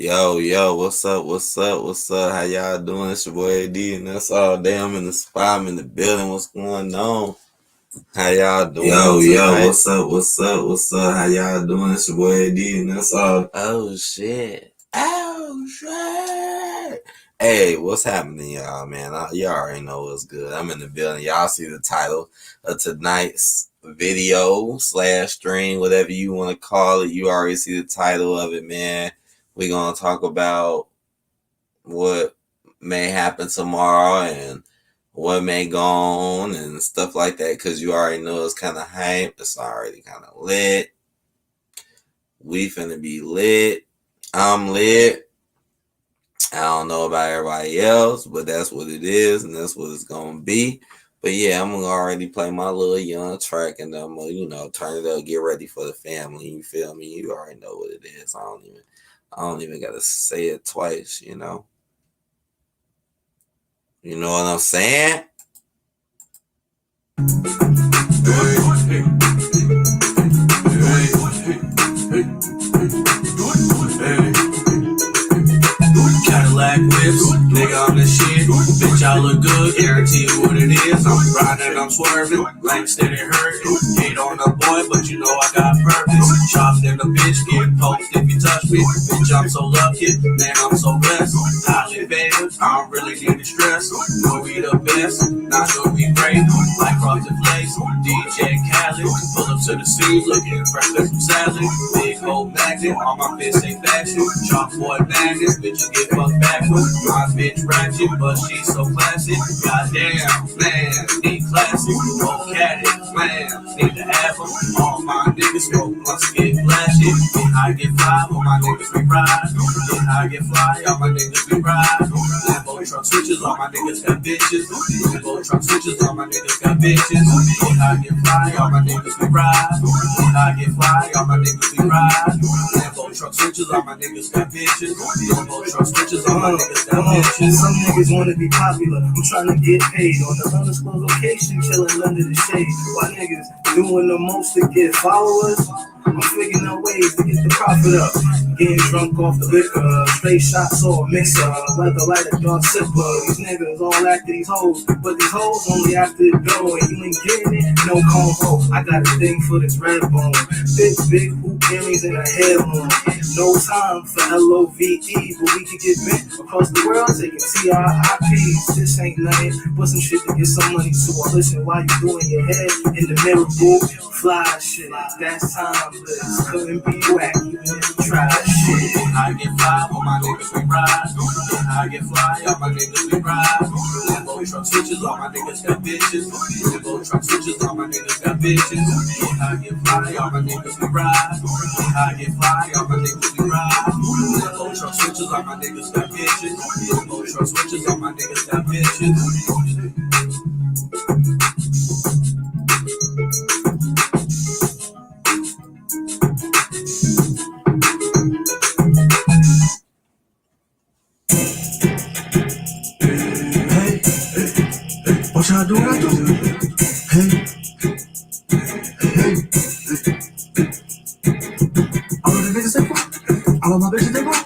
Yo, what's up? What's up? How y'all doing? It's your boy AD, and that's all day. I'm in the spot, I'm in the building. What's going on? How y'all doing tonight? What's up? How y'all doing? It's your boy AD, and that's all. Oh shit. Hey, what's happening, y'all, man? Y'all already know what's good. I'm in the building. Y'all see the title of tonight's video slash stream, whatever you want to call it. You already see the title of it, man. We're going to talk about what may happen tomorrow and what may go on and stuff like that, because you already know it's kind of hype. It's already kind of lit. We finna be lit. I'm lit. I don't know about everybody else, but that's what it is, and that's what it's gonna be. But yeah, I'm gonna already play my little young track, and I'm gonna, turn it up, get ready for the family. You feel me? You already know what it is. I don't even gotta say it twice. You know what I'm saying? Cadillac whips, nigga, I'm the shit. Bitch, y'all look good, guarantee you what it is. I'm riding, I'm swerving, like steady hurting. Hate on the boy, but you know I got purpose. Chopped in the bitch, get poked if you touch me. Bitch, I'm so lucky, man, I'm so blessed. Highly favored, I don't really need the stress. Know we the best, not sure we great. Like Frosted Flakes, DJ Khaled. Pull up to the scene, looking fresh as some salad. Big old magnet, on my fist ain't fashion. Chalkboard magnet, bitches get fucked backwards. My bitch ratchet, but she's so classic. Goddamn, man, need classic. Old caddy, man, need to have them. All my niggas smoke blunts, get flashy. Get high, get fly, all my niggas be ride. Get high, get fly, all my niggas be ride. Lambo truck switches, all my niggas got bitches. Lambo truck switches, all my niggas got bitches. Get high, get fly, all my niggas be ride. Get high, get fly, all my niggas be ride. Lambo truck switches, all my niggas got bitches. Lambo truck switches, all my niggas got bitches. Some niggas wanna be popular, I'm trying to get paid. On the undisclosed location, chilling under the shade. While niggas doing the most to get followers, I'm figuring out ways to get the profit up. Getting drunk off the liquor, straight shots or a mixer. Like a lighter dark sipper. These niggas all after these hoes, but these hoes only after the dough. And you ain't getting it, no combo. I got a thing for this red bone. Big hoop earrings and a head on. No time for LOVE, but we can get bent across the world taking TRIPs. This ain't nothing but some shit to get some money to. I listen while you doing your head in the mirror, boo. Fly shit, that's timeless. Couldn't be whack even if you try shit. I get fly, all my niggas be ride. I get fly, all my niggas be ride. Lambo truck switches, all my niggas got bitches. Lambo truck switches, all my niggas got bitches. I get fly, all my niggas be ride. I get fly, all my niggas be ride. Lambo truck switches, all my niggas got bitches. Lambo truck switches, all my niggas got bitches. What y'all do what I do? Hey. All of the niggas they fuck. All of my bitches they fuck.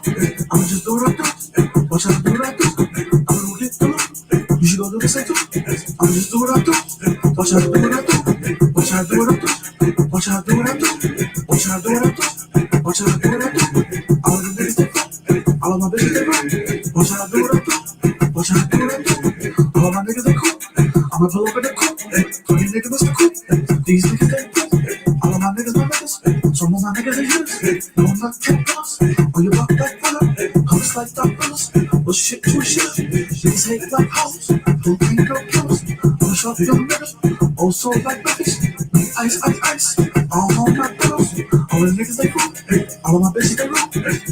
I'ma just do what I do. What y'all do what I do? I'ma go get the loot. You should go do the same too. I'ma just do what I do. What y'all do what I do? What y'all do what I do? What y'all do what I do? What y'all do what I do? What y'all do what I do? All of the niggas they fuck. All of my bitches they fuck. What y'all do what I do? What y'all do what I do? All of my niggas they cool. I'ma pull up in the coupe. 20 niggas Mr. Cool. These niggas they cool. All of my niggas my niggas. Some of my niggas they use. No I'm not cat fellas. On your block like fella. Hoes like dog fellas. Well shit to a shit. Niggas hate like hoes. Who can't go killers. On short young niggas. Also like babies. Ice. All home like fellas. All the niggas they cool. All of my bitches they low.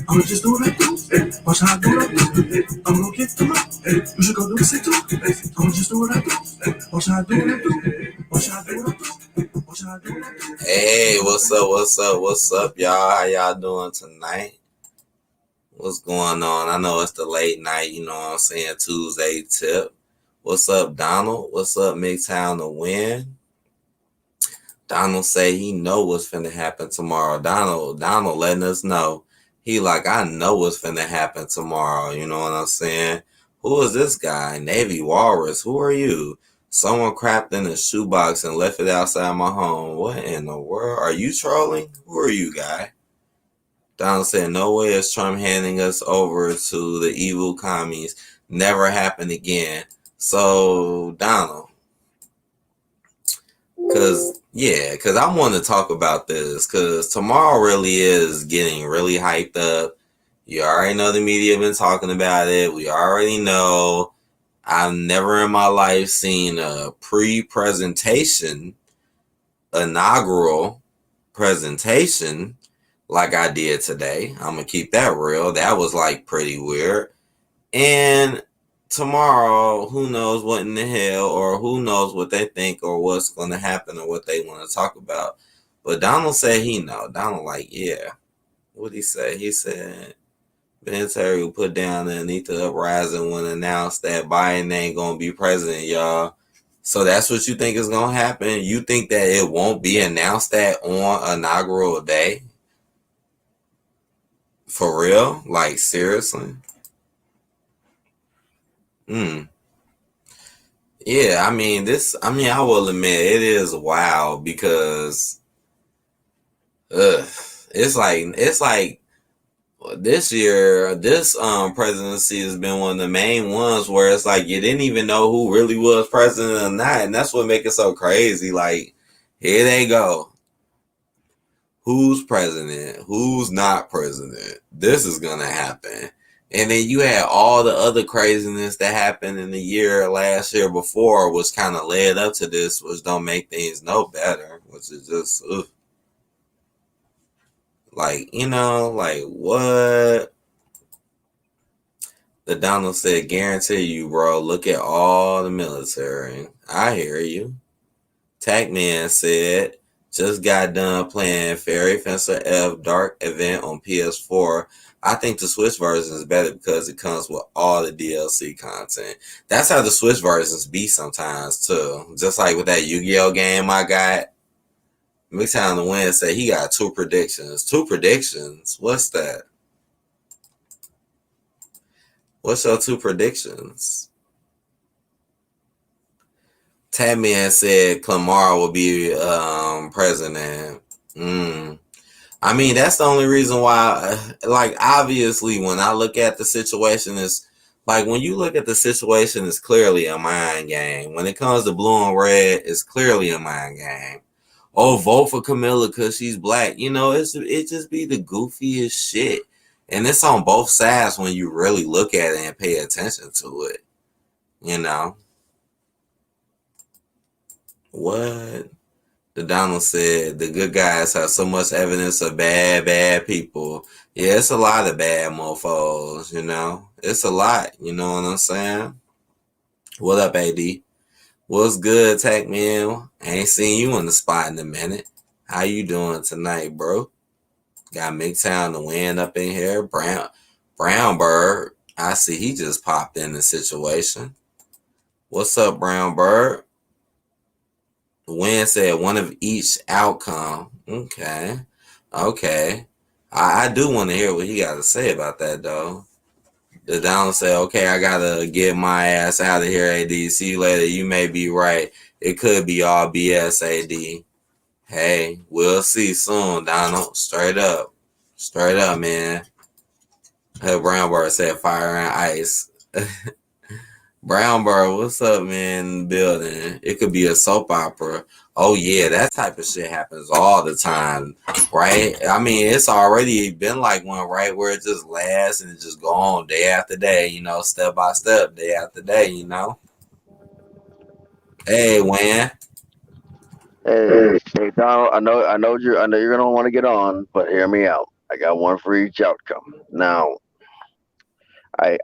I'ma just do what I do. Watch how I do what I do. I'ma go get the loot. You should go do the same too. I'ma just do what I do. Watch how I do what I do. Watch how I do what I do. Watch how I do what I do. Hey, what's up, y'all? How y'all doing tonight? What's going on? I know it's the late night, you know what I'm saying, Tuesday tip. What's up, Donald? What's up, Midtown to win? Donald say he know what's finna happen tomorrow. Donald letting us know He like, I know what's finna happen tomorrow. You know what I'm saying? Who is this guy? Navy Walrus. Who are you? Someone crapped in a shoebox and left it outside my home. What in the world? Are you trolling? Who are you, guy? Donald said, no way is Trump handing us over to the evil commies. Never happen again. So, Donald, cause I want to talk about this, cause tomorrow really is getting really hyped up. You already know the media been talking about it. We already know. I've never in my life seen a pre-presentation, inaugural presentation like I did today. I'm gonna keep that real. That was like pretty weird. And tomorrow, who knows what in the hell, or who knows what they think, or what's going to happen, or what they want to talk about. But Donald said he know. Donald like, yeah. What he say? He said Ben Terry will put down underneath the uprising when announced that Biden ain't gonna be president, y'all. So that's what you think is gonna happen? You think that it won't be announced that on inaugural day? For real? Like seriously? Hmm. Yeah, I mean I will admit it is wild because ugh, it's like this year, this presidency has been one of the main ones where it's like you didn't even know who really was president or not, and that's what makes it so crazy. Like, here they go. Who's president? Who's not president? This is gonna happen. And then you had all the other craziness that happened in the year last year before, which kind of led up to this, which don't make things no better, which is just like, like what? The Donald said, guarantee you, bro. Look at all the military. I hear you. Tackman said, just got done playing Fairy Fencer F Dark Event on PS4. I think the Switch version is better because it comes with all the DLC content. That's how the Switch versions be sometimes, too. Just like with that Yu-Gi-Oh game I got. Midtown the Wind said he got two predictions. Two predictions? What's that? What's your two predictions? Tatman said Clamar will be president. I mean, that's the only reason why. Like, obviously, when I look at the situation, is like when you look at the situation, it's clearly a mind game. When it comes to blue and red, it's clearly a mind game. Oh, vote for Camilla because she's black. It just be the goofiest shit, and it's on both sides when you really look at it and pay attention to it. You know what? The Donald said the good guys have so much evidence of bad people. Yeah, it's a lot of bad mofos. It's a lot, you know what I'm saying? What up, AD? What's good, Tech Man? I ain't seen you in the spot in a minute. How you doing tonight, bro? Got McTown the Wind up in here. Brown Bird. I see he just popped in the situation. What's up, Brown Bird? Wynn said one of each outcome. Okay. Okay. I do want to hear what he got to say about that, though. The Down said, okay, I got to get my ass out of here, AD. See you later. You may be right. It could be all BS, AD. Hey, we'll see soon, Donald. Straight up. Straight up, man. Her Brown Bird said fire and ice. Brown Bird, what's up, man? In the building. It could be a soap opera. Oh yeah, that type of shit happens all the time, right? I mean, it's already been like one, right, where it just lasts and it just go on day after day, step by. Day after day. Hey, Wayne. Hey, Donald. I know you're gonna want to get on, but hear me out. I got one for each outcome. Now, it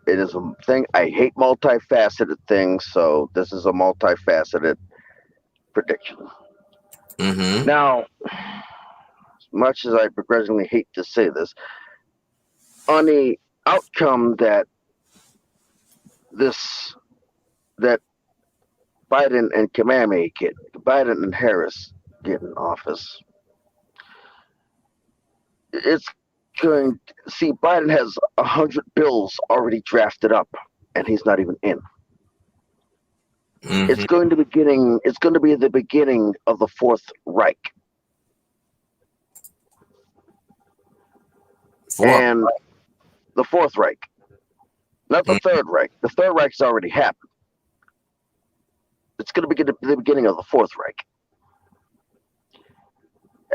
is a thing. I hate multifaceted things, so this is a multifaceted prediction. Mm-hmm. Now, as much as I begrudgingly hate to say this, on the outcome this that Biden and Biden and Harris get in office, it's going to see Biden has 100 bills already drafted up, and he's not even in. Mm-hmm. It's going to be the beginning of the Fourth Reich. And the Fourth Reich, not the Third Reich. The Third Reich's already happened. It's going to be the beginning of the Fourth Reich.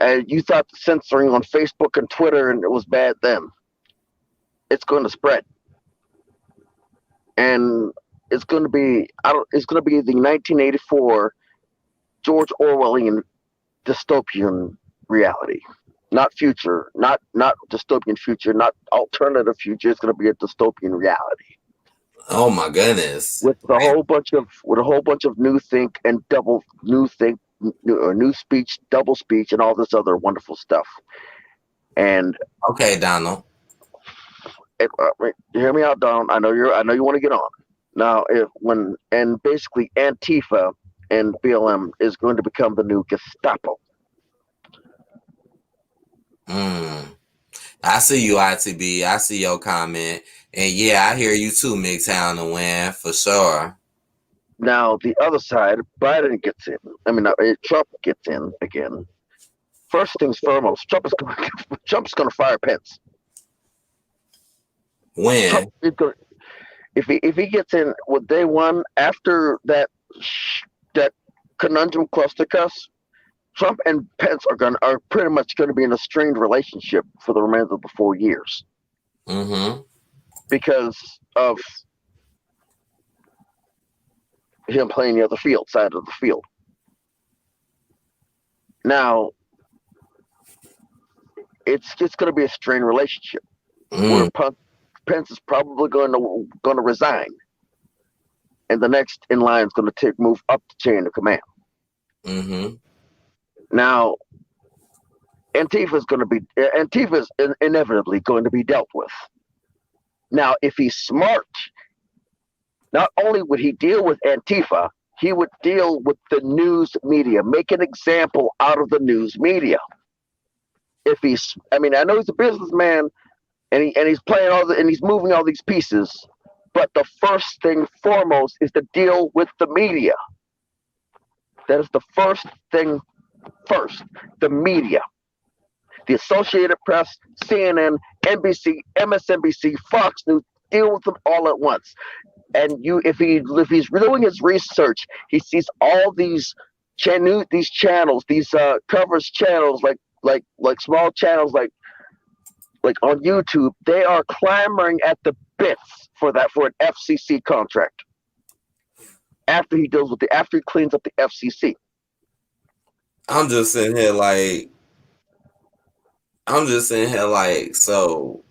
And you thought the censoring on Facebook and Twitter and it was bad then. It's going to spread, and it's going to be the 1984 George Orwellian dystopian reality, not future, not dystopian future, not alternative future. It's going to be a dystopian reality. Oh my goodness! With a whole bunch of new think and new speech, double speech, and all this other wonderful stuff. And okay, Donald. Hear me out, Donald. I know you want to get on. Now, basically Antifa and BLM is going to become the new Gestapo. I see you, ITB. I see your comment. And yeah, I hear you too, MGTOW and Win, for sure. Now, the other side, Biden gets in. Trump gets in again. First things foremost, Trump's going to fire Pence. When? If he gets in with day one, after that conundrum clustercuss, Trump and Pence are pretty much going to be in a strained relationship for the remainder of the 4 years. Mm-hmm. Because of him playing the other side of the field. Now, it's going to be a strained relationship where Pence is probably going to resign, and the next in line is going to move up the chain of command. Mm-hmm. Now, Antifa is inevitably going to be dealt with. Now, if he's smart, not only would he deal with Antifa, he would deal with the news media, make an example out of the news media. I know he's a businessman, and he's playing he's moving all these pieces, but the first thing foremost is to deal with the media. That is the first thing first. The media, the Associated Press, CNN, NBC, MSNBC, Fox News, deal with them all at once. And if he's doing his research, he sees all these channels, these coverage channels, like small channels, like on YouTube. They are clamoring at the bits for an FCC contract. After he cleans up the FCC. I'm just sitting here like, so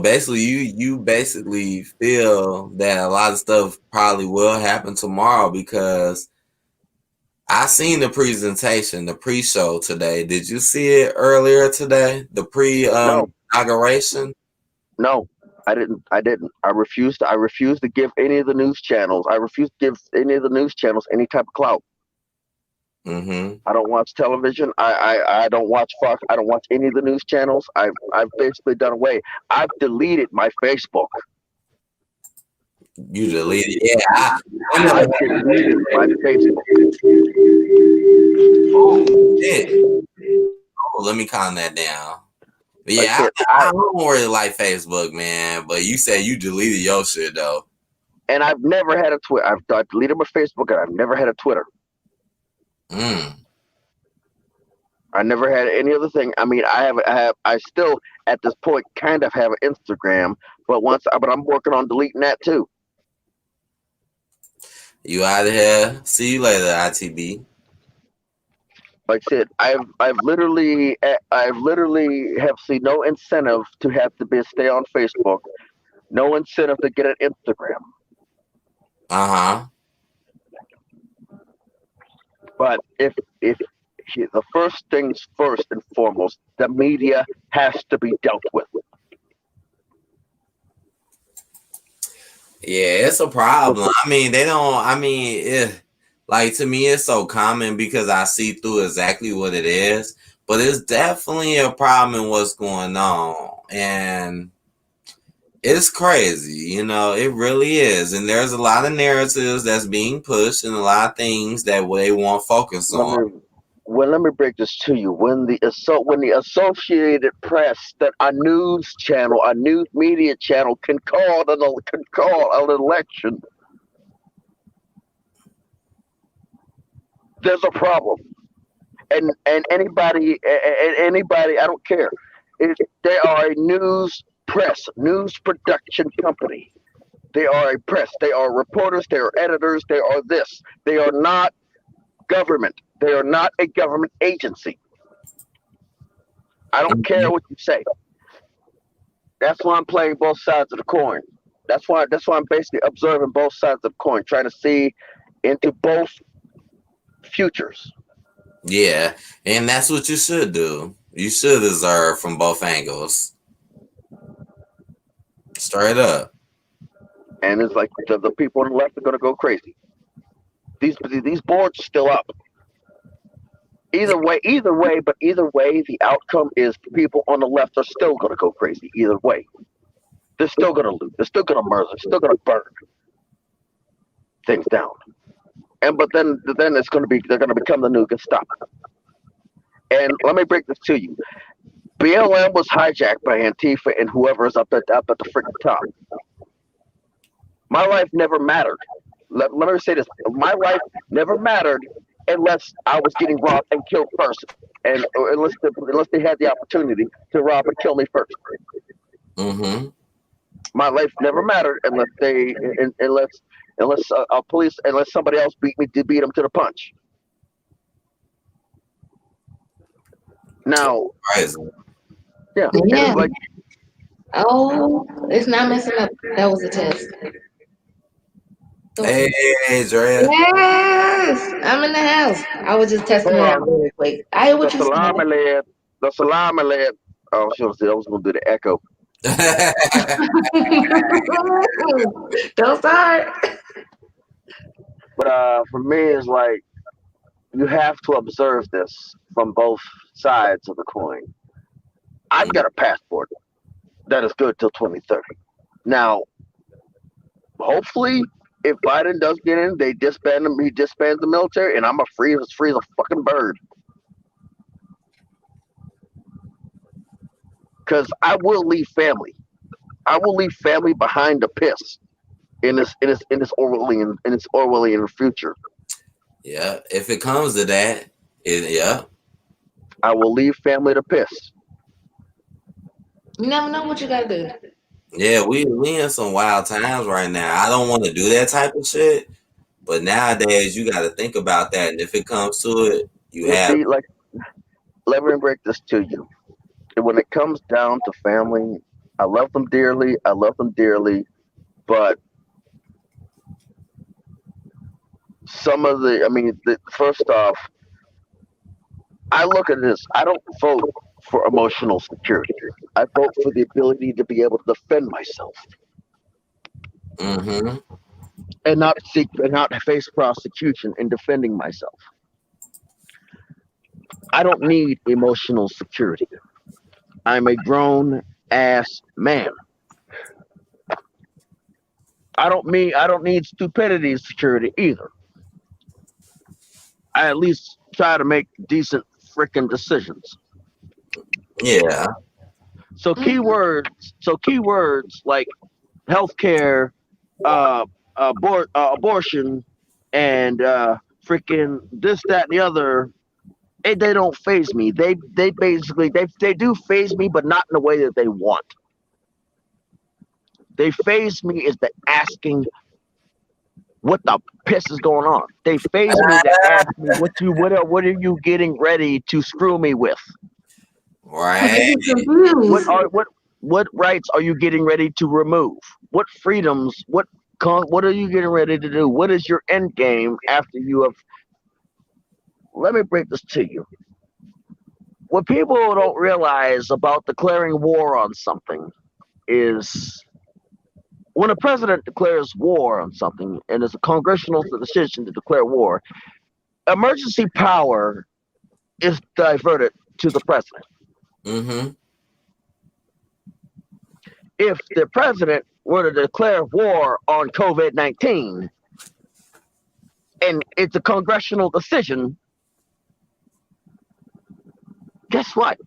basically you basically feel that a lot of stuff probably will happen tomorrow, because I seen the presentation, the pre-show today. Did you see it earlier today? The inauguration? No, I didn't. I refused to give any of the news channels. I refused to give any of the news channels any type of clout. Mm-hmm. I don't watch television. I don't watch Fox. I don't watch any of the news channels. I've basically done away. I've deleted my Facebook. You deleted? Yeah. I deleted my Facebook. Oh, shit. Oh, let me calm that down. But yeah, I don't really like Facebook, man. But you said you deleted your shit, though. And I've never had a Twitter. I've deleted my Facebook, and I've never had a Twitter. I never had any other thing. I still at this point kind of have an Instagram, but I'm working on deleting that too. You out of here. See you later, ITB. Like I said, I've literally have seen no incentive to have to stay on Facebook, no incentive to get an Instagram. But if the first things first and foremost, the media has to be dealt with. Yeah, it's a problem. To me, it's so common because I see through exactly what it is. but it's definitely a problem in what's going on, and it's crazy, it really is. And there's a lot of narratives that's being pushed and a lot of things that they want focus Let on. me let me break this to you. When the Associated Press, that a news channel, a news media channel, can call an election, there's a problem. And anybody, I don't care. They are a news production company. They are a press. They are reporters. They are editors. They are this. They are not government. They are not a government agency. I don't care Mhm. what you say. That's why I'm playing both sides of the coin. That's why I'm basically observing both sides of the coin, trying to see into both futures. Yeah, and that's what you should do. You should observe from both angles, straight up. And it's like the people on the left are going to go crazy. These boards are still up. Either way, the outcome is the people on the left are still going to go crazy. Either way, they're still going to loot. They're still going to murder. They're still going to burn things down. And but then they're going to become the new Gestapo. And let me break this to you. BLM was hijacked by Antifa and whoever is up at the freaking top. My life never mattered. Let me say this: my life never mattered unless I was getting robbed and killed first, and unless they had the opportunity to rob and kill me first. Mm-hmm. My life never mattered unless a police unless somebody else beat them to the punch. Now, Crazy. yeah, and Yeah. it's like, Oh, it's not messing up. That was a test. Don't Hey, forget. Drea. Yes, I'm in the house. I was just testing hold it on, out really quick. I hear the what you salami said. lad, the salami lad. Oh, I should have said I was going to do the echo. Don't start. But for me, it's like you have to observe this from both sides of the coin. I've got a passport that is good till 2030. Now, hopefully, if Biden does get in, they disband him. He disbands the military, and I'm a free as a fucking bird. Because I will leave family. I will leave family behind to piss in this Orwellian future. Yeah, if it comes to that, yeah. I will leave family to piss. You never know what you gotta do. Yeah, we in some wild times right now. I don't want to do that type of shit, but nowadays you got to think about that. And if it comes to it, you You have. see, like, let me break this to you. When it comes down to family, I love them dearly. I love them dearly. But first off, I look at this. I don't vote for emotional security. I vote for the ability to be able to defend myself Mm-hmm. and not face prosecution in defending myself. I don't need emotional security. I'm a grown ass man. I don't need stupidity security either. I at least try to make decent freaking decisions. Yeah. Mhm. So keywords like healthcare, uh, abortion, and freaking this, that, and the other. They don't phase me. They basically they do phase me, but not in the way that they want. They phase me is the asking what the piss is going on. They phase me to ask me what are you getting ready to screw me with? Cause they Right. get confused. What rights are you getting ready to remove? What freedoms? What are you getting ready to do? What is your end game after you have? Let me break this to you. What people don't realize about declaring war on something is when a president declares war on something and it's a congressional decision to declare war, emergency power is diverted to the president. Mm-hmm. If the president were to declare war on COVID-19 and it's a congressional decision, guess what?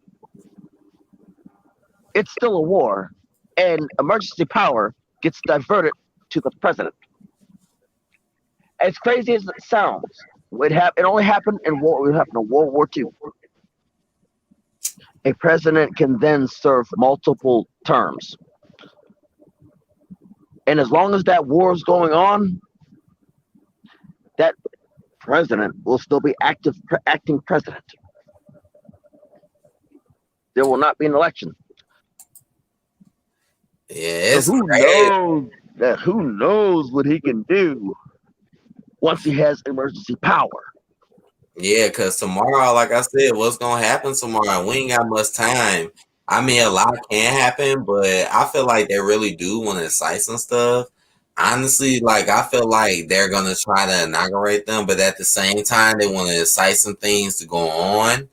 It's still a war, and emergency power gets diverted to the president. As crazy as it sounds, it only happened in war. It happened in World War II. A president can then serve multiple terms, and as long as that war is going on, that president will still be acting president. There will not be an election. Yeah, So it's crazy. who knows what he can do once he has emergency power. Yeah, because tomorrow, like I said, what's gonna happen tomorrow? We ain't got much time. I mean, a lot can happen, but I feel like they really do want to incite some stuff. Honestly, like I feel like they're gonna try to inaugurate them, but at the same time, they want to incite some things to go on,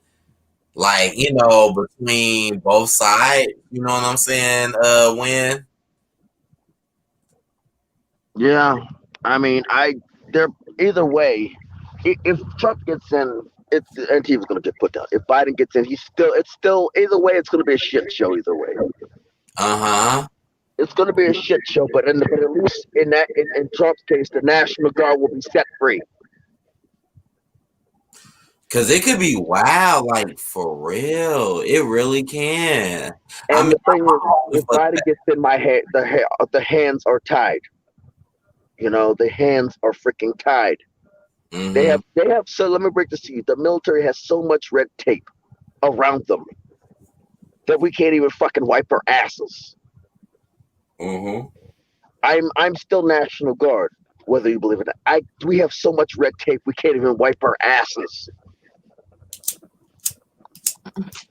like between both sides. You know what I'm saying? When Yeah, I mean, they're either way. If Trump gets in, Antifa's going to get put down. If Biden gets in, it's still either way. It's going to be a shit show either way. uh-huh. It's going to be a shit show, but at least in Trump's case, the National Guard will be set free. Cause it could be wild, like for real. It really can. I And mean, the thing is, if for Biden gets in, the hands are tied. The hands are freaking tied. mm-hmm. They have. So let me break this to you. The military has so much red tape around them that we can't even fucking wipe our asses. Mm-hmm. I'm still National Guard, whether you believe it or not. We have so much red tape we can't even wipe our asses.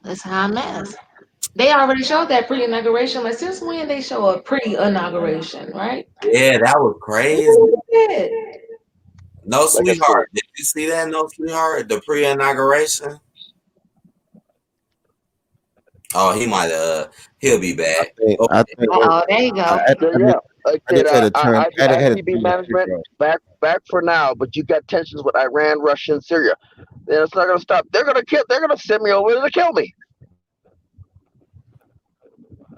That's how I'm at. They already showed that pre-inauguration. Like since when they show a pre-inauguration, right? Yeah, that was crazy. Yeah. No, Like I said, sweetheart. Did you see that? No, sweetheart. The pre-inauguration. Oh, he might. He'll be back. I think Oh, there you go. yeah. Like I I just had said, to turn. I had to ICB turn that shit management off. back for now, but you got tensions with Iran, Russia, and Syria. Then it's not gonna stop. They're gonna send me over there to kill me.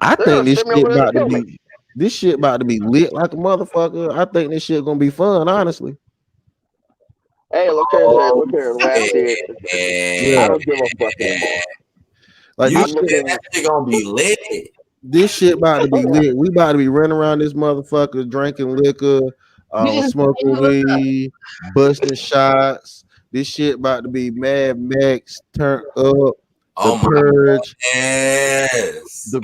I They're gonna think this send me shit over there to about to kill me. be. This shit about to be lit like a motherfucker. I think this shit gonna be fun, honestly. Hey, look Oh, here, the way I see it. I Yeah, don't give a fuck anymore. like You I'm this said shit. looking. that shit gonna be lit. This shit about to Oh be yeah. lit. We about to be running around this motherfucker, drinking liquor, You just smoking weed, busting shots. This shit about to be Mad Max turned up. The Oh my Purge, goodness.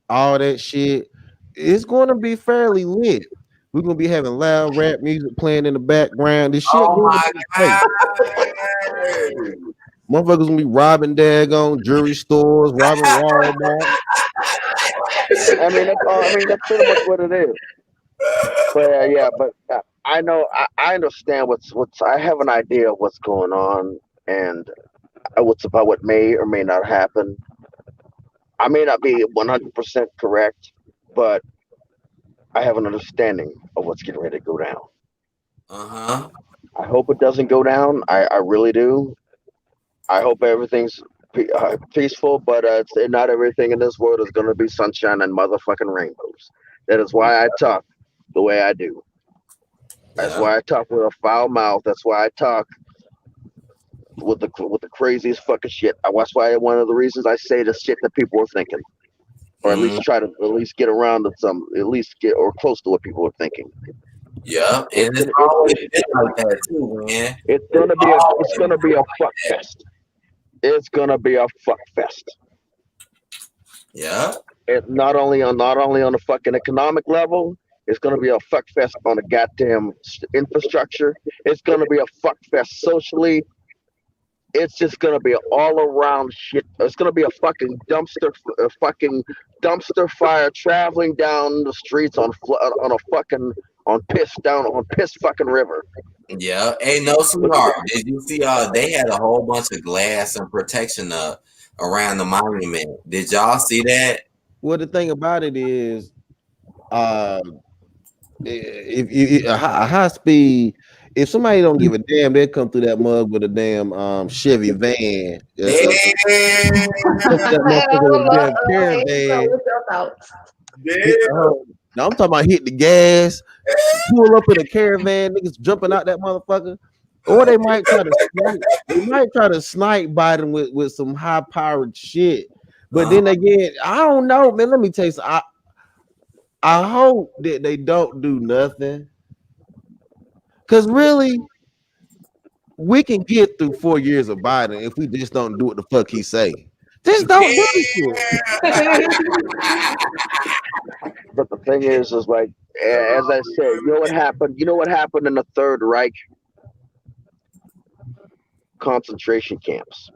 all that shit. It's going to be fairly lit. We're gonna be having loud rap music playing in the background. This shit Oh going to my be great. god. Motherfuckers gonna be robbing daggone jewelry stores, robbing Walmart. I mean that's all. I mean that's pretty much what it is. But yeah, but I know I understand what's. I have an idea of what's going on and what's about what may or may not happen. I may not be 100% correct, but I have an understanding of what's getting ready to go down. Uh-huh. I hope it doesn't go down. I really do. I hope everything's peaceful, but not everything in this world is going to be sunshine and motherfucking rainbows. That is why I talk the way I do. That's Yeah. why I talk with a foul mouth. That's why I talk with the craziest fucking shit. That's why one of the reasons I say the shit that people are thinking, or at Mm, least try to at least get around to some, at least get or close to what people are thinking. yeah. It's And it's gonna always been like that too, man. It's it's always gonna be been a like fuck that. fest. It's gonna be a fuck fest. Yeah. It not only on the fucking economic level. It's gonna be a fuck fest on the goddamn infrastructure. It's gonna be a fuck fest socially. It's just gonna be an all around shit. It's gonna be a fucking dumpster fire traveling down the streets on a fucking on piss fucking river. Yeah. Hey, no, sweetheart. Did you see? They had a whole bunch of glass and protection around the monument. Did y'all see that? Well, the thing about it is, uh, if a high speed, if somebody don't give a damn, they'll come through that mug with a damn Chevy van. Damn. That motherfucker with a damn So caravan. what's your thoughts? Hit the hoe. Now I'm talking about hit the gas, pull up in a caravan, niggas jumping out that motherfucker. Or they might try to snipe. They might try to snipe Biden with some high powered shit. But then again, I don't know, man. Let me tell you something. I hope that they don't do nothing. Cause really, we can get through 4 years of Biden if we just don't do what the fuck he say. Just don't do this shit. But the thing is like, as I said, you know what happened? You know what happened in the Third Reich? Concentration camps.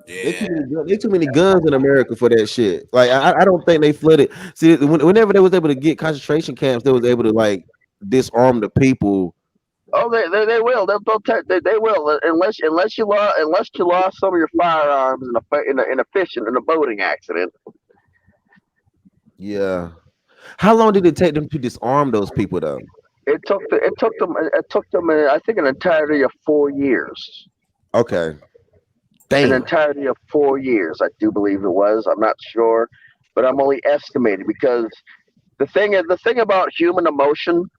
Yeah. They too many guns in America for that shit. Like I don't think they flooded. See, whenever they was able to get concentration camps, they was able to like disarm the people. Oh, they will. They will unless you lost some of your firearms in a fishing in a boating accident. Yeah. How long did it take them to disarm those people though? It took them I think an entirety of 4 years. Okay. An Damn. entirety of 4 years, I do believe it was. I'm not sure, but I'm only estimating because the thing about human emotion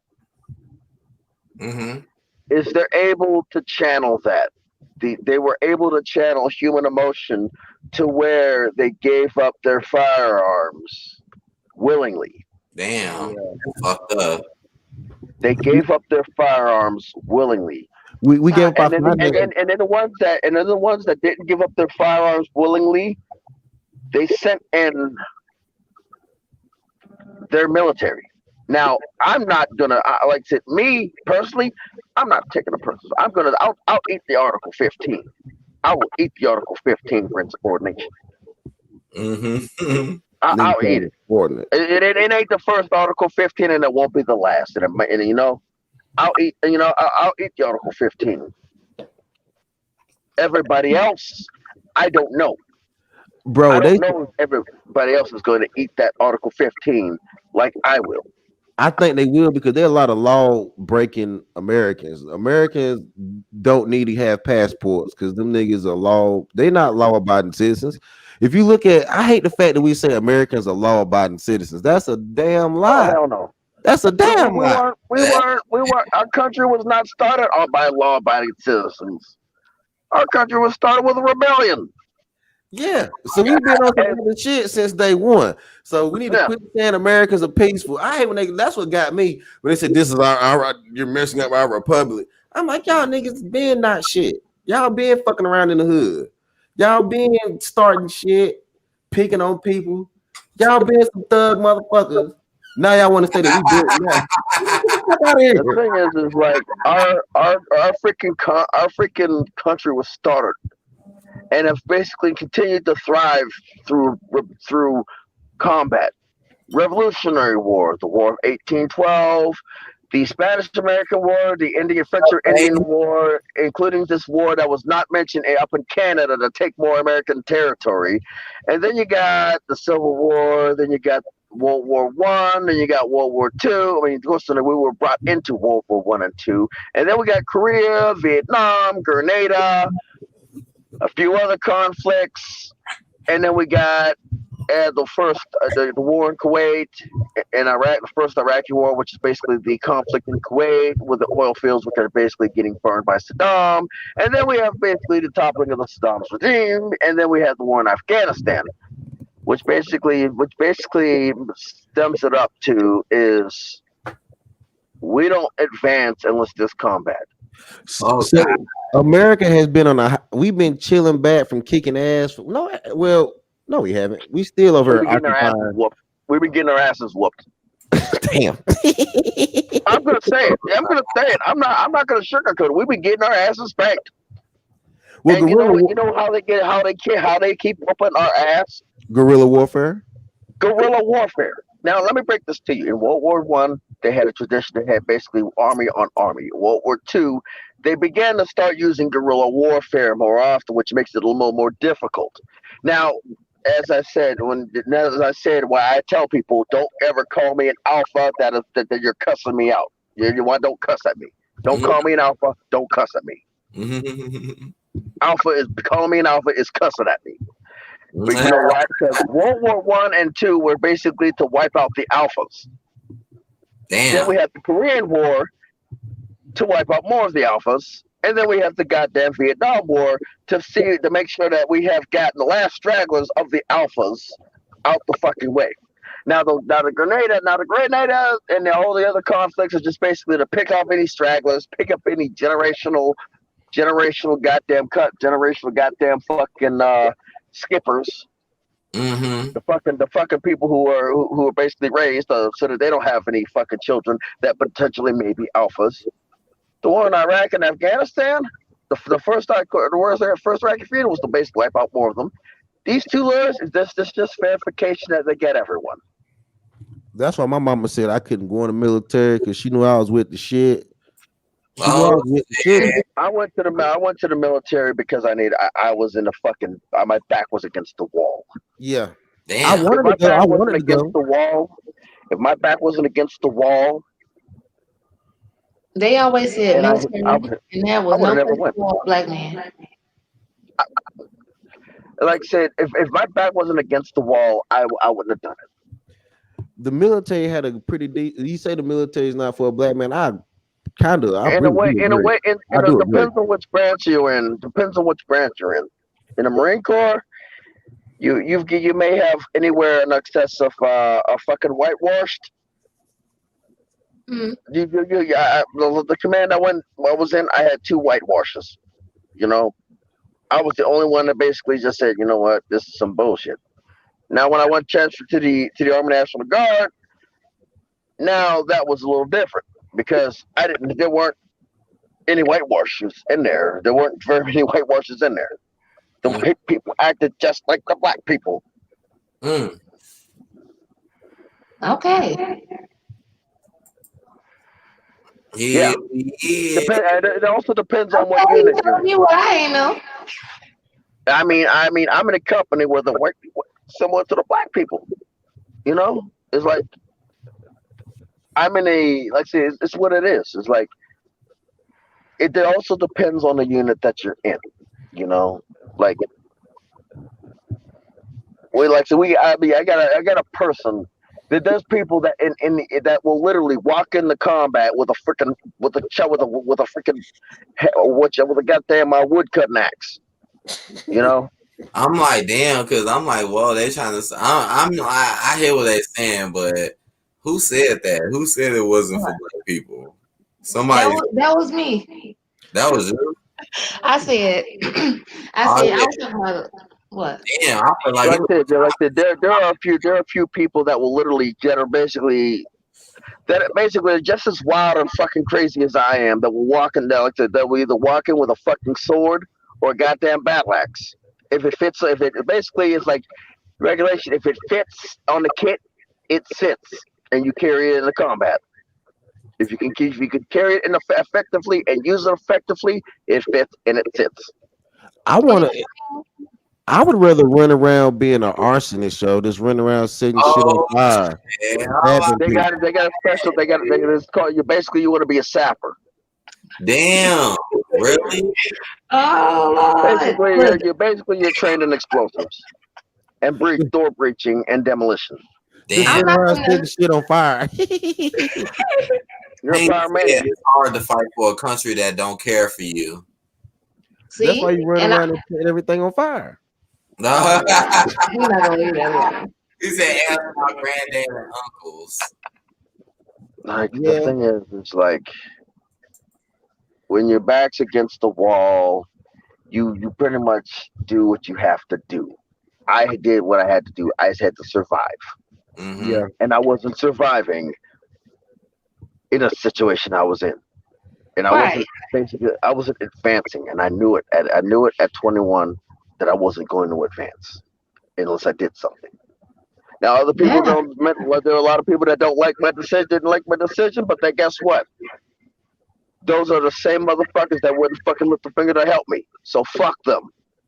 is they're able to channel that. They were able to channel human emotion to where they gave up their firearms willingly. Damn. Fucked up. They gave up their firearms willingly. We gave up and then the ones that didn't give up their firearms willingly, they sent in their military. Now, I'm not gonna like I said, me personally, I'm not taking a person. I'll eat the Article 15. I will eat the Article 15 for insubordination. I'll eat it. It ain't the first Article 15, and it won't be the last. And you know, I'll eat the Article 15. Everybody else, I don't know. Bro, I don't know if everybody else is going to eat that Article 15 like I will. I think they will because there are a lot of law breaking Americans. Americans don't need to have passports because them niggas are they're not law abiding citizens. If you look at, I hate the fact that we say Americans are law abiding citizens. That's a damn lie. Oh, hell no. That's a damn lie. We weren't. Our country was not started by law abiding citizens. Our country was started with a rebellion. Yeah, so we've been on some other shit since day one. So we need to quit saying Americans are peaceful. I hate when that's what got me when they said this is our you're messing up our republic. I'm like, y'all niggas been not shit. Y'all been fucking around in the hood. Y'all been starting shit, picking on people. Y'all been some thug motherfuckers. Now y'all want to say that we did it. The thing is like our freaking country was started and have basically continued to thrive through combat. Revolutionary War, the War of 1812, the Spanish-American War, the French-Indian War, including this war that was not mentioned up in Canada to take more American territory. And then you got the Civil War, then you got World War I, then you got World War II. I mean, listen, we were brought into World War I and II. And then we got Korea, Vietnam, Grenada, a few other conflicts, and then we got the war in Kuwait and Iraq, the first Iraqi war, which is basically the conflict in Kuwait with the oil fields, which are basically getting burned by Saddam, and then we have basically the toppling of the Saddam's regime, and then we have the war in Afghanistan, which basically stems it up to is we don't advance unless there's combat. So America has been we've been chilling back from kicking ass. No, we haven't. We still over here. We've been getting our asses whooped. Damn. I'm gonna say it. I'm not gonna sugarcoat it. We've been getting our asses spanked. Well, and you know how they keep whooping our ass? Guerrilla warfare. Guerrilla warfare. Now, let me break this to you. In World War One, they had a tradition. They had basically army on army. World War Two, they began to start using guerrilla warfare more often, which makes it a little more difficult. Now, as I said, why I tell people, don't ever call me an alpha. That you're cussing me out. You want don't cuss at me. Don't call me an alpha. Don't cuss at me. Alpha is calling me an alpha is cussing at me. But you know why? Because World War One and Two were basically to wipe out the alphas. Then Damn. we had the Korean War to wipe out more of the alphas, and then we have the goddamn Vietnam War to make sure that we have gotten the last stragglers of the alphas out the fucking way. The Grenada, and all the other conflicts are just basically to pick off any stragglers, pick up any generational goddamn fucking skippers, the fucking people who are basically raised so that they don't have any fucking children that potentially may be alphas. The war in Iraq and Afghanistan, the first Iraqi freedom was to basically wipe out more of them. These two lures is just verification that they get everyone. That's why my mama said I couldn't go in the military because she knew I was with the shit. She knew I was with the shit. I went to the military because I was in the fucking my back was against the wall. Yeah. Damn. I wanted to go. I wanted to go. The wall. If my back wasn't against the wall, They always said military, and that was no never place went. for a black man. Like I said, if my back wasn't against the wall, I wouldn't have done it. The military had a pretty deep. You say the military is not for a black man. I In a way, it depends on which branch you're in. Depends on which branch you're in. In the Marine Corps, you may have anywhere in excess of a fucking whitewashed. The command I was in, I had 2 whitewashes. You know, I was the only one that basically just said, you know what, this is some bullshit. Now, when I went transferred to the Army National Guard, now that was a little different because there weren't any whitewashers in there. There weren't very many whitewashers in there. The white people acted just like the black people. Okay. Yeah. It also depends on what Okay, unit you you're told in. me what I ain't know. I mean, I'm in a company where the white people similar to the black people. You know, it's like I'm in like I say, it's what it is. It's like it also depends on the unit that you're in. You know, like I got a person. There's people that that will literally walk into combat with a freaking with a goddamn wood cutting axe. You know. I'm like, damn, because I'm like, well, they trying to. I hear what they're saying, but who said that? Who said it wasn't for black people? Somebody. That was me. That was you. I said, I was talking about what? Damn, I feel like there are a few people that will literally basically are just as wild and fucking crazy as I am that will walk in there that will either walk in with a fucking sword or a goddamn battle axe. If it basically is like regulation, if it fits on the kit, it sits and you carry it in the combat. If you can carry it effectively and use it effectively, it fits and it sits. I would rather run around being an arsonist, yo. Just run around setting shit on fire. Yeah. They got a special. It's called you. Basically, you want to be a sapper. Damn, really? Oh, You're trained in explosives and door breaching and demolition. Just Damn. run around setting shit on fire. You're a fireman. It's hard to fight for a country that don't care for you. see? That's why you run around and set everything on fire. No. You're not gonna leave that alone. He said, ask my granddad and uncles. Like the thing is, it's like when your back's against the wall, you pretty much do what you have to do. I did what I had to do. I just had to survive. Mm-hmm. Yeah. And I wasn't surviving in a situation I was in. And I wasn't advancing, and I knew it. I knew it at 21 that I wasn't going to advance unless I did something. Now, other people Yeah. don't. Well, there are a lot of people that don't like my decision. Didn't like my decision, but then guess what? Those are the same motherfuckers that wouldn't fucking lift a finger to help me. So fuck them.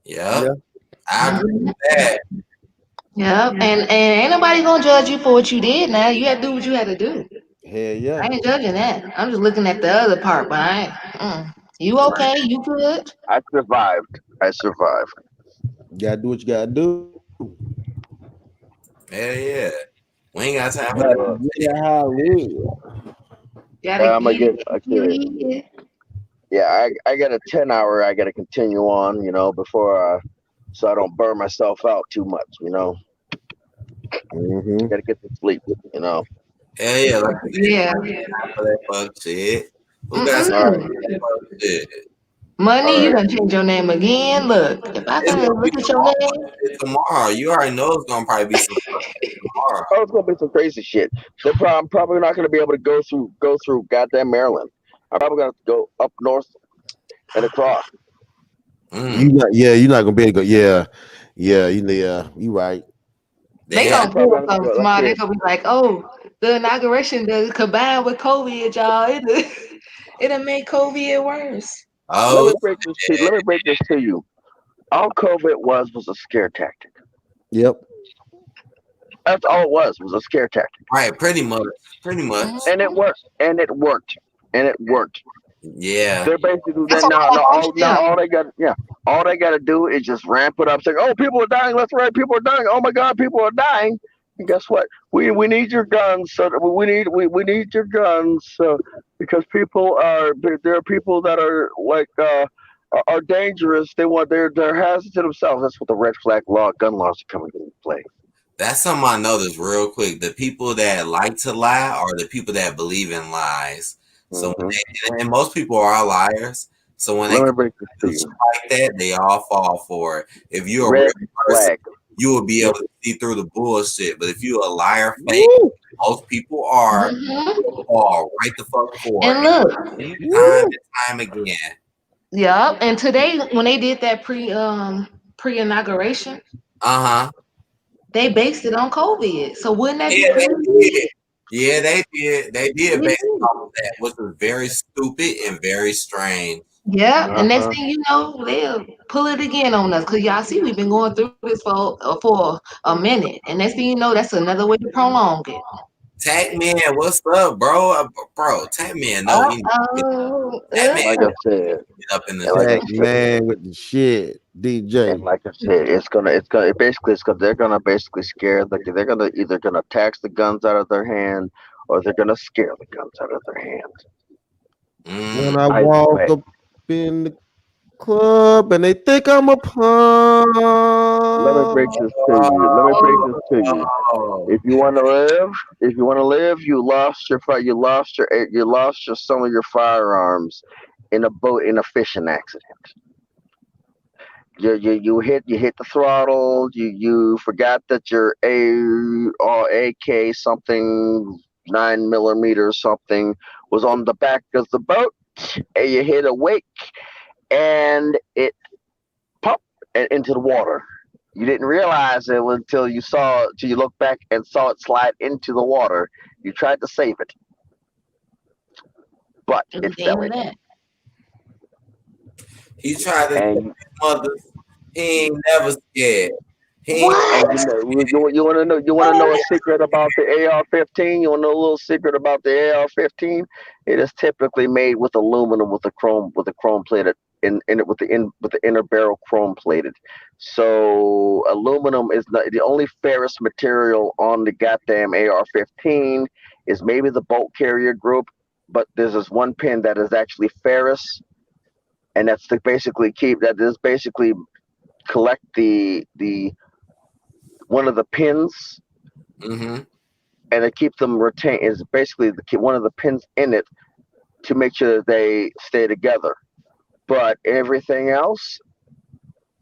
Yep, Yeah. I agree with that. Yep. And ain't nobody gonna judge you for what you did now. You had to do what you had to do. Hell yeah. I ain't judging that. I'm just looking at the other part, but I ain't. You okay? You good? I survived. I survived. You gotta do what you gotta do. Hell yeah. We ain't got time for Gotta that. get how I live. Gotta I'm gonna get get. what Okay. you need. Yeah, I got a 10 hour. I got to continue on. Before so I don't burn myself out too much. Mm-hmm. Got to get to sleep. Hell yeah, like I said, Yeah. for that fuck shit. Who got time All right. Mm-mm. for that fuck shit? All Money, you right. done change your name again. Look, if I It's can gonna be look at some your more name, shit tomorrow. You already know it's gonna probably be some fuck shit tomorrow. Oh, it's gonna be some crazy shit. I'm probably not gonna be able to go through goddamn Maryland. I'm probably gonna have to go up north and across. Mm. You're not gonna be able to go. You right. They they had I'm gonna probably pull gonna have to something go. Let's tomorrow. They see. gonna be like, "Oh, the inauguration does combined with COVID, y'all. It done made COVID worse." Let oh me break this to. Let me break this to you. All COVID was a scare tactic. Yep. That's all it was a scare tactic, right, pretty much. Mhm. and it worked. And it worked. And it worked. Yeah. They're basically That's then what now, I now want all them. they got all they got to do is just ramp it up, saying, "Oh, people are dying left, right. People are dying. Oh my God, people are dying." And guess what? We need your guns. So that we need your guns because people are there are people that are like are dangerous. They're hazard to themselves. That's what the red flag gun laws are coming into play. That's something I noticed real quick. The people that like to lie are the people that believe in lies. So when Hmm. and most people are liars. So when they Let me come break this to to do shit you. like that, they all fall for it. If you're a Red real person, flag. you will be Let able to see through the bullshit. But if you're a liar, fake, Woo! most people are, Hmm. you'll fall right the fuck for And it. look, Time Woo! and time again. yeah. And today, when they did that pre inauguration, Uh huh. they based it on COVID. So wouldn't that be Yeah, they did. crazy? Yeah, they did. They did They based did. off of that, which was very stupid and very strange. Yeah, and next Uh-huh. thing you know, they'll pull it again on us because y'all see we've been going through this for a minute, and next thing you know, that's another way to prolong it. Tac man, what's up, bro? Bro, Tac man, no, he Oh, Tac man Like I said, get up in the and like I Tag said. man with the shit. And DJ. like I said, it's gonna they're gonna basically scare they're gonna either gonna tax the guns out of their hand or they're gonna scare the guns out of their hand. mm, When I Either walk way, up in the club and they think I'm a let me break punk. this to you. Let me break this to you. oh, If you want to live, you lost your you lost your some of your firearms in a boat in a fishing accident. You hit the throttle. You forgot that your A or AK something 9 millimeter something was on the back of the boat, and you hit a wake, and it popped into the water. You didn't realize it until till you looked back and saw it slide into the water. You tried to save it, but it it was the end fell of in. that. he tried to tell And his mother he ain't never scared. He ain't What? and you want to know a secret about the AR-15. You want to know a little secret about the AR-15? It is typically made with aluminum with a chrome plated in it with the inner barrel chrome plated. So aluminum is not the only ferrous material on the goddamn AR-15 is maybe the bolt carrier group, but there's this one pin that is actually ferrous, and that's to basically keep that is basically collect the one of the pins mm-hmm. and to keep them retained is basically one of the pins in it to make sure that they stay together. But everything else,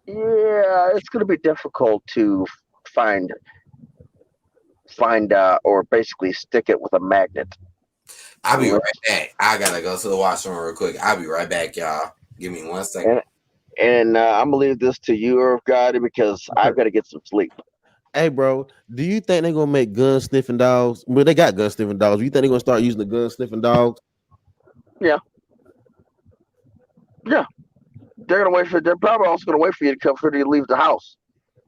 yeah, it's going to be difficult to find or basically stick it with a magnet. I'll be right Unless, back. I gotta go to the washroom real quick. I'll be right back, y'all. Give me 1 second. and I'm gonna leave this to you, Irv Gotti, because Okay. I've got to get some sleep. Hey, bro, do you think they're gonna make gun sniffing dogs? Well, they got gun sniffing dogs. Do you think they're gonna start using the gun sniffing dogs? Yeah, yeah. They're gonna wait for. They're probably also gonna wait for you to come for you to leave the house.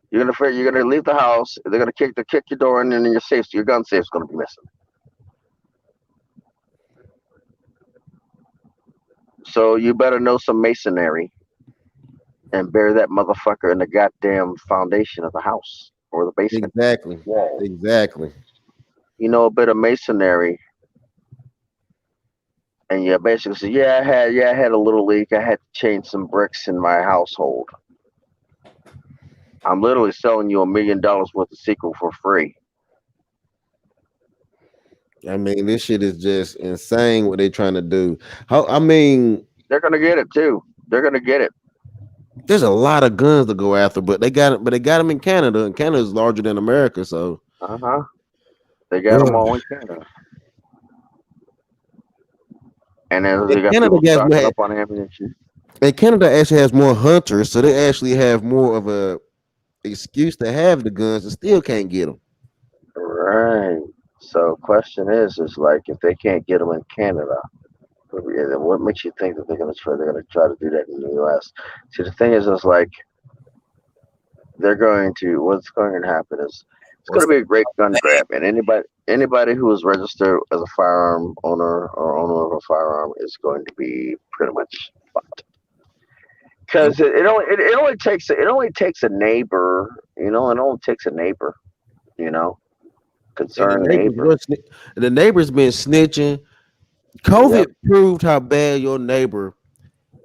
You're gonna leave the house. They're gonna kick your door in, and then your gun safe's gonna be missing. So you better know some masonry and bury that motherfucker in the goddamn foundation of the house or the basement Exactly. wall. Exactly. You know a bit of masonry, and you basically say, I had a little leak. I had to change some bricks in my household. I'm literally selling you $1 million worth of sequel for free. I mean, this shit is just insane what they're trying to do. How I mean, They're gonna get it too. They're gonna get it. there's a lot of guns to go after, but they got it. But they got them in Canada, and Canada is larger than America. So, Uh huh. They got them all in Canada, and then they and got Canada people stocking up on ammunition. Canada actually has more hunters, so they actually have more of a excuse to have the guns, and still can't get them. Right. So, question is like if they can't get them in Canada, then what makes you think that they're gonna try? They're gonna try to do that in the U.S. See, the thing is like they're going to. What's going to happen is it's going What's to be a great gun grab, and anybody who is registered as a firearm owner or owner of a firearm is going to be pretty much fucked. Because it only takes a neighbor, it only takes a neighbor, you know, And concerned neighbor. the neighbors been snitching. Yep, COVID proved how bad your neighbor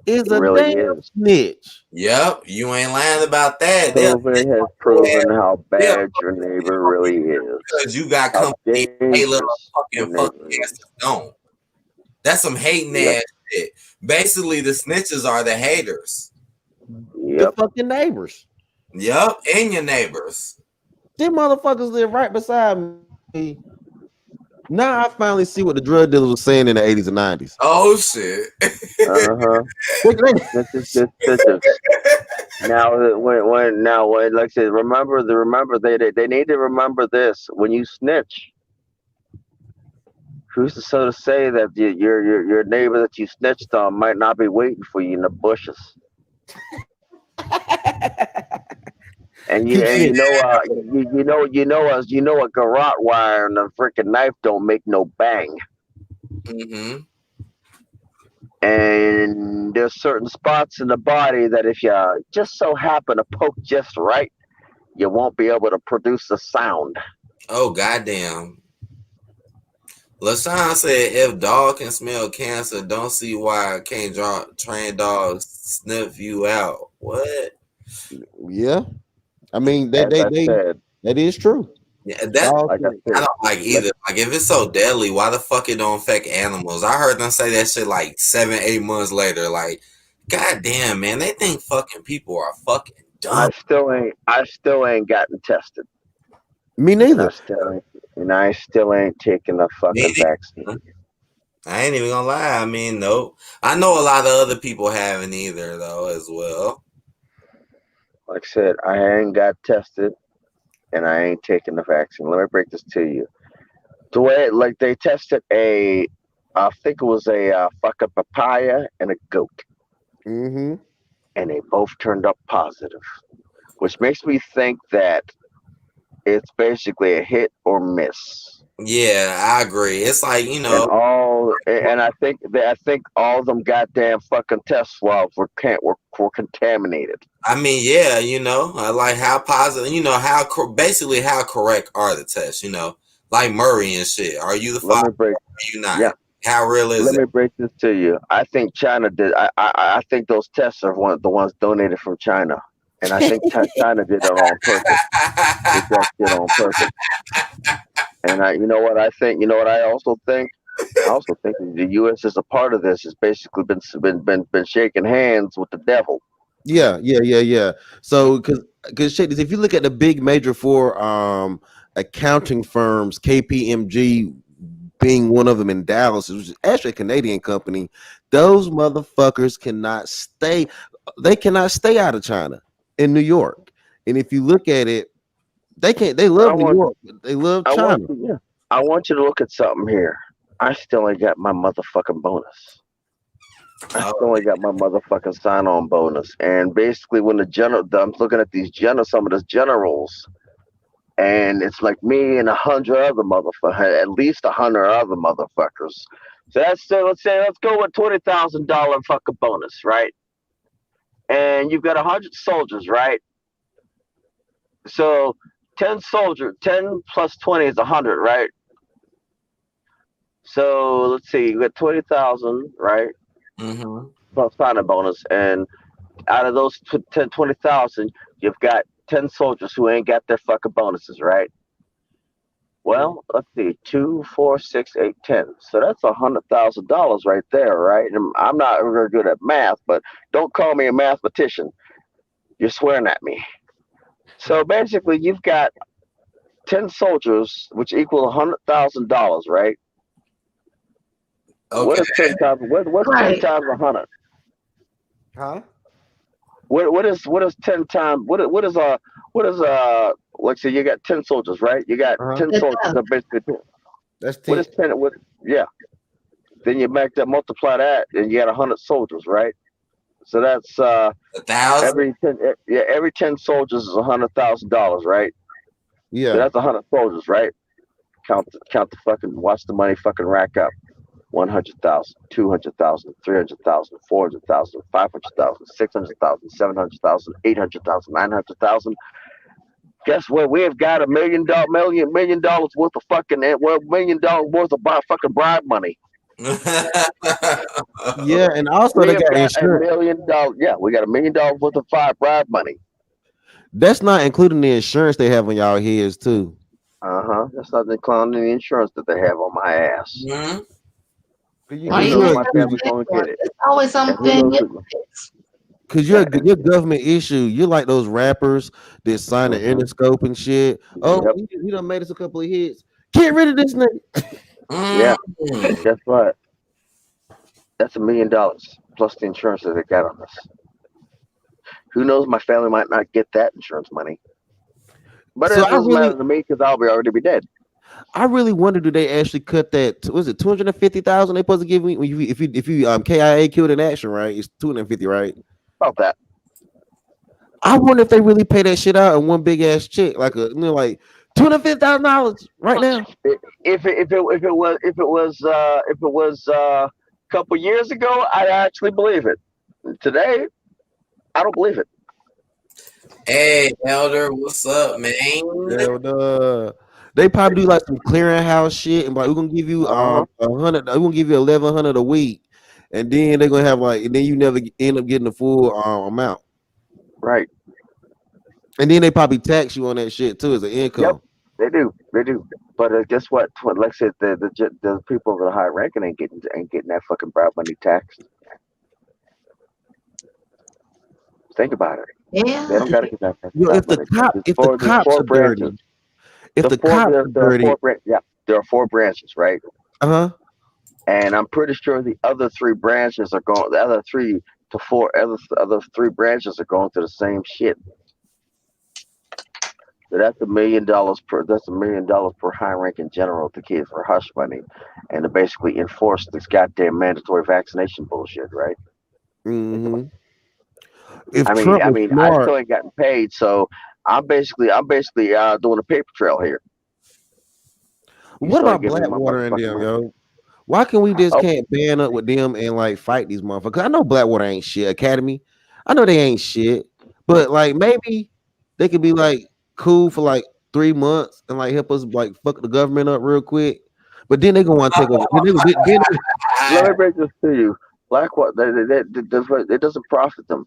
is it a really damn is. snitch. Yep, you ain't lying about that. COVID has proven how bad your neighbor really is, Because you got how company Taylor dangerous your fucking neighbor is. answers don't. That's some hating Yep, ass shit. Basically, the snitches are the haters. The yep. fucking neighbors. Yep, and your neighbors. Them motherfuckers live right beside me. Now I finally see what the drug dealers were saying in the 80s and 90s. Oh shit. Uh huh. Snitches get stitches. When like I said, remember they need to remember this. When you snitch, who's to so to say that your neighbor that you snitched on might not be waiting for you in the bushes? And Keep you know a garrote wire and a freaking knife don't make no bang. Mm-hmm. And there's certain spots in the body that if you just so happen to poke just right, you won't be able to produce a sound. Oh goddamn. LaShawn said if dog can smell cancer, don't see why can't train dogs sniff you out. What? Yeah. I mean As I said, that is true. Yeah, that Dogs like I I said, don't like like either. Like if it's so deadly, why the fuck it don't affect animals? I heard them say that shit like 7, 8 months later. Like, goddamn, man, they think fucking people are fucking dumb. I still ain't gotten tested. Me And neither. I still ain't taking the fucking Maybe. vaccine. I ain't even gonna lie. I mean, nope. I know a lot of other people haven't either, though, as well. Like I said, I ain't got tested and I ain't taking the vaccine. Let me break this to you. The way like they tested I think it was a fucking papaya and a goat, Mm-hmm. and they both turned up positive, which makes me think that it's basically a hit or miss. Yeah, I agree. It's like, And I think all them goddamn fucking test swabs were contaminated. I mean, yeah, I like how positive, basically how correct are the tests, like Murray and shit. Are you the Let father? me break Are you not? Yeah, How real is let it? me break this to you. I think China did. I think those tests are the ones donated from China, and I think China did it on purpose. Did that shit on purpose. And you know what I think? You know what I also think? I also think the U.S. is a part of this. Has basically been shaking hands with the devil. Yeah. So because shit, if you look at the big major four accounting firms, KPMG being one of them in Dallas, which is actually a Canadian company, those motherfuckers cannot stay. They cannot stay out of China in New York. And if you look at it, They can't. They I love New want, York. But they love I want, China. yeah. I want you to look at something here. I still ain't got my motherfucking bonus. I Oh, still ain't got my motherfucking sign-on bonus. And basically, when the general, I'm looking at these some of the generals, and it's like me and 100 other motherfuckers, at least 100 other motherfuckers. So let's say let's go with $20,000 fucking bonus, right? And you've got 100 soldiers, right? So 10 plus 20 is 100, right? So let's see, you got 20,000, right? mm-hmm. Plus sign-on bonus, and out of those 20,000, you've got 10 soldiers who ain't got their fucking bonuses, right? Well, let's see, two, four, six, eight, 10. So that's $100,000 right there, right? And I'm not very good at math, but don't call me a mathematician. You're swearing at me. So basically, you've got 10 soldiers, which equal $100,000, right? What Okay. is 10 times? What's 10 Right. times 100? Huh? What is 10 times? What is let's say you got 10 soldiers, right? You got Uh huh. 10 It soldiers. does. So basically, That's what 10. is 10? What? Yeah. Then you make that multiply that, and you got 100 soldiers, right? So that's 1,000. every 10 soldiers is $100,000, right? So Yeah. that's 100 soldiers, right? Count the fucking watch the money fucking rack up. 100,000, 200,000, 300,000, 400,000, 500,000, 600,000, 700,000, 800,000, 900,000. Guess what? We have got $1 million worth of fucking $1 million worth of fucking bribe money. Yeah, and also We they have got got a insurance. $1 million. Yeah, we got $1 million worth of bribe money. That's not including the insurance they have on y'all heads too. Uh huh. That's not including the insurance that they have on my ass. Mhm. Cause And Why who you knows think my that's family's big gonna for? get it. It's always And who something. knows who. cause Yeah. you're government issue. You're like those rappers that sign the Mm-hmm. Interscope and shit. Oh, Yep. he done made us a couple of hits. Get rid of this nigga. Yeah. Mm. Guess what? That's $1 million plus the insurance that they got on us. Who knows? My family might not get that insurance money, but So it doesn't matter to me because I'll already be dead. I really wonder, do they actually cut that? Was it 250,000 they supposed to give me when you if you KIA killed in action, right? It's 250, right? About that. I wonder if they really pay that shit out in one big ass check, like like $250,000 right now. If it was a couple years ago, I'd actually believe it. Today, I don't believe it. Hey, Elder, what's up, man? Yeah, they probably do like some clearinghouse shit and like we're gonna give you Uh huh. 100, we're gonna give you 1,100 a week, and then they're gonna have like, and then you never end up getting the full amount, Right. and then they probably tax you on that shit too as an Yep. income. They do. They do. But guess what? Like I said, the people over the high ranking ain't getting that fucking bribe money taxed. Think about it. They Yeah. don't got to get that Yo, bribe money taxed. There's if four the branches. cops if the cops are There are dirty, Yeah, there are four branches, right? uh-huh. And I'm pretty sure the other three branches are going. The other three to four other three branches are going through the same shit. So that's $1 million per. That's $1 million per high-ranking general to kids for hush money, and to basically enforce this goddamn mandatory vaccination bullshit, right? Think about Hmm. it. If I mean, Trump I was mean, I smart, still ain't gotten paid, so I'm basically doing a paper trail here. You what still ain't about giving me my Blackwater and motherfucking them, money. yo? Why can we just Oh, can't band up with them and like fight these motherfuckers? 'Cause I know Blackwater ain't shit. Academy, I know they ain't shit, but like maybe they could be like cool for like 3 months and like help us like fuck the government up real quick. But then they gonna want to take over. let me break this to you. Blackwater, it doesn't profit them.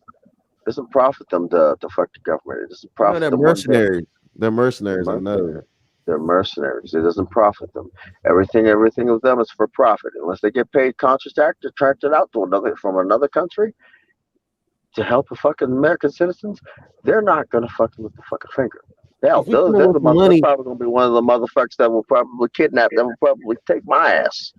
It doesn't profit them to fuck the government. It doesn't I know profit they're them one bit. mercenaries. They're They're mercenaries. I know. mercenaries. They're mercenaries. It doesn't profit them. Everything with them is for profit. Unless they get paid contracted out to another from another country to help the fucking American citizens, they're not gonna fucking lift the fucking finger. Hell, If we come up they're with the some they're money, probably gonna be one of the motherfuckers that will probably kidnap. That will probably take my ass.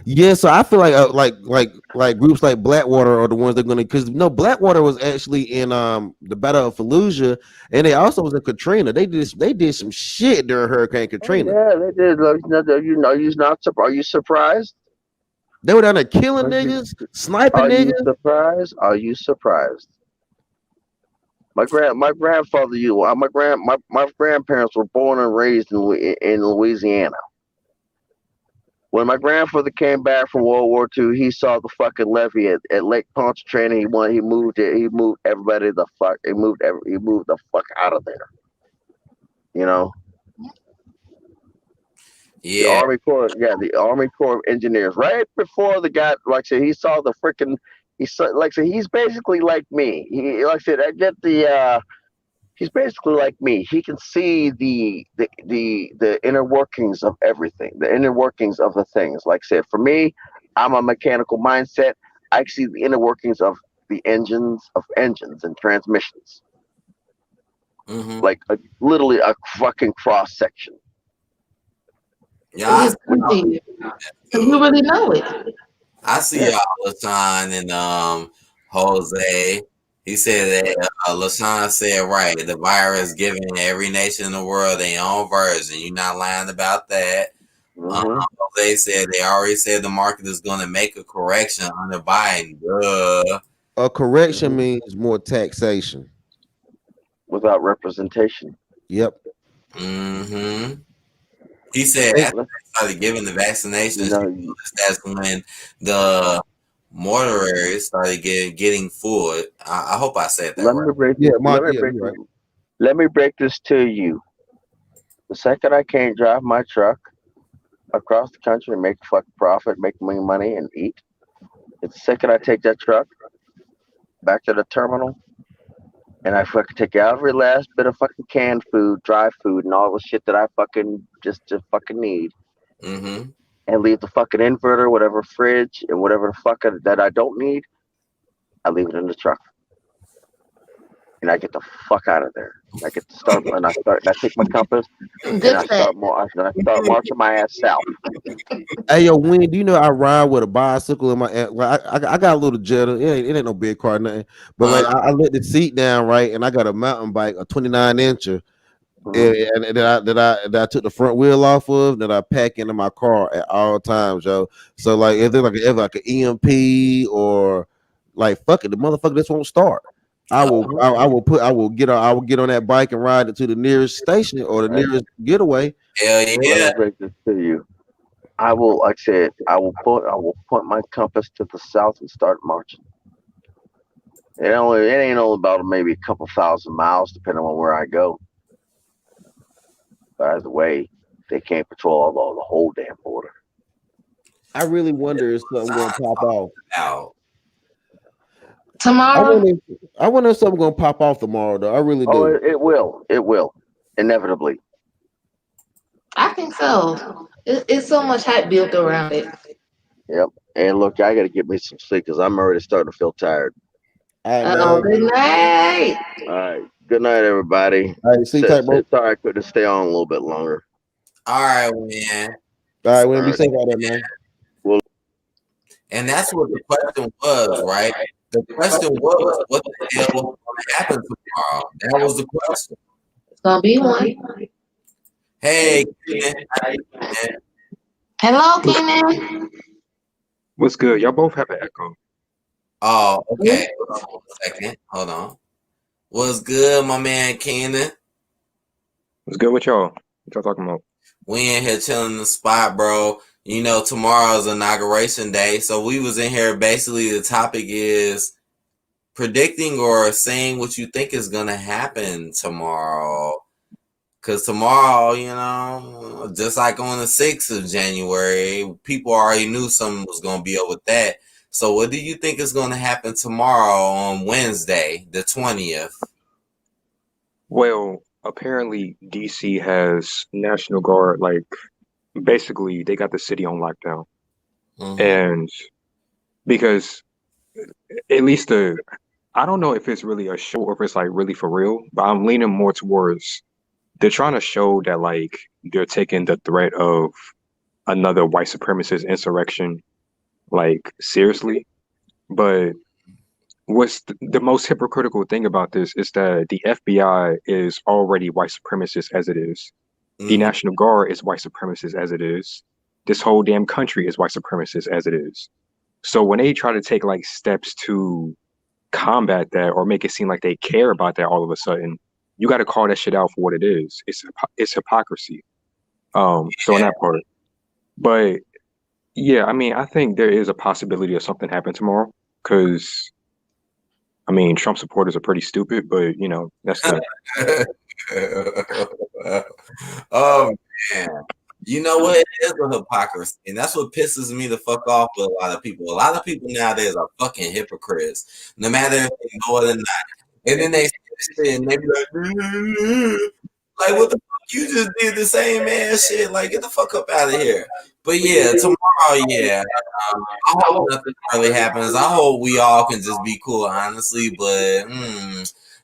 Yeah, so I feel like groups like Blackwater are the ones that are gonna, because no, Blackwater was actually in the Battle of Fallujah, and they also was in Katrina. They did some shit during Hurricane Oh Katrina. yeah, they did. You're not surprised. Are you surprised? They were down there killing Are you niggas, sniping are you niggas. surprised? Are you surprised? My grandfather, my grandparents were born and raised in Louisiana. When my grandfather came back from World War II, he saw the fucking levee at Lake Pontchartrain. He moved it. He moved everybody the fuck. He moved the fuck out of there. You know, Yeah. the Army Corps of Engineers. Right before the guy, like I said, he saw the freaking. He saw, like I said, he's basically like me. He, like I said, I get the. He's basically like me. He can see the inner workings of everything, the inner workings of the things. Like I said, for me, I'm a mechanical mindset. I see the inner workings of the engines and transmissions, Mm-hmm. like literally a fucking cross section. Yeah, So I he's see crazy. So you really know it. I see Yeah, LaShawn and Jose. He said that LaShawn said right. The virus giving every nation in the world their own version. You're not lying about that. hmm Jose said they already said the market is going to make a correction under Biden. Duh. A correction hmm means more taxation. without representation. Yep. Mm-hmm. He said And after they started giving the You vaccinations, he know, noticed that's when the mortuaries started getting full. I hope I said that let right. me break yeah, this. Mark, yeah, you're right. Let me break this to you. The second I can't drive my truck across the country and make a fucking profit, make me money, and eat, it's the second I take that truck back to the terminal and I fucking take every last bit of fucking canned food, dry food, and all the shit that I fucking just fucking need, Mm-hmm. and leave the fucking inverter, whatever fridge, and whatever the fuck that I don't need, I leave it in the truck, and I get the fuck out of there. I get to start, and I take my compass, and Good set. I start marching my ass south. Hey, yo, Wayne, do you know I ride with a bicycle in my? Well, I got a little Jetta. It ain't no big car, nothing. But like, Uh, I let the seat down, right, and I got a mountain bike, a 29 incher, Mhm. and that I took the front wheel off of, that I pack into my car at all times, yo. So like, if there's like an EMP or like, fuck it, the motherfucker just won't start. Mhm. I will get on that bike and ride it to the nearest station or the Right. nearest getaway. hell Let me yeah. break this to you. I will, like I said, I will point my compass to the south and start marching. It ain't only about maybe a couple thousand miles, depending on where I go. By the way, they can't patrol all the whole damn border. I really wonder if something gonna pop off. Out. I Tomorrow, wonder. I wonder if something gonna pop off tomorrow, though. I really Oh, do. it will, inevitably. I think so. It's so much hype built around it. Yep. And look, I got to get me some sleep because I'm already starting to feel tired. All right, Oh, man. good night. All right. Good night, everybody. All right, see you tight, bro. Sorry I couldn't stay on a little bit longer. All right, man. All right, we'll All be right. safe out there, man. And that's what the question was, right? The question was, what the hell is going to happen tomorrow? That was the question. It's gonna be one. Hey, Kenan, how you doing? Hello, Kenan. What's good? Y'all both have an echo. Oh, okay. Hold on 1 second. Hold on. What's good, my man Kenan? What's good with y'all? What y'all talking about? We in here chilling in the spot, bro. You know, tomorrow's inauguration day. So we was in here. Basically, the topic is predicting or saying what you think is going to happen tomorrow. Because tomorrow, you know, just like on the 6th of January, people already knew something was going to be up with that. So what do you think is going to happen tomorrow on Wednesday, the 20th? Well, apparently DC has National Guard, like basically they got the city on lockdown. Mm-hmm. And because at least I don't know if it's really a show or if it's like really for real, but I'm leaning more towards they're trying to show that like they're taking the threat of another white supremacist insurrection, like seriously. But what's the most hypocritical thing about this is that the FBI is already white supremacist as it is. The Mhm. National Guard is white supremacist as it is. This whole damn country is white supremacist as it is. So when they try to take like steps to combat that or make it seem like they care about that all of a sudden, you got to call that shit out for what it is. It's hypocrisy. So in that part, but yeah, I mean, I think there is a possibility of something happening tomorrow because I mean, Trump supporters are pretty stupid, but you know, that's the Oh man. You know what? It is a hypocrisy, and that's what pisses me the fuck off with a lot of people. A lot of people nowadays are fucking hypocrites, no matter if they know it or not. And then they say this shit and they be like, what the fuck? You just did the same ass shit. Like, get the fuck up out of here. But yeah, tomorrow, yeah. I hope nothing really happens. I hope we all can just be cool, honestly. But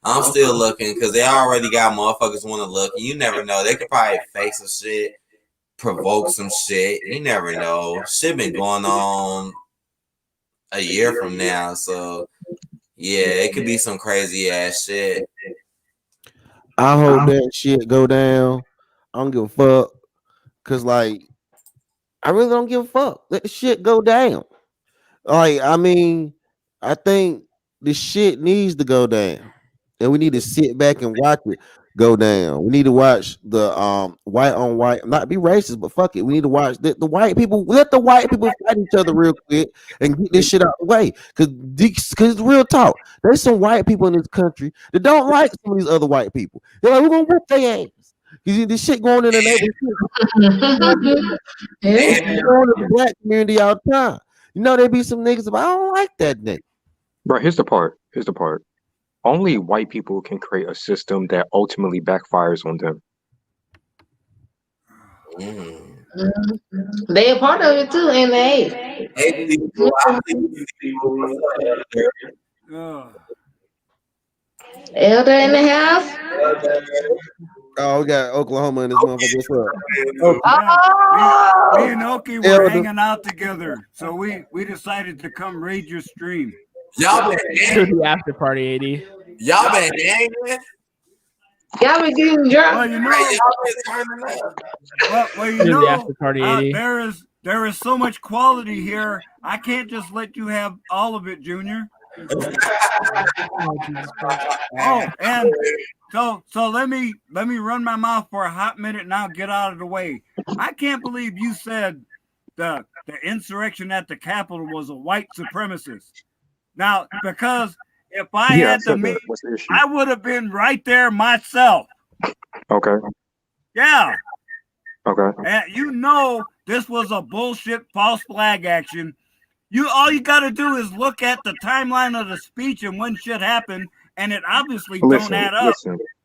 I'm still looking because they already got motherfuckers want to look. And you never know. They could probably fake some shit, provoke some shit. You never know. Shit been going on a year from now. So, yeah, it could be some crazy ass shit. I hope that shit go down. I don't give a fuck. Cause like I really don't give a fuck. Let the shit go down. Like, I mean, I think the shit needs to go down. And we need to sit back and watch it go down. We need to watch the white on white, not be racist, but fuck it. We need to watch the white people. Let the white people fight each other real quick and get this shit out of the way. Cause real talk, there's some white people in this country that don't like some of these other white people. They're like, we're gonna whip their ass. Cause this shit going in the neighborhood. Yeah. Going to the black community all the time. You know, there be some niggas, but I don't like that nigga. Bro, here's the part. Here's the part. Only white people can create a system that ultimately backfires on them. They a part of it too, and they. Hey, people, I believe these people. Elder in the house. Oh, we got Oklahoma in this motherfucker. What's up? Me and Oki were hanging out together, so we decided to come raid your stream. Y'all been To the after party, AD. Y'all been hanging? Y'all been getting drunk. Well, you know, you To the know, after party, AD. there is so much quality here. I can't just let you have all of it, Junior. Oh, Jesus Christ. Oh, and so let me run my mouth for a hot minute now. Get out of the way. I can't believe you said the insurrection at the Capitol was a white supremacist. Now, because if I had to meet, what's the issue? I would have been right there myself. Okay. Yeah. Okay. And you know this was a bullshit false flag action. All you got to do is look at the timeline of the speech and when shit happened, and it obviously don't add up.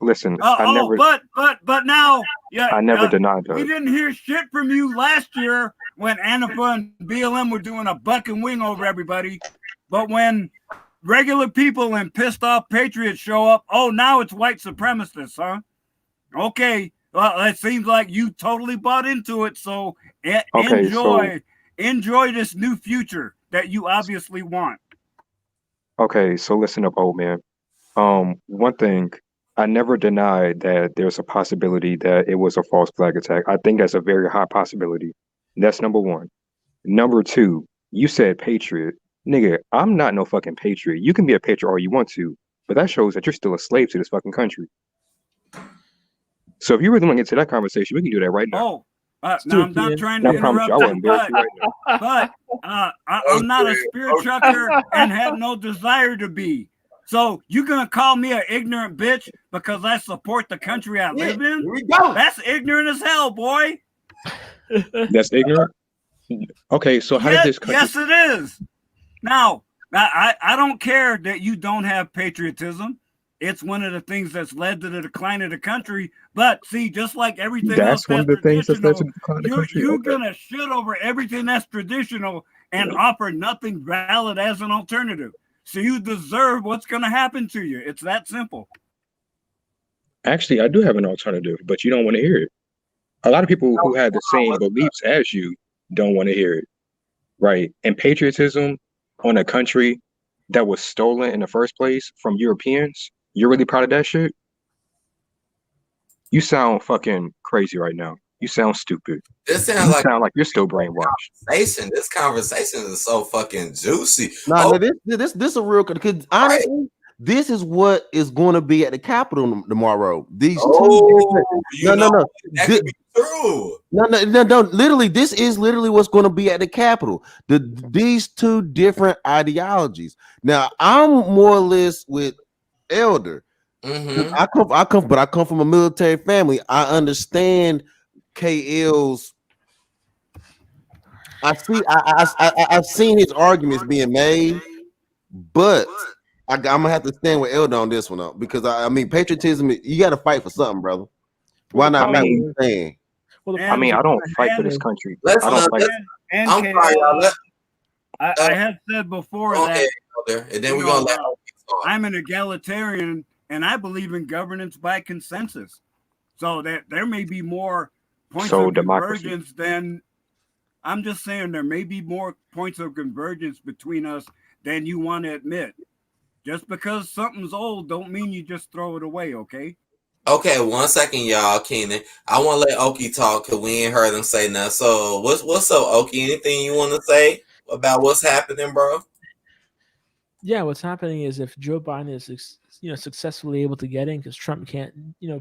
Listen. But now, yeah, I never denied that. We didn't hear shit from you last year when Antifa and BLM were doing a buck and wing over everybody. But when regular people and pissed off patriots show up, oh, now it's white supremacists, huh? Okay, well, it seems like you totally bought into it. So enjoy this new future that you obviously want. Okay, so listen up, old man. One thing, I never denied that there's a possibility that it was a false flag attack. I think that's a very high possibility. That's number one. Number two, you said patriot. Nigga, I'm not no fucking patriot. You can be a patriot all you want to, but that shows that you're still a slave to this fucking country. So if you really want to get to that conversation, we can do that right now. Now I'm not trying to interrupt you, but I'm not a spirit trucker and have no desire to be. So you gonna call me an ignorant bitch because I support the country I live in? Here we go. That's ignorant as hell, boy. That's ignorant? Okay, so how did this country... Yes, it is. Now, I don't care that you don't have patriotism. It's one of the things that's led to the decline of the country. But see, just like everything else, one of the things that's led to the decline of the country. You're gonna shit over everything that's traditional and offer nothing valid as an alternative. So you deserve what's gonna happen to you. It's that simple. Actually, I do have an alternative, but you don't want to hear it. A lot of people who have the same beliefs as you don't want to hear it, right? And patriotism on a country that was stolen in the first place from Europeans, you're really proud of that shit? You sound fucking crazy right now. You sound stupid. This You sounds like sound like you're still brainwashed. conversation. This conversation is so fucking juicy. Nah, Oh, this a real because honestly, this is what is going to be at the Capitol tomorrow. These two different. you know, No. that could be true. No. Literally, this is literally what's going to be at the Capitol. These two different ideologies. Now, I'm more or less with Elder. Mm-hmm. I come from a military family. I understand KL's. I've seen his arguments being made, but I'm gonna have to stand with Elder on this one up because I mean patriotism. You got to fight for something, brother. Why not fight with stand? Well, the I problem mean, is I don't fight for and- this country. Let's I don't fight. And I'm sorry, y'all. I have said before Go that ahead, Elder, and then you we're know, gonna let Oki talk. I'm an egalitarian and I believe in governance by consensus. So that there may be more points So of democracy. convergence than I'm just saying there may be more points of convergence between us than you want to admit. Just because something's old don't mean you just throw it away, okay? Okay, 1 second, y'all, Keenan. I want to let Oki talk because we ain't heard him say nothing. So what's up, Oki? Anything you want to say about what's happening, bro? Yeah, what's happening is if Joe Biden is successfully able to get in because Trump can't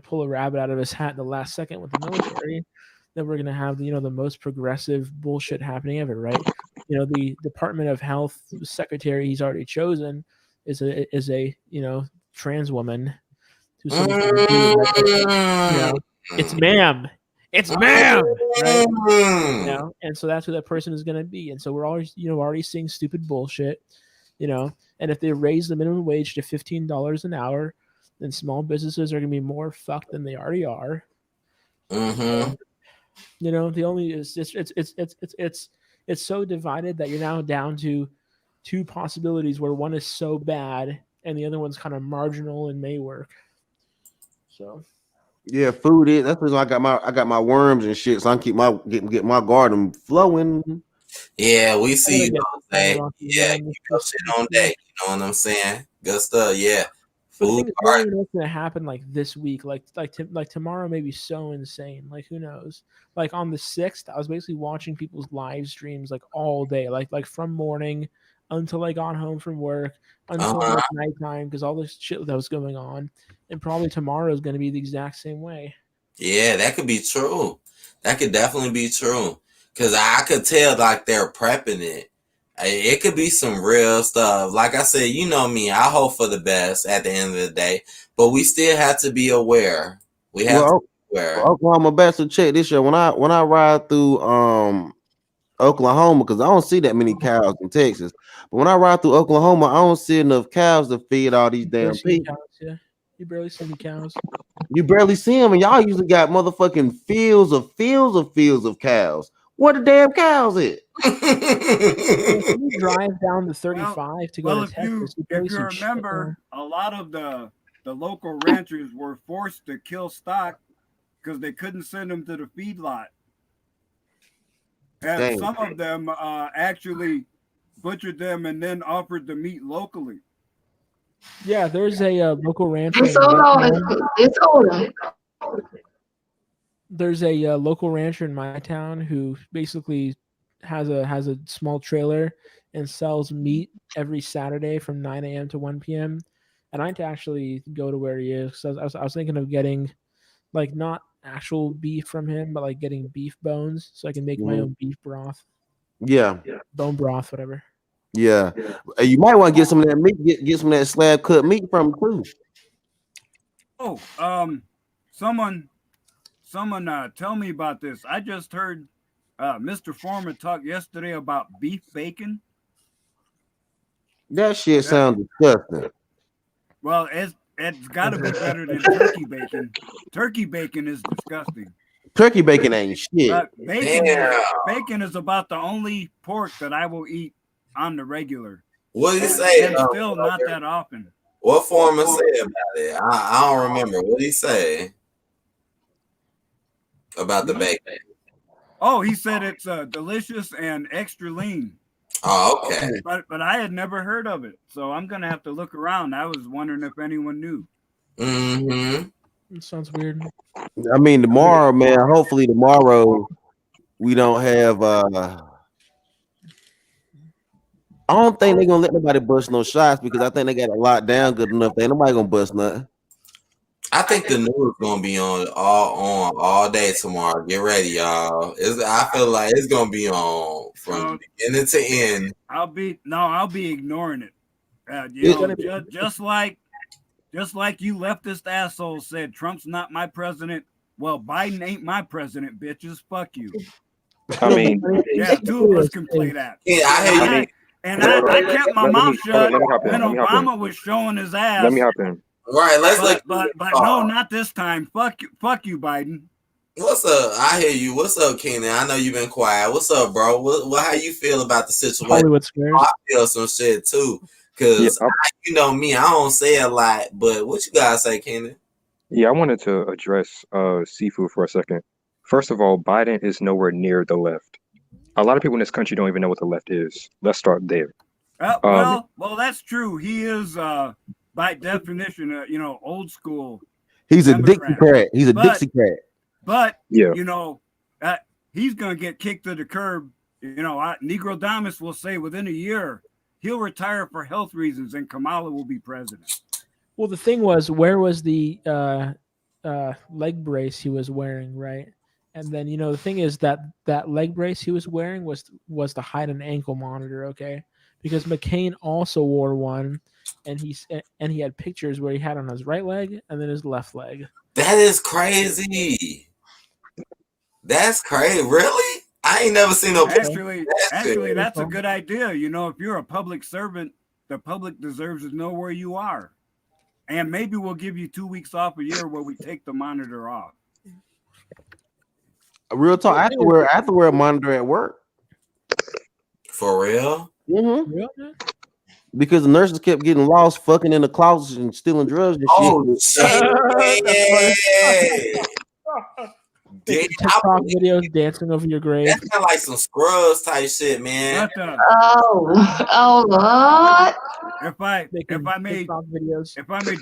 pull a rabbit out of his hat in the last second with the military, then we're gonna have the most progressive bullshit happening ever, right? The Department of Health secretary he's already chosen is a trans woman who's supposed to be it's ma'am. It's ma'am, right? And so that's who that person is going to be. And so we're always, already seeing stupid bullshit, and if they raise the minimum wage to $15 an hour, then small businesses are going to be more fucked than they already are. Mm-hmm. The only is it's so divided that you're now down to two possibilities where one is so bad and the other one's kind of marginal and may work. So yeah, food is that's the reason I got my worms and shit, so I can get my garden flowing. Yeah, we see you. Yeah, keep your shit on deck. You know what I'm saying? Good stuff. Yeah. But Food. things don't even know what's gonna happen like this week. Like tomorrow may be so insane. Like who knows? Like on the 6th, I was basically watching people's live streams like all day, like from morning until I got home from work until like nighttime because all this shit that was going on. And probably tomorrow is gonna be the exact same way. Yeah, that could be true. That could definitely be true. Cause I could tell like they're prepping it. It could be some real stuff. Like I said, you know me, I hope for the best at the end of the day, but we still have to be aware. We have to be aware. Oklahoma best to check this year when I ride through Oklahoma, because I don't see that many cows in Texas. But when I ride through Oklahoma, I don't see enough cows to feed all these damn people. Cows, yeah. You barely see any cows. You barely see them, and y'all usually got motherfucking fields of cows. Where the damn cows at? If you drive down the 35 to go to Texas, if you remember, a lot of the local ranchers were forced to kill stock because they couldn't send them to the feedlot. And Dang. some of them actually butchered them and then offered the meat locally. Yeah, there's a local rancher. There's a local rancher in my town who basically has a small trailer and sells meat every Saturday from 9 a.m. to 1 p.m. And I'd actually go to where he is. So I was thinking of getting like not actual beef from him, but like getting beef bones so I can make my own beef broth. Yeah. Bone broth, whatever. Yeah. You might want to get some of that meat, get some of that slab cut meat from him too. Oh, someone tell me about this. I just heard Mr. Foreman talk yesterday about beef bacon. That shit sounds disgusting. Well, it's got to be better than turkey bacon. Turkey bacon is disgusting. Turkey bacon ain't shit. Bacon is about the only pork that I will eat on the regular. What did he say? And still not that often. What Foreman said about it? I don't remember. What did he say about the bacon? Oh, he said it's delicious and extra lean. Oh, okay. But I had never heard of it, so I'm gonna have to look around. I was wondering if anyone knew. Mm-hmm. It sounds weird. I mean, tomorrow, man. Hopefully, tomorrow we don't have. I don't think they're gonna let nobody bust no shots because I think they got it locked down good enough. Ain't nobody gonna bust nothing. I think the news gonna be on all day tomorrow. Get ready, y'all. I feel like it's gonna be on from beginning to end. I'll be ignoring it. Just like you leftist assholes said, Trump's not my president. Well, Biden ain't my president, bitches. Fuck you. I mean, yeah, two of us can play that. Yeah, I hate I kept my mouth shut when Obama was showing his ass. Let me hop in. Right, but no, not this time. Fuck you, Biden. What's up? I hear you. What's up, Kenan? I know you've been quiet. What's up, bro? How you feel about the situation? Hollywood Squares. I feel some shit too, cause you know me, I don't say a lot. But what you guys say, Kenan? Yeah, I wanted to address seafood for a second. First of all, Biden is nowhere near the left. A lot of people in this country don't even know what the left is. Let's start there. Well, that's true. He is, by definition, old school. He's Democrat. a Dixiecrat. He's a Dixiecrat. But he's gonna get kicked to the curb. Negro Damas will say within a year he'll retire for health reasons, and Kamala will be president. Well, the thing was, where was the leg brace he was wearing, right? And then the thing is that leg brace he was wearing was to hide an ankle monitor, okay? Because McCain also wore one, and he had pictures where he had on his right leg and then his left leg. That is crazy. That's crazy. Really? I ain't never seen no picture. Actually, that's a good idea. If you're a public servant, the public deserves to know where you are. And maybe we'll give you 2 weeks off a year where we take the monitor off. Real talk. I have to wear a monitor at work. For real? Mm-hmm. Real? Because the nurses kept getting lost, fucking in the closets and stealing drugs and shit. TikTok videos dancing over your grave. That's kind of like some Scrubs type shit, man. Oh Lord! If I may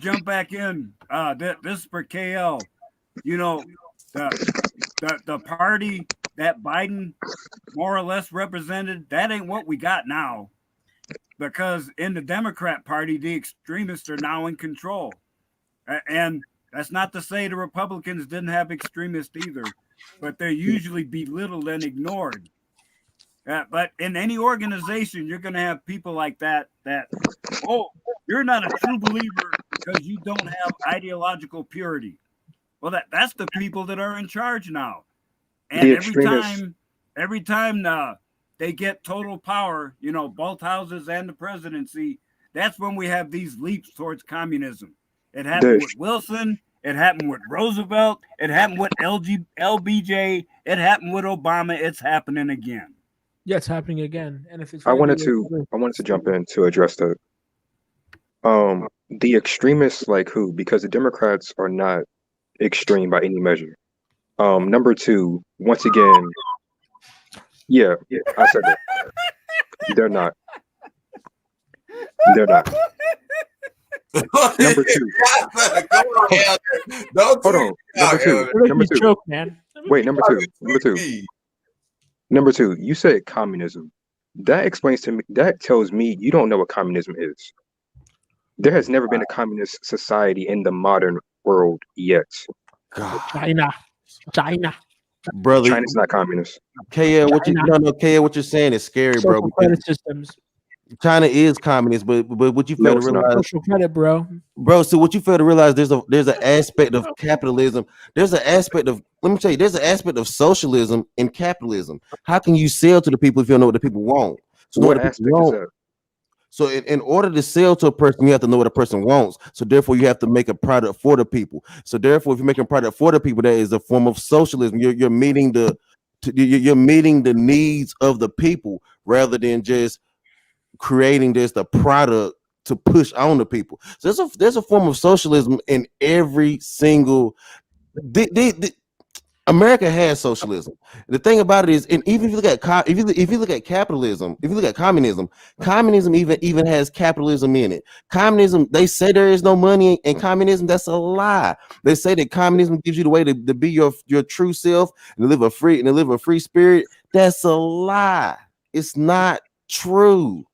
jump back in, this is for KL. The party that Biden more or less represented, that ain't what we got now. Because in the Democrat Party, the extremists are now in control. And that's not to say the Republicans didn't have extremists either, but they're usually belittled and ignored. But in any organization, you're going to have people like that, you're not a true believer because you don't have ideological purity. Well, that's the people that are in charge now. And every time they get total power, both houses and the presidency, that's when we have these leaps towards communism. It happened with Wilson. It happened with Roosevelt. It happened with LBJ. It happened with Obama. It's happening again. Yeah, it's happening again. And if it's I wanted to jump in to address that. The extremists like who? Because the Democrats are not extreme by any measure. Number two, once again, yeah, I said that. They're not. Number two. Hold on. Number two. Joke, man. Wait, number two. You said communism. That explains to me. That tells me you don't know what communism is. There has never been a communist society in the modern world yet. China. Brother, China's not communist. KL, what you're saying is scary, bro. Credit systems. China is communist, but what you fail to realize, social credit, bro. So what you fail to realize, there's an aspect of capitalism. There's an aspect of there's an aspect of socialism in capitalism. How can you sell to the people if you don't know what the people want? So what aspect is that? So in order to sell to a person, you have to know what a person wants. So therefore, you have to make a product for the people. So therefore, if you're making a product for the people, that is a form of socialism. You're meeting the needs of the people rather than just creating just a product to push on the people. So there's a form of socialism in every single. America has socialism. The thing about it is, and even if you look at if you look at capitalism, if you look at communism, communism even has capitalism in it. Communism, they say there is no money in communism. That's a lie. They say that communism gives you the way to be your true self and to live a free spirit. That's a lie. It's not true.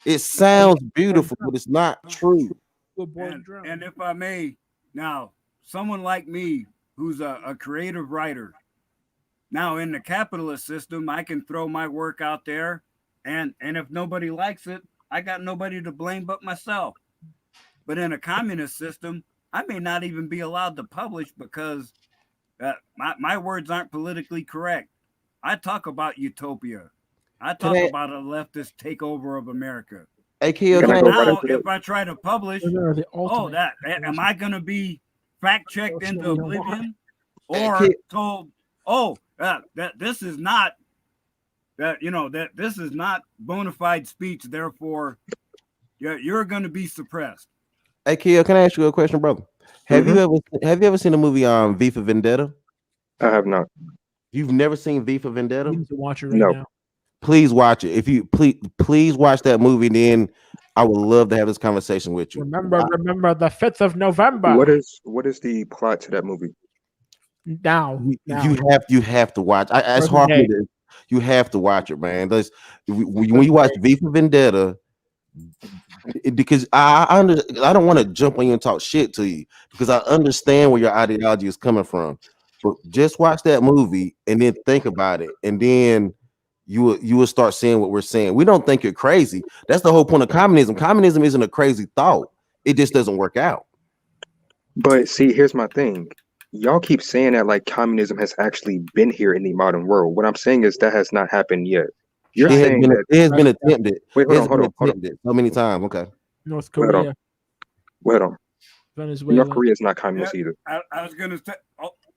It sounds beautiful, but it's not true. And if I may, now someone like me who's a creative writer, now in the capitalist system, I can throw my work out there, and if nobody likes it, I got nobody to blame but myself. But in a communist system, I may not even be allowed to publish because my words aren't politically correct. I talk about utopia. I talk about a leftist takeover of America. Hey, Kill, now, if I try to publish, am I going to be fact checked into oblivion, or told, that this is not that this is not bona fide speech, therefore you're going to be suppressed. Hey, Kill, can I ask you a question, brother? Have you ever seen the movie V for Vendetta? I have not. You've never seen V for Vendetta? You need to watch it right now. Please watch it. If you please watch that movie, then I would love to have this conversation with you. Remember the 5th of November. What is the plot to that movie? Now. You have to watch. It's hard for you. You have to watch it, man. When you watch V for Vendetta, because I don't want to jump on you and talk shit to you, because I understand where your ideology is coming from. But just watch that movie and then think about it, and then you will start seeing what we're saying. We don't think you're crazy. That's the whole point of communism. Communism isn't a crazy thought. It just doesn't work out. But see, here's my thing. Y'all keep saying that like communism has actually been here in the modern world. What I'm saying is that has not happened yet. You're saying that it has been attempted. Wait, hold on. So many times. Okay. North Korea. Wait on. Venezuela. North Korea is not communist either. I was gonna say,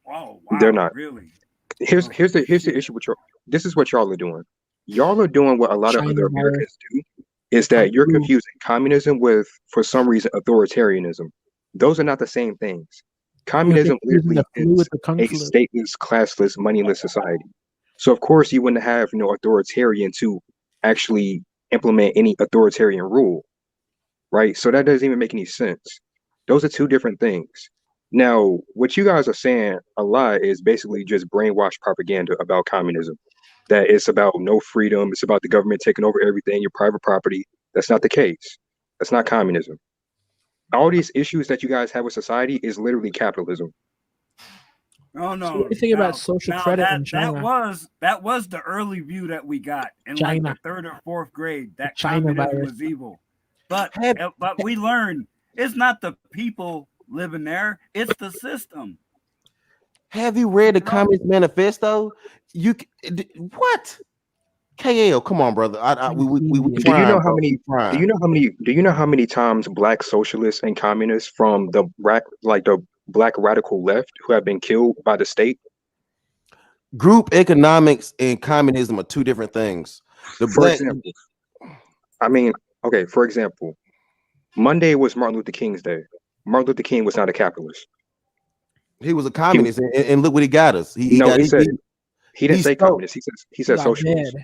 wow, they're not. Really. Here's the issue with y'all. This is what y'all are doing. Y'all are doing what a lot of other Americans do, is that you're confusing communism with, for some reason, authoritarianism. Those are not the same things. Communism literally is a stateless, classless, moneyless society. So of course you wouldn't have authoritarian to actually implement any authoritarian rule, right? So that doesn't even make any sense. Those are two different things. Now, what you guys are saying a lot is basically just brainwashed propaganda about communism. That it's about no freedom, it's about the government taking over everything, your private property. That's not the case. That's not communism. All these issues that you guys have with society is literally capitalism. Oh no! So what do you think about social credit in China? That was the early view that we got in like the 3rd or 4th grade. That China communism was evil, but we learned it's not the people living there; it's the system. Have you read the Communist Manifesto? What? KL, come on, brother. Do you know how many times black socialists and communists from the black radical left who have been killed by the state? Group economics and communism are two different things. For example, Monday was Martin Luther King's day. Martin Luther King was not a capitalist. He was a communist, and look what he got us. He didn't say communist. He said socialist.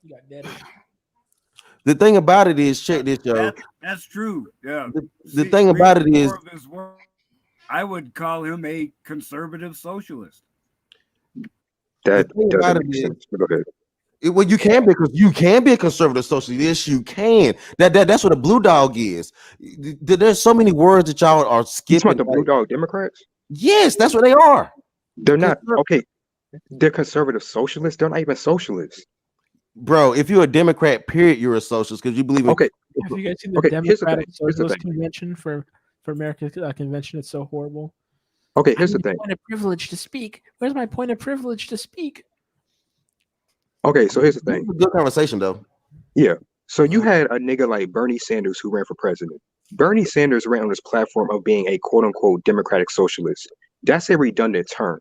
He got dead. The thing about it is, check this, yo. That's true. Yeah. The thing about it is, I would call him a conservative socialist. That doesn't make sense. Go ahead. Well, you can be a conservative socialist. Yes, you can. That's what a blue dog is. There's so many words that y'all are skipping. You the blue dog Democrats? Yes, that's what they are. They're not okay. They're conservative socialists. They're not even socialists. Bro, if you're a Democrat, period, you're a socialist because you believe in. Okay. Have you guys seen the Democratic Socialist Convention for America's convention? It's so horrible. Okay, here's the thing. Point of privilege to speak. Where's my point of privilege to speak? Okay, so here's the thing. Good conversation, though. Yeah. So you had a nigga like Bernie Sanders who ran for president. Bernie Sanders ran on this platform of being a quote unquote democratic socialist. That's a redundant term.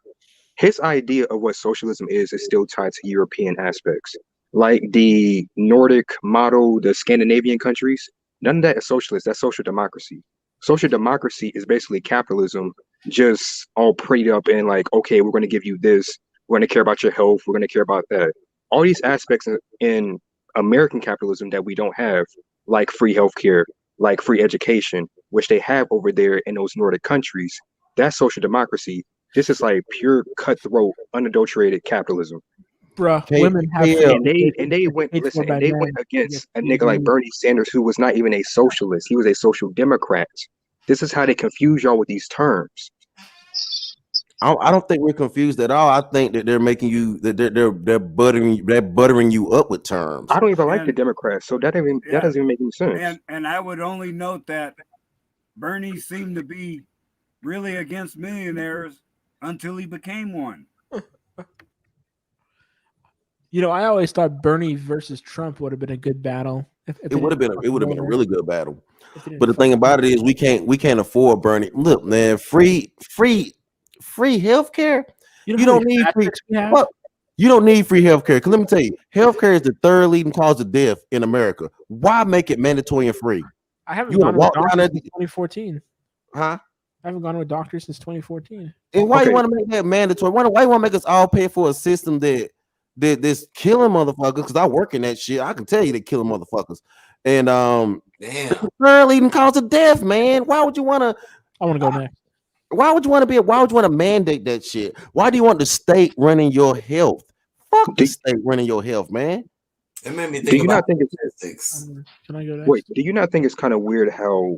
His idea of what socialism is still tied to European aspects. Like the Nordic model, the Scandinavian countries, none of that is socialist. That's social democracy. Social democracy is basically capitalism just all prayed up and like, okay, we're going to give you this. We're going to care about your health. We're going to care about that. All these aspects in American capitalism that we don't have, like free healthcare, like free education, which they have over there in those Nordic countries. That's social democracy. This is like pure cutthroat, unadulterated capitalism. Bruh, K- women have KL. And they went paid for listen, by and they men. went against a Yes, nigga like yes. Bernie Sanders, who was not even a socialist. He was a social democrat. This is how they confuse y'all with these terms. I don't think we're confused at all. I think that they're making you that they're buttering you up with terms. I don't even like the And- Democrats, so that Yeah. doesn't even make any sense. And I would only note that Bernie seemed to be really against millionaires until he became one. You know, I always thought Bernie versus Trump would have been a good battle. If It would have been a really good battle. if they didn't But the fuck thing with about it is we can't afford Bernie. Look, man, free healthcare. You You know how don't many need fat free. chicks we have? Well, you don't need free healthcare. Because let me tell you, healthcare is the third leading cause of death in America. Why make it mandatory and free? I haven't You gone wanna to a walk down doctor there- since 2014. Huh? I haven't gone to a doctor since 2014. And why Okay. you want to make that mandatory? Why you want to make us all pay for a system that's killing motherfuckers? Because I work in that shit. I can tell you they killing motherfuckers. And Damn. third leading cause of death, man. Why would you want to? I want to go next. Why would you want to why would you want to mandate that shit? Why do you want the state running your health? Fuck the state running your health, man. It made me Do think you not about think it's statistics. Can I go next? wait? Do you not think it's kind of weird how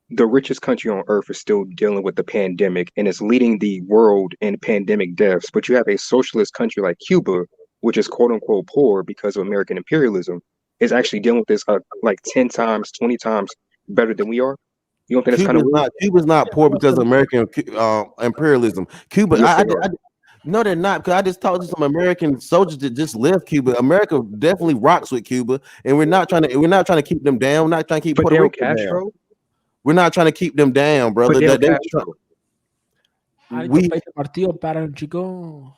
the richest country on earth is still dealing with the pandemic and is leading the world in pandemic deaths, but you have a socialist country like Cuba, which is quote unquote poor because of American imperialism, is actually dealing with this like 10 times, 20 times better than we are? You don't think that's kind of weird? Cuba's not poor because of American imperialism. Cuba, Yes, they are. no, they're not. Because I just talked to some American soldiers that just left Cuba. America definitely rocks with Cuba, and we're not trying to keep them down. We're not trying to keep Puerto Fidel Rico down. Castro? We're not trying to keep them down, brother. Fidel They- Castro. we Partido para Chico.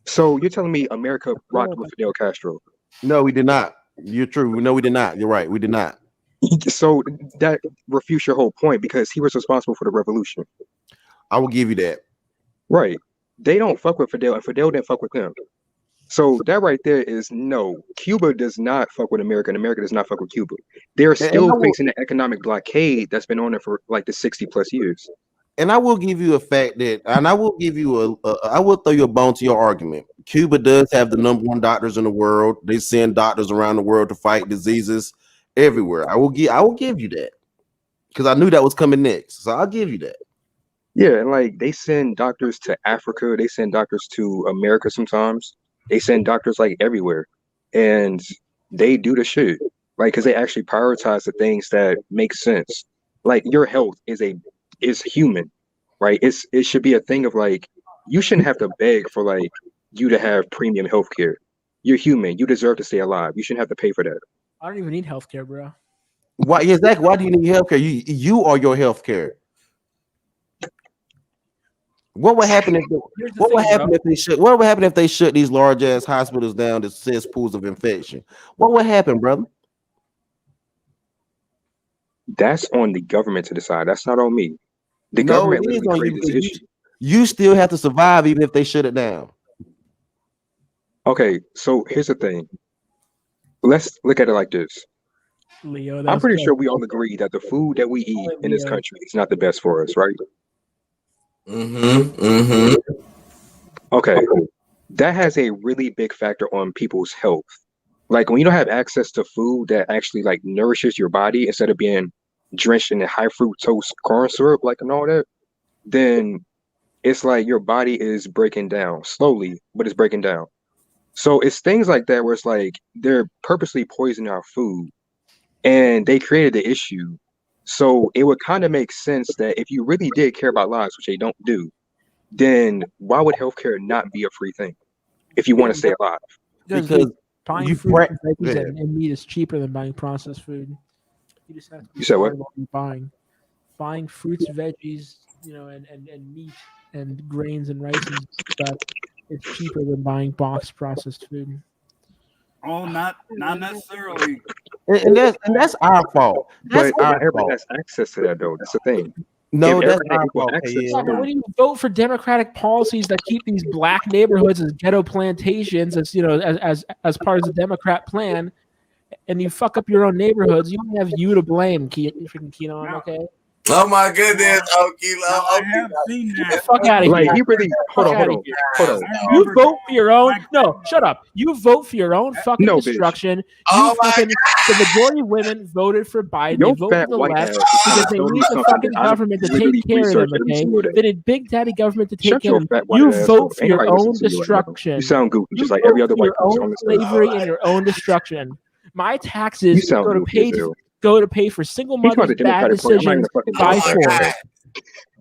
So you're telling me America rocked with Fidel Castro? no, we did not. You're true. No, we did not. You're right. We did not. So that refutes your whole point because he was responsible for the revolution. I will give you that. Right. They don't fuck with Fidel, and Fidel didn't fuck with them. So that right there is no. Cuba does not fuck with America, and America does not fuck with Cuba. They're still facing an economic blockade that's been on there for like the 60 plus years. And I will give you a fact that, and I will give you I will throw you a bone to your argument. Cuba does have the #1 doctors in the world. They send doctors around the world to fight diseases everywhere. I will give you that because I knew that was coming next. So I'll give you that. Yeah, and like they send doctors to Africa, they send doctors to America sometimes. They send doctors like everywhere, and they do the shit like because they actually prioritize the things that make sense. Like your health is human, right? It should be a thing of like you shouldn't have to beg for like you to have premium health care. You're human. You deserve to stay alive. You shouldn't have to pay for that. I don't even need healthcare, bro. Why exactly? Why do you need healthcare? You are your healthcare. What would happen if what would happen if they shut? What would happen if they shut these large ass hospitals down to cesspools of infection? What would happen, brother? That's on the government to decide. That's not on me. The No, government it is literally on you created this because issue. you still have to survive even if they shut it down. Okay, so here's the thing. Let's look at it like this. Leo, I'm pretty sure we all agree that the food that we eat in this country is not the best for us, right? Okay, that has a really big factor on people's health. Like when you don't have access to food that actually like nourishes your body instead of being drenched in the high fructose corn syrup, like and all that, then it's like your body is breaking down slowly, but it's breaking down. So it's things like that where it's like they're purposely poisoning our food and they created the issue. So it would kind of make sense that if you really did care about lives, which they don't do, then why would healthcare not be a free thing if you want to stay alive? Because buying you fruit pra- and veggies Yeah. and meat is cheaper than buying processed food. You just have to be You said what? smart about what you're buying fruits, veggies, and meat and grains and rice and stuff. It's cheaper than buying boxed processed food. Oh, not necessarily. And that's our fault. That's But our not everybody fault. has access to that though. That's the thing. No, If that's everyone had our equal fault, access Yeah, but KL. when you vote for democratic policies that keep these black neighborhoods as ghetto plantations, as you know, as part of the Democrat plan, and you fuck up your own neighborhoods, you only have you to blame, freaking Keenan. Now, Okay, Oh my goodness, now I Okie, have seen get that. the fuck out of like here. he really hold Fuck on, out of here. hold on. I You remember vote for your own. back No, then. shut up. You vote for your own fucking No, bitch. destruction. Oh You my fucking. The majority of women voted for Biden. They Your vote for fat the white left ass is trying because to they tell me need the something fucking that I government to literally take care of research them. every Okay, single day. they need big daddy government to take Shut care your of them. fat white You ass vote up. for Ain't your nobody listening own to you right now. You destruction. sound goofy, You just like vote every other for your white person own on this earth. slavery and your own destruction. My You taxes sound go to goofy as pay hell. go to pay for single He tried mothers' the bad Democratic Party. I'm not even decisions a fucking oh by my Democrat. force. God.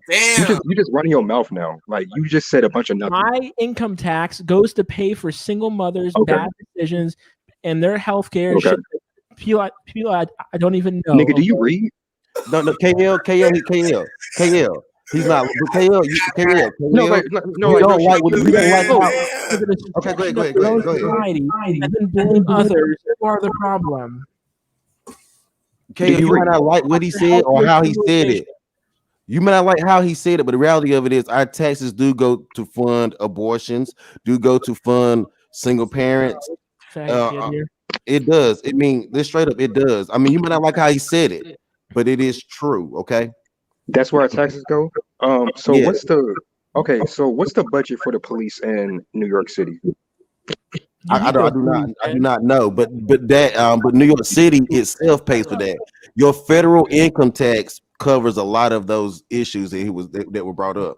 Damn. You just running your mouth now. Like you just said a bunch of nothing. My income tax goes to pay for single mothers' Okay. bad decisions and their health care and Okay. shit. People I don't even know. Nigga, do you okay? read? No, KL. He's not. But KL, No, like you no, like real don't shit. like what This you don't like man, how. damn. For the Okay, go destruction ahead, of go your ahead, own go ahead, go ahead. society, and then blame others who are the problem. Do KL, you you might read? not like what he The said or healthcare how he said civilization. it. You may not like how he said it, but the reality of it is our taxes do go to fund abortions, do go to fund single parents. Faggot kid Uh, here. it does. I mean, this straight up, it does. I mean, you might not like how he said it, but it is true. Okay. That's where our taxes go. So Yeah. what's the okay? So what's the budget for the police in New York City? I Go do not please, man. know, but but New York City itself pays for that. Your federal income tax covers a lot of those issues that were brought up.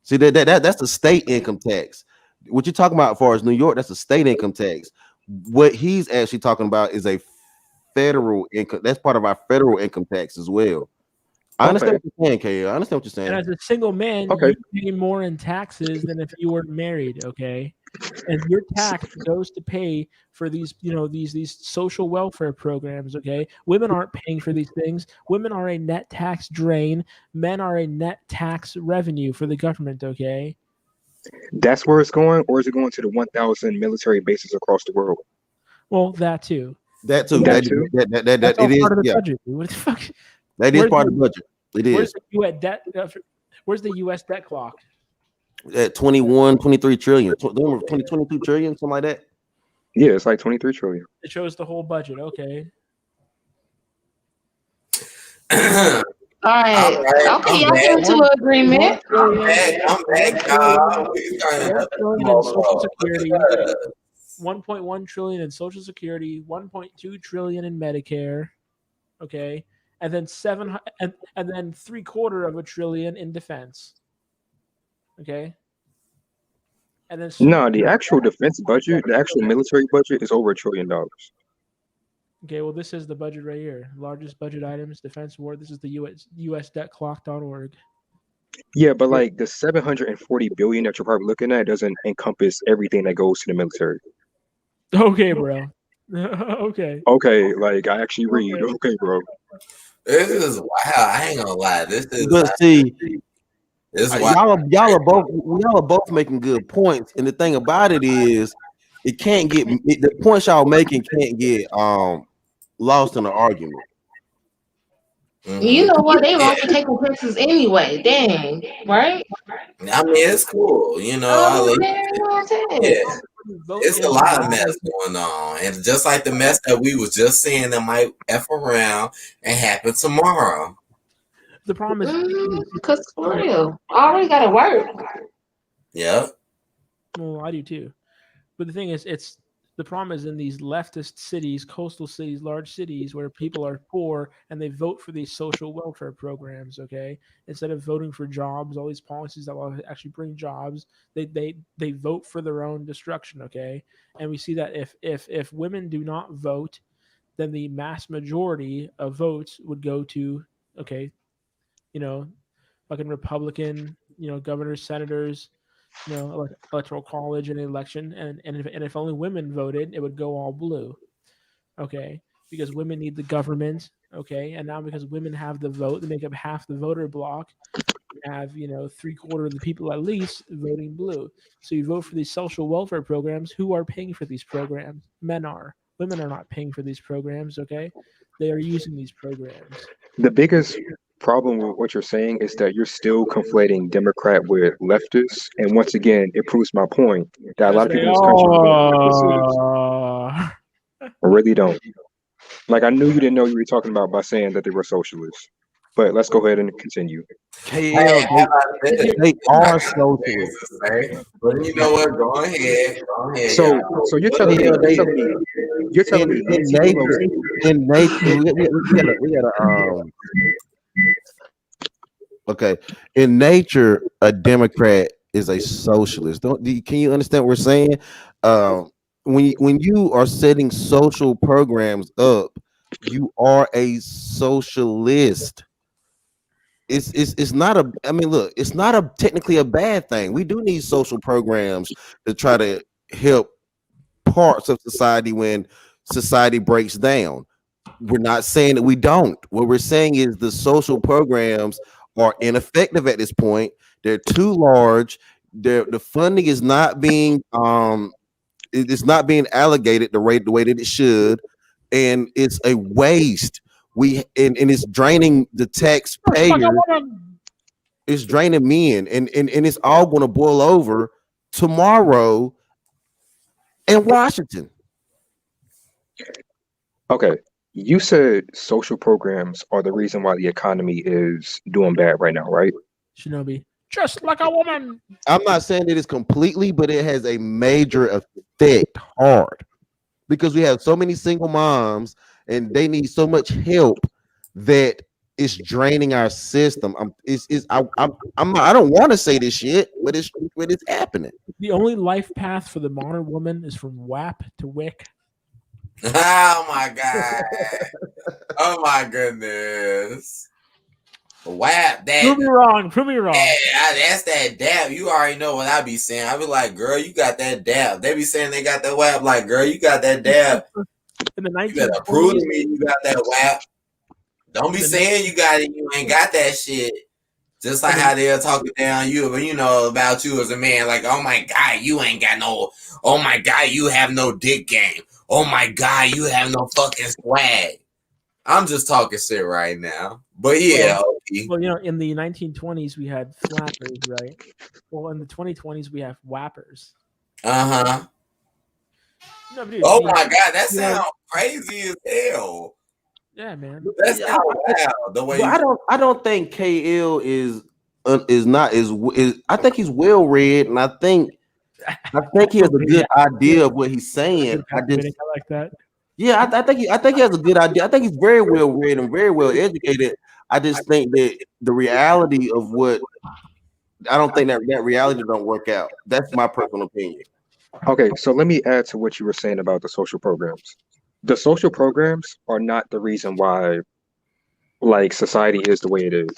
See that's the state income tax. What you're talking about as far as New York, that's a state income tax. What he's actually talking about is a federal income. That's part of our federal income tax as well. I understand Okay. what you're saying, KL. I understand what you're And saying. as a single man, Okay. you pay more in taxes than if you were married. Okay, and your tax goes to pay for these, these social welfare programs. Okay, women aren't paying for these things. Women are a net tax drain. Men are a net tax revenue for the government. Okay. That's where it's going, or is it going to the 1,000 military bases across the world? Well, that too. That too. That too. That's all It is. part of the Yeah, budget. What the fuck? that is Where's part the- of the budget. It Where's is the U.S. debt? Where's the U.S. debt clock? at 21, 23 trillion, 20, 22 trillion, something like that. Yeah, it's like 23 trillion. It shows the whole budget. Okay. All right. Okay, y'all came to an agreement. I'm back, y'all. We starting 1 to trillion in Social Security, 1.1 trillion in Social Security, 1.2 trillion in Medicare, okay, and then and then 3/4 trillion in defense, okay, and then No, the actual defense budget, the actual military budget, is over $1 trillion. okay. Well, this is the budget right here. Largest budget items, defense war. This is the USdebtclock.org. Yeah, but like the 740 billion that you're probably looking at doesn't encompass everything that goes to the military. Okay, bro. Okay. Okay, like I actually read. Okay, bro. This is wow. I ain't gonna lie. This is But see, this is why. y'all are both making good points, and the thing about it is, it can't get the points y'all making can't get lost in an argument. You know what? They won't be taking pictures anyway. Dang, right? I mean, it's cool. You know, I Oh, like man, you know what I'm saying? yeah. It's a lot of mess going on, and just like the mess that we was just seeing that might f around and happen tomorrow. The problem is, Cause for real, I already gotta work. Yeah. well, I do too. But the thing is, the problem is in these leftist cities, coastal cities, large cities where people are poor and they vote for these social welfare programs. Okay, instead of voting for jobs, all these policies that will actually bring jobs, they vote for their own destruction. Okay, and we see that if women do not vote, then the mass majority of votes would go to fucking Republican, governors, senators, electoral college and election, and if only women voted, it would go all blue. Okay, because women need the government. Okay, and now because women have the vote, they make up half the voter block. You have 3/4 of the people at least voting blue. So you vote for these social welfare programs. Who are paying for these programs? Men are. Women are not paying for these programs. Okay, they are using these programs. The biggest problem with what you're saying is that you're still conflating Democrat with leftists, and once again, it proves my point that a lot of people in this country don't know what leftists is. I really don't. Like, I knew you didn't know what you were talking about by saying that they were socialists. But let's go ahead and continue. KL, they are socialists. But you know what? Go ahead. So you're telling me, you're telling me in nature, we gotta okay. In nature, a Democrat is a socialist. Can you understand what we're saying? When you are setting social programs up, you are a socialist. It's not a, I mean, look, it's not a technically a bad thing. We do need social programs to try to help parts of society when society breaks down. We're not saying that we don't. What we're saying is the social programs are ineffective at this point. They're too large. The funding is not being it's not being allocated the way that it should, and it's a waste. And it's draining the taxpayer. It's draining men, and it's all going to boil over tomorrow in Washington. Okay, you said social programs are the reason why the economy is doing bad right now, right? Shinobi, just like a woman. I'm not saying it is completely, but it has a major effect hard because we have so many single moms and they need so much help that it's draining our system. I don't want to say this shit, but it's happening. The only life path for the modern woman is from WAP to WIC. Oh my god! Oh my goodness! WAP that. Prove me wrong. Prove me wrong. Yeah, that's that dab. You already know what I be saying. I be like, girl, you got that dab. They be saying they got that WAP. Like, girl, you got that dab. In the You better prove to me you got that WAP. Don't be saying you got it, you ain't got that shit. Just like how they're talking down you, but you know about you as a man. Like, oh my god, you ain't got no. Oh my god, you have no dick game. Oh my god, you have no fucking swag. I'm just talking shit right now. But yeah, well, you know, in the 1920s we had flappers, right? Well, in the 2020s we have whappers. No, dude, oh my god, that sounds crazy as hell. Yeah, man. That's not wild. The way I don't think KL is not is I think he's well read, and I think he has a good idea of what he's saying. I like that. Yeah, I think he has a good idea. I think he's very well read and very well educated. I just think that the reality of what I don't think that reality don't work out. That's my personal opinion. Okay, so let me add to what you were saying about the social programs. The social programs are not the reason why, like, society is the way it is.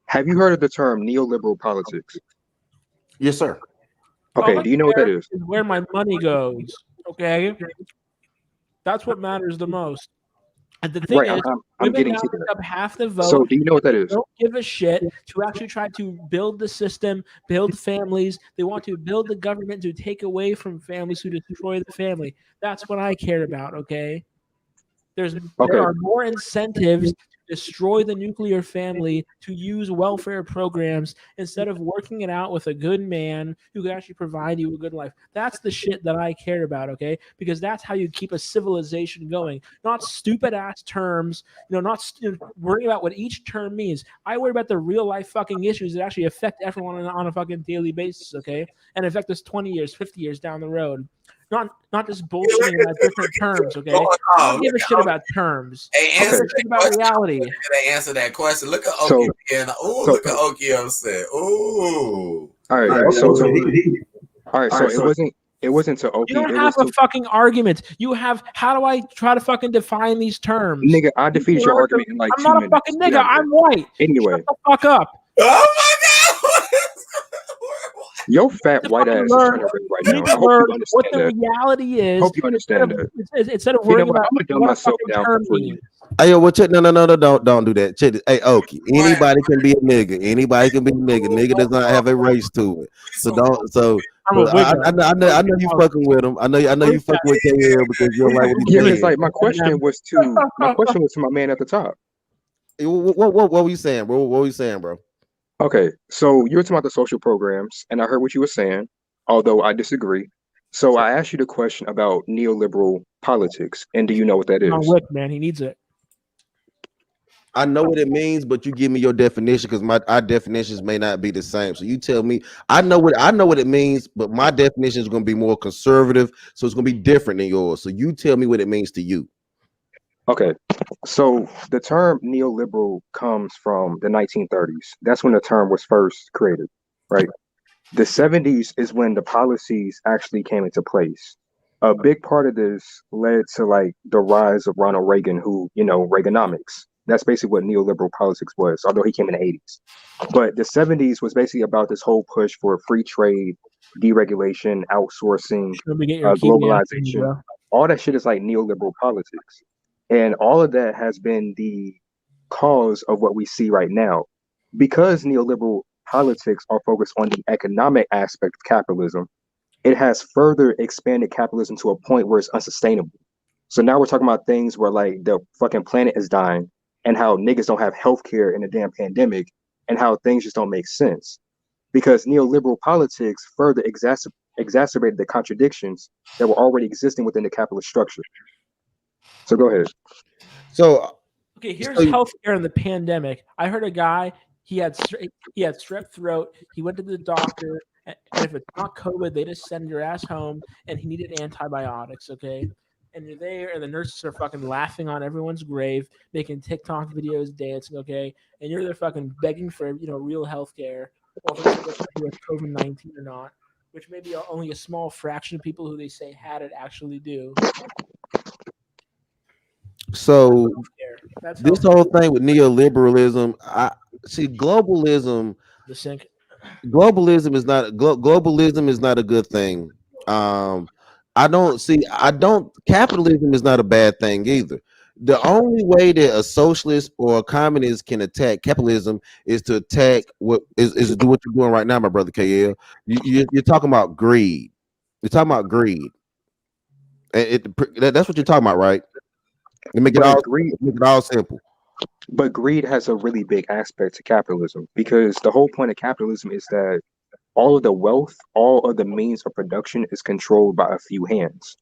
Have you heard of the term neoliberal politics? Yes, sir. Okay, do you know what that is? Where my money goes. Okay, that's what matters the most. And the thing is, I'm getting now to pick up half the vote. So do you know what that is? Don't give a shit to actually try to build the system, build families. They want to build the government to take away from families, to destroy the family. That's what I care about, okay? There are more incentives to destroy the nuclear family, to use welfare programs instead of working it out with a good man who can actually provide you a good life. That's the shit that I care about, okay? Because that's how you keep a civilization going. Not stupid ass terms, not worrying about what each term means. I worry about the real life fucking issues that actually affect everyone on a fucking daily basis, okay? And affect us 20 years, 50 years down the road. Not just bullshitting about different terms, okay? I don't give a shit about terms. Hey, answer shit about reality. They answer that question. Look at Oki. Look at Oki upset. Ooh. All right. So it wasn't to Oki. You don't have a fucking argument. You have, how do I try to fucking define these terms? Nigga, I defeated your argument in like 2 minutes. I'm not a fucking nigga. I'm white. Anyway. Shut the fuck up. Oh my god. Your fat white ass is trying to rip right now. I hope you understand what the reality is. Hope you understand that. Instead of worrying about I'm gonna dumb myself down for you. Hey, well, check. No, don't do that. Check it. Hey, Oki. Anybody can be a nigga. Anybody can be a nigga. Nigga does not have a race to it. So don't. So I know you fucking with him. I know you fucking with KL because you don't like what he's saying. It's like my question was to my man at the top. What were you saying, bro? What were you saying, bro? Okay, so you were talking about the social programs, and I heard what you were saying, although I disagree. So I asked you the question about neoliberal politics, and do you know what that John is? Wick, man, he needs it. I know what it means, but you give me your definition because our definitions may not be the same. So you tell me. I know what it means, but my definition is going to be more conservative, so it's going to be different than yours. So you tell me what it means to you. Okay, so the term neoliberal comes from the 1930s. That's when the term was first created, right? The 70s is when the policies actually came into place. A big part of this led to like the rise of Ronald Reagan, who, Reaganomics. That's basically what neoliberal politics was, although he came in the 80s. But the 70s was basically about this whole push for free trade, deregulation, outsourcing, Let me get your kiwi out for me, globalization. bro. All that shit is like neoliberal politics. And all of that has been the cause of what we see right now. Because neoliberal politics are focused on the economic aspect of capitalism, it has further expanded capitalism to a point where it's unsustainable. So now we're talking about things where like the fucking planet is dying and how niggas don't have healthcare in a damn pandemic and how things just don't make sense. Because neoliberal politics further exacerbated the contradictions that were already existing within the capitalist structure. So go ahead. So okay, here's healthcare in the pandemic. I heard a guy, he had strep throat. He went to the doctor, and if it's not COVID, they just send your ass home, and he needed antibiotics, okay? And you're there, and the nurses are fucking laughing on everyone's grave, making TikTok videos, dancing, okay? And you're there fucking begging for, real healthcare, or if it's with COVID-19 or not, which maybe only a small fraction of people who they say had it actually do. So That's this whole thing with neoliberalism, I see globalism. the sink. Globalism is not a good thing. Capitalism is not a bad thing either. The only way that a socialist or a communist can attack capitalism is to attack is to do what you're doing right now, my brother KL. You're talking about greed. You're talking about greed. And that's what you're talking about, right? Make it all simple. But greed has a really big aspect to capitalism because the whole point of capitalism is that all of the wealth, all of the means of production is controlled by a few hands.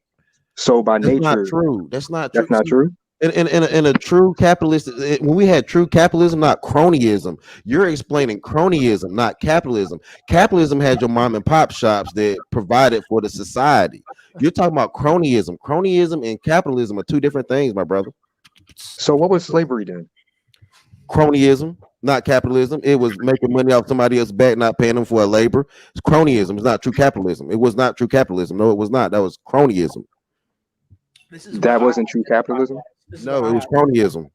So by nature, not true. That's not true. That's not true. In a true capitalist, when we had true capitalism, not cronyism, you're explaining cronyism, not capitalism. Capitalism had your mom and pop shops that provided for the society. You're talking about cronyism. Cronyism and capitalism are two different things, my brother. So what was slavery then? Cronyism, not capitalism. It was making money off somebody else's back, not paying them for a labor. It's cronyism. It's not true capitalism. It was not true capitalism. No, it was not. That was cronyism. That wasn't true capitalism? No, it was cronyism.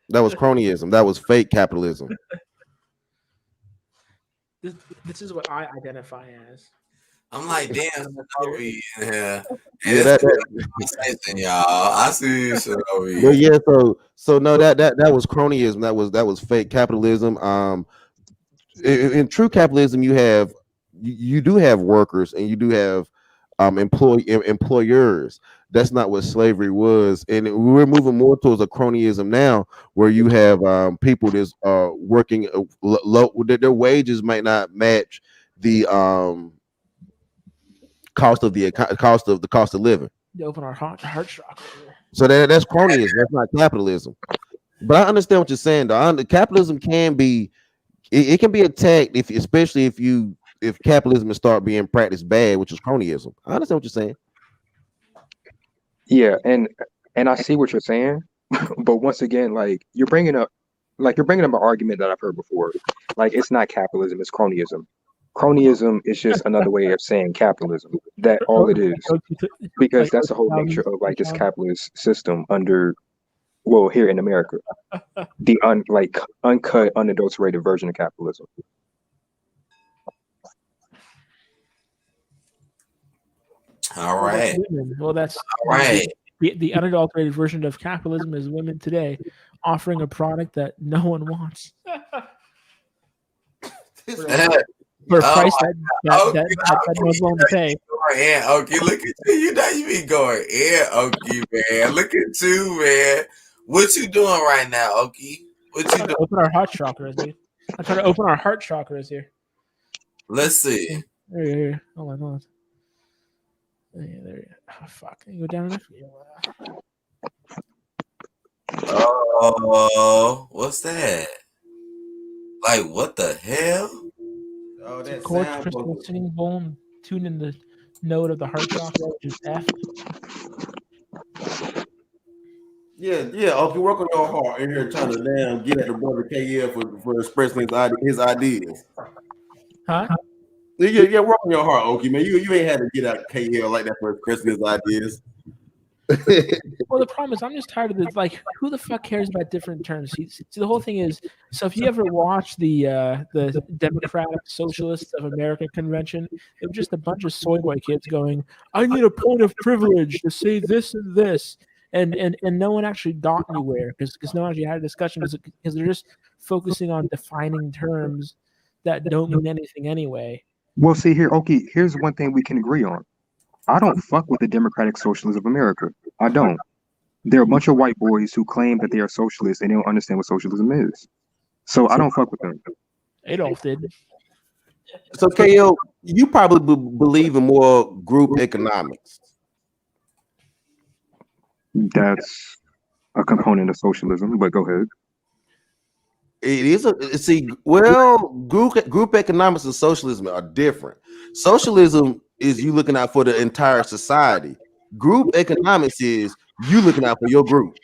That was cronyism. That was fake capitalism. This is what I identify as. I'm like, damn, Shinobi in here. Yeah, y'all. I see Shinobi. But yeah, so no, that was cronyism. That was fake capitalism. In true capitalism, you do have workers and you do have employers. That's not what slavery was, and we're moving more towards a cronyism now, where you have people that's working low. Their wages might not match the cost of living. You open our heart chakra. So that's cronyism. That's not capitalism. But I understand what you're saying, though. Capitalism can be, it can be attacked especially if capitalism start being practiced bad, which is cronyism. I understand what you're saying. Yeah, and I see what you're saying, but once again, like you're bringing up an argument that I've heard before. Like it's not capitalism, it's cronyism. Cronyism is just another way of saying capitalism. That all it is, because that's the whole nature of like this capitalist system here in America, the uncut, unadulterated version of capitalism. All right. Well, that's all right. The unadulterated version of capitalism is women today offering a product that no one wants. For a price that no one's willing to pay. Okay, look at you. You know you be going in, okay, man. Look at you, man. What you doing right now, Okie? What you doing? Open our heart chakras, dude. I'm trying to open our heart chakras here. Let's see. Here. Hold on. Yeah, there you go. Oh, fuck. Can you go down enough? Yeah. Oh, what's that? Like, what the hell? Oh, that Chord sound. crystal singing bowl and tune in the note of the heart chakra, which is F. Yeah. Okay, work on your heart in here trying to damn get at the brother KL for expressing his ideas. Huh? Yeah, work on your heart, Okie, man. You ain't had to get out KL like that for expressing his ideas. Well, the problem is I'm just tired of this. Like, who the fuck cares about different terms? See, the whole thing is, so if you ever watch the Democratic Socialists of America convention, it was just a bunch of soy boy kids going, "I need a point of privilege to say this and this," and no one actually got anywhere because no one actually had a discussion because they're just focusing on defining terms that don't mean anything anyway. Well, see here, okay, here's one thing we can agree on. I don't fuck with the Democratic Socialists of America. I don't. They're a bunch of white boys who claim that they are socialists and they don't understand what socialism is. So I don't fuck with them. Adolf did. So KL, you probably believe in more group economics. That's a component of socialism, but go ahead. It is group economics and socialism are different. Socialism is you looking out for the entire society. Group economics is you looking out for your group.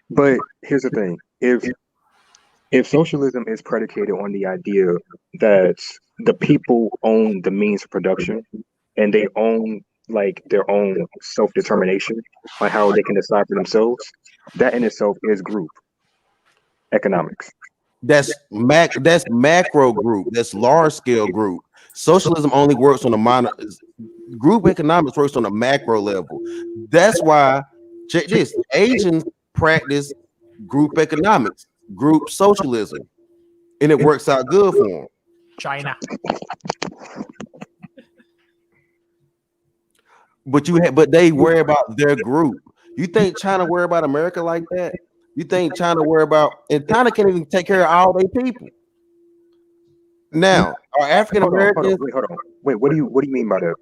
But here's the thing: if socialism is predicated on the idea that the people own the means of production and they own like their own self-determination on how they can decide for themselves, that in itself is group economics. That's macro group. That's large scale group. Socialism only works on a minor. Group economics works on a macro level. That's why check this. Asians practice group economics, group socialism, and it works out good for them. China. But they worry about their group. You think China worry about America like that? You think China worry about, and China can't even take care of all their people. Now, are African Americans? Hold on. Wait, what do you mean by that?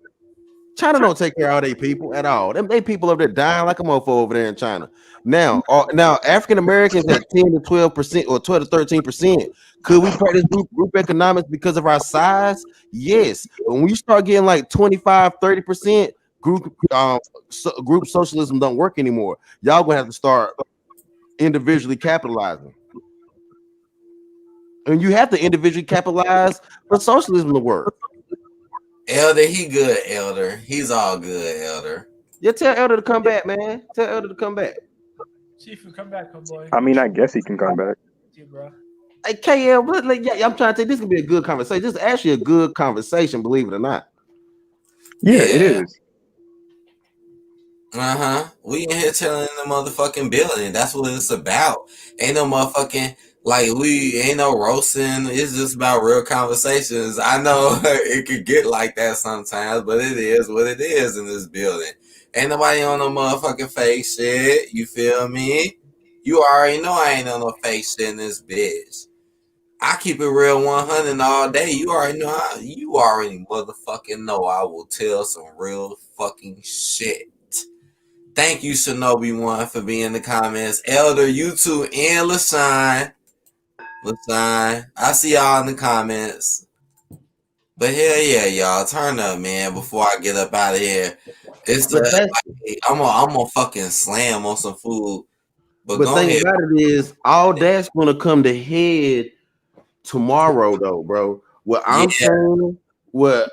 China don't take care of all their people at all. They people over there dying like a mofo over there in China. Now African Americans at 10 to 12% or 12 to 13%. Could we practice group economics because of our size? Yes. But when you start getting like 25, 30%, group socialism don't work anymore. Y'all gonna have to start individually capitalizing. And you have to individually capitalize for socialism to work. Elder, he good, Elder. He's all good, Elder. Yeah, tell Elder to come back, man. Tell Elder to come back. See if you come back, homeboy. I mean, I guess he can come back. You, bro. Hey, KL, I'm trying to say this can be a good conversation. This is actually a good conversation, believe it or not. Yeah, it is. We in here chilling in the motherfucking building. That's what it's about. Ain't no motherfucking we ain't no roasting. It's just about real conversations. I know it could get like that sometimes, but it is what it is in this building. Ain't nobody on no motherfucking fake shit. You feel me? You already know I ain't on no fake shit in this bitch. I keep it real 100 all day. You already know. You already motherfucking know I will tell some real fucking shit. Thank you, Shinobi1, for being in the comments. Elder, you two, and LaShine. I see y'all in the comments. But hell yeah, y'all. Turn up, man, before I get up out of here. I'm gonna fucking slam on some food. But the thing about it is, all that's gonna come to head tomorrow, though, bro. What I'm saying, what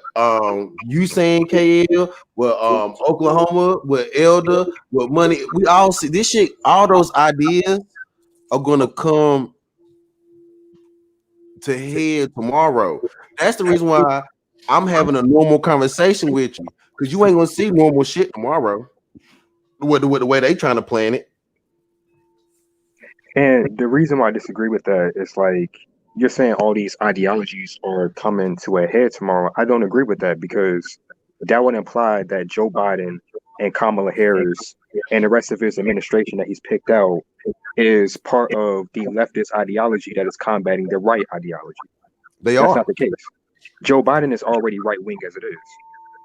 you saying, KL, what Oklahoma, what Elder, what Money, we all see this shit. All those ideas are gonna come to head tomorrow. That's the reason why I'm having a normal conversation with you, because you ain't gonna see normal shit tomorrow with the way they trying to plan it. And the reason why I disagree with that is like you're saying all these ideologies are coming to a head tomorrow. I don't agree with that because that would imply that Joe Biden and Kamala Harris and the rest of his administration that he's picked out is part of the leftist ideology that is combating the right ideology. They That's are. not the case. Joe Biden is already right wing as it is.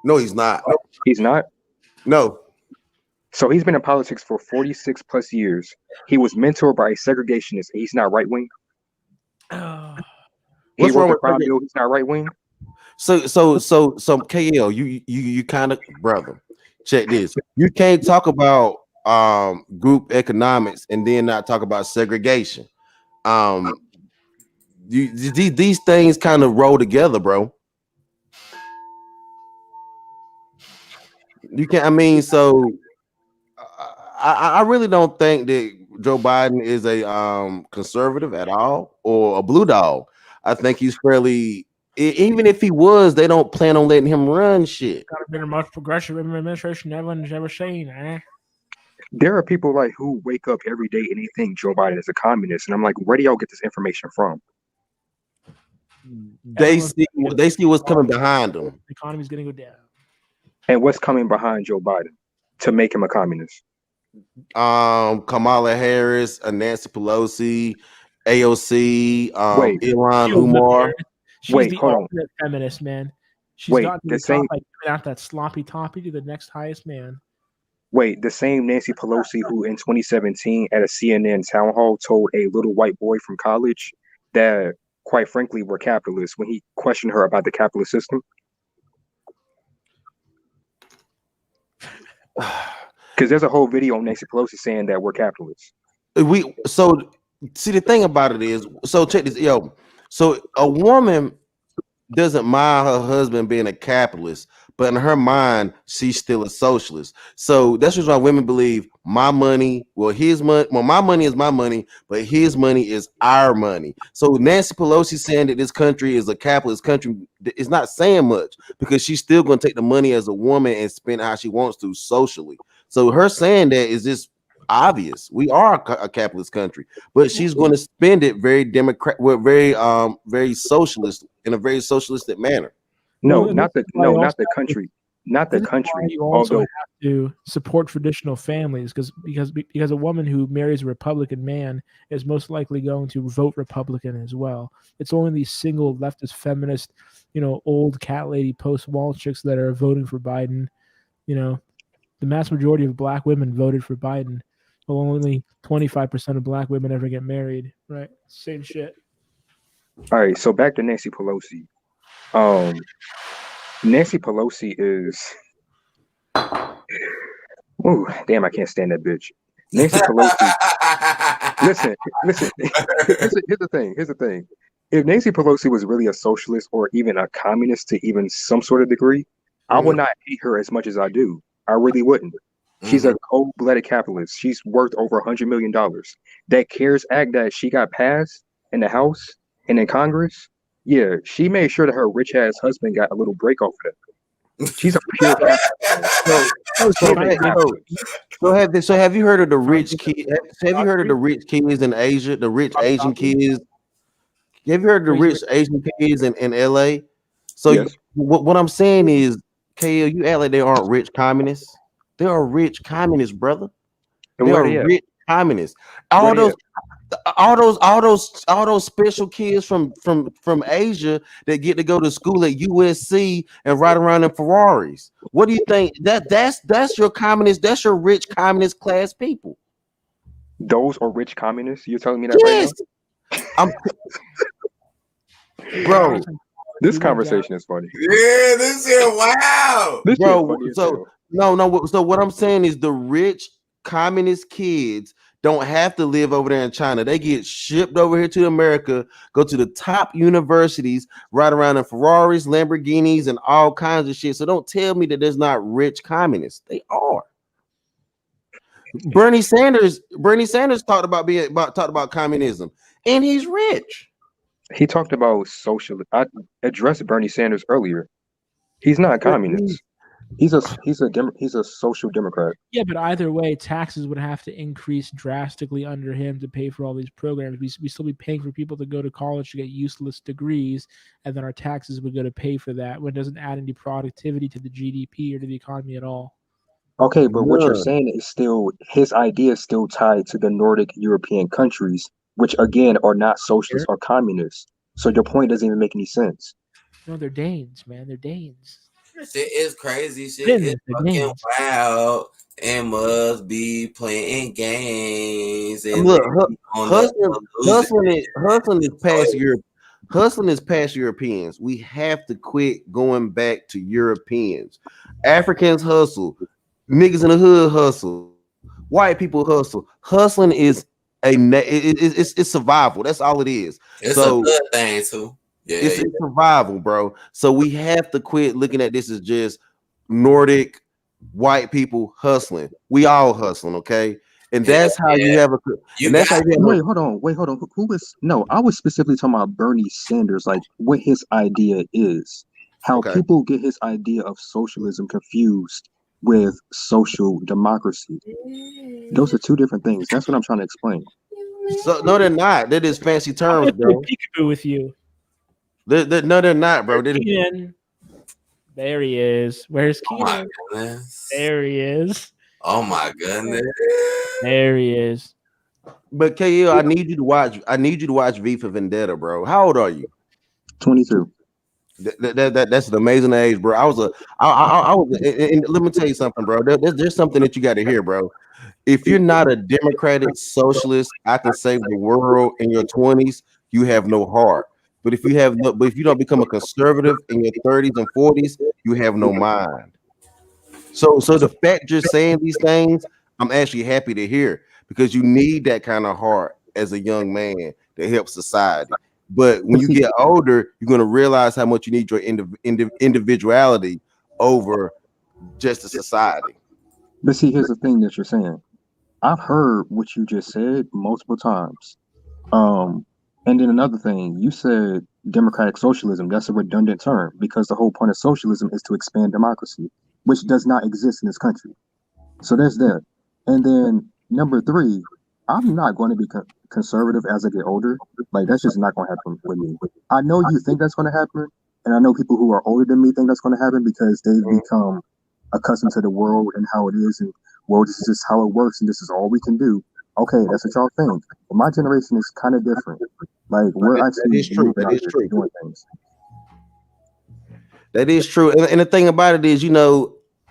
No, he's not. He's not. No. So he's been in politics for 46 plus years. He was mentored by a segregationist. He's not right wing. He What's wrote wrong the with crime bill. He's not right wing. So KL, you kind of brother. Check this. You can't talk about group economics and then not talk about segregation. These things kind of roll together, bro. You can't. I mean, so I really don't think that Joe Biden is a conservative at all or a blue dog. I think he's fairly. Even if he was, they don't plan on letting him run shit. Got to be the most progressive administration everyone's ever seen, eh? There are people like who wake up every day and they think Joe Biden is a communist, and I'm like, where do y'all get this information from? They see what's coming behind them. The economy's gonna go down. And what's coming behind Joe Biden to make him a communist? Kamala Harris, Nancy Pelosi, AOC, Wait. Ilhan Umar. She's the ultimate feminist, man. She's gotten to the top by giving out that sloppy toppy to the next highest man. Wait, the same Nancy Pelosi who in 2017 at a CNN town hall told a little white boy from college that, quite frankly, we're capitalists when he questioned her about the capitalist system? Because there's a whole video on Nancy Pelosi saying that we're capitalists. So see, the thing about it is, so check this, yo. So a woman doesn't mind her husband being a capitalist, but in her mind, she's still a socialist. So that's just why women believe my money, his money, my money is my money, but his money is our money. So Nancy Pelosi saying that this country is a capitalist country is not saying much because she's still going to take the money as a woman and spend how she wants to socially. So her saying that is just obvious. We are a capitalist country, but she's going to spend it very very socialist in a very socialistic manner. Not the country. Not the country. You also have to support traditional families because a woman who marries a Republican man is most likely going to vote Republican as well. It's only these single leftist feminist, old cat lady post-wall chicks that are voting for Biden. The mass majority of black women voted for Biden. Well, only 25% of black women ever get married, right? Same shit. All right, so back to Nancy Pelosi. Nancy Pelosi is... Ooh, damn, I can't stand that bitch. Nancy Pelosi... Listen. Here's the thing. If Nancy Pelosi was really a socialist or even a communist to even some sort of degree, I would not hate her as much as I do. I really wouldn't. She's a cold-blooded capitalist. She's worth over $100 million. That CARES Act that she got passed in the House and in Congress, yeah, she made sure that her rich-ass husband got a little break off of that. She's a pure So have you heard of the rich kids? Have you heard of the rich kids in Asia? The rich Asian kids? Have you heard of the rich Asian kids in LA? So yes. What I'm saying is, KL, you act like they aren't rich communists. They are rich communists, brother. They are rich communists. All those special kids from Asia that get to go to school at USC and ride around in Ferraris. What do you think? That's your communist. That's your rich communist class people. Those are rich communists. You're telling me that right now? Bro, this conversation is funny. Yeah, this is wow. This bro, so what I'm saying is the rich communist kids don't have to live over there in China. They get shipped over here to America, go to the top universities, ride around in Ferraris, Lamborghinis, and all kinds of shit. So don't tell me that there's not rich communists. They are. Bernie Sanders talked about communism, and he's rich. He talked about socialism. I addressed Bernie Sanders earlier. He's not a communist. He's a social democrat. Yeah, but either way, taxes would have to increase drastically under him to pay for all these programs. We still be paying for people to go to college to get useless degrees, and then our taxes would go to pay for that, when it doesn't add any productivity to the GDP or to the economy at all. Okay, but what you're None. saying is still his idea is still tied to the Nordic European countries, which again are not socialist or communist. So your point doesn't even make any sense. No, they're Danes, man. They're Danes. Shit is crazy. Shit is Finns, they're fucking Danes. wild. And must be playing games and Look, on the hustling, illusion. hustling is past Europe. Hustling is past Europeans. We have to quit going back to Europeans. Africans hustle. Niggas in the hood hustle. White people hustle. Hustling is it's survival. That's all it is. It's a So good thing too. Yeah, it's yeah. survival, bro. So we have to quit looking at this as just Nordic white people hustling. We all hustling, okay? And Yeah, that's how you yeah. have a You and that's how got you have Wait, hold on, wait, hold on. Who was no? I was specifically talking about Bernie Sanders, like what his idea is. How okay. people get his idea of socialism confused with social democracy. Those are two different things. That's what I'm trying to explain. So no, they're not. That is fancy I'm terms, gonna play bro. peekaboo with you. No, they're not, bro. Keenan. There he is. Where's oh my Keenan? goodness. There he is. Oh my goodness. There he is. But KL, I need you to watch. I need you to watch V for Vendetta, bro. How old are you? 22. That's an amazing age, bro. I was. And let me tell you something, bro. There's something that you got to hear, bro. If you're not a democratic socialist, I can save the world in your 20s, you have no heart. But if you don't become a conservative in your 30s and 40s, you have no mind. So the fact you're saying these things, I'm actually happy to hear because you need that kind of heart as a young man to help society. But when But you see, get older, you're gonna realize how much you need your individuality over just a society. here's the thing that you're saying. I've heard what you just said multiple times. And then another thing, you said democratic socialism. That's a redundant term because the whole point of socialism is to expand democracy, which does not exist in this country. So there's that. And then number three, I'm not going to be conservative as I get older. Like that's just not going to happen with me. I know you think that's going to happen, and I know people who are older than me think that's going to happen because they've become accustomed to the world and how it is, and well, this is just how it works, and this is all we can do. Okay, that's what y'all think. But my generation is kind of different. Like we're That actually is true. moving That out is here true. doing things. That is true. And the thing about it is,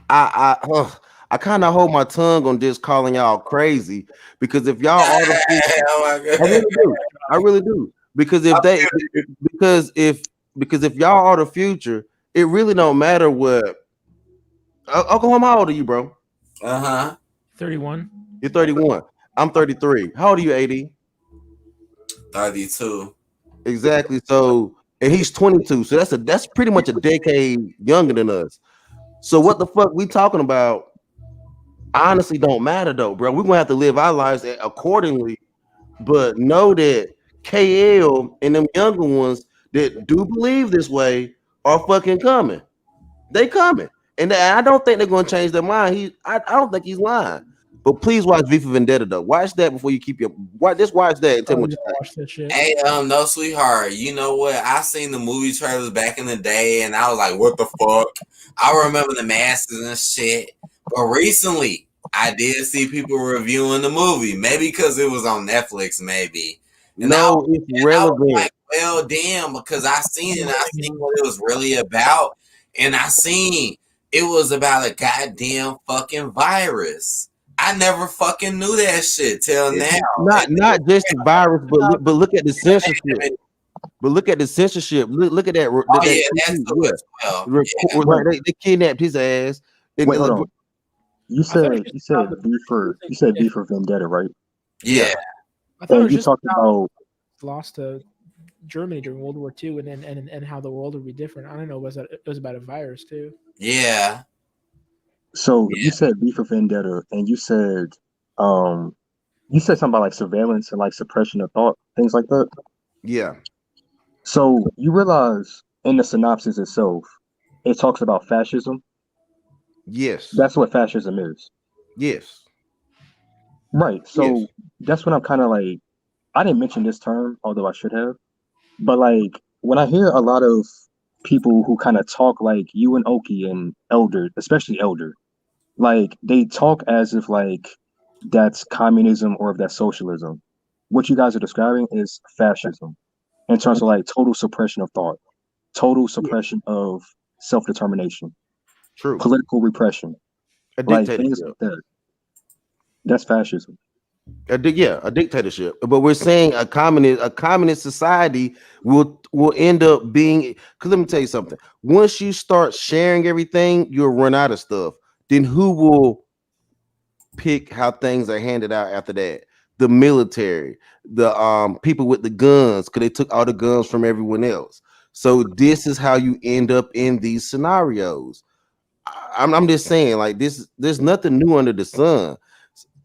I kind of hold my tongue on just calling y'all crazy because if y'all are the future, Oh my I god. really do. I really do. Because if they because if y'all are the future, it really don't matter what Oklahoma, how old are you, bro? Uh-huh. 31. You're 31. I'm 33. How old are you, AD? 32. Exactly. So and he's 22. So that's pretty much a decade younger than us. So what the fuck we talking about? Honestly, don't matter though, bro. We're gonna have to live our lives accordingly. But know that KL and them younger ones that do believe this way are fucking coming. They coming, and I don't think they're gonna change their mind. I don't think he's lying. But please watch V for Vendetta though. Watch that before you keep your just watch that and tell me Oh, what you yeah, think. watch that shit. Hey, no, sweetheart. You know what? I seen the movie trailers back in the day, and I was like, "What the fuck?" I remember the masks and shit. But recently, I did see people reviewing the movie. Maybe because it was on Netflix, maybe. And No, it's I was relevant. like, "Well, damn," because I seen it. I seen what it was really about, and I seen it was about a goddamn fucking virus. I never fucking knew that shit till now. Not just the virus, but look at the censorship. But look at the censorship. Look at that. Oh yeah, that's TV, true as well. Yeah. right, they kidnapped his ass. And Wait, hold on. You I thought it said was just about you said B for Vendetta, right? Yeah. I thought it And was you just talked about about lost to Germany during World War II, and how the world would be different. I don't know. It was about a virus too? Yeah. so you said B for Vendetta, and you said something about like surveillance and like suppression of thought, things like that. yeah, So you realize in the synopsis itself, it talks about fascism. yes, That's what fascism is. yes, Right. So yes. that's what I'm kind of like. I didn't mention this term, although I should have. But like when I hear a lot of people who kind of talk like you and Oki and Elder, especially Elder, Like they talk as if like that's communism or if that's socialism. What you guys are describing is fascism in terms of like total suppression of thought, total suppression of self-determination, True. political repression, A like things dictatorship. like that. That's fascism. A dictatorship. But we're saying a communist society will end up being, because let me tell you something. Once you start sharing everything, you'll run out of stuff. Then who will pick how things are handed out after that? The military, the people with the guns, because they took all the guns from everyone else. So this is how you end up in these scenarios. I'm just saying, like this, there's nothing new under the sun.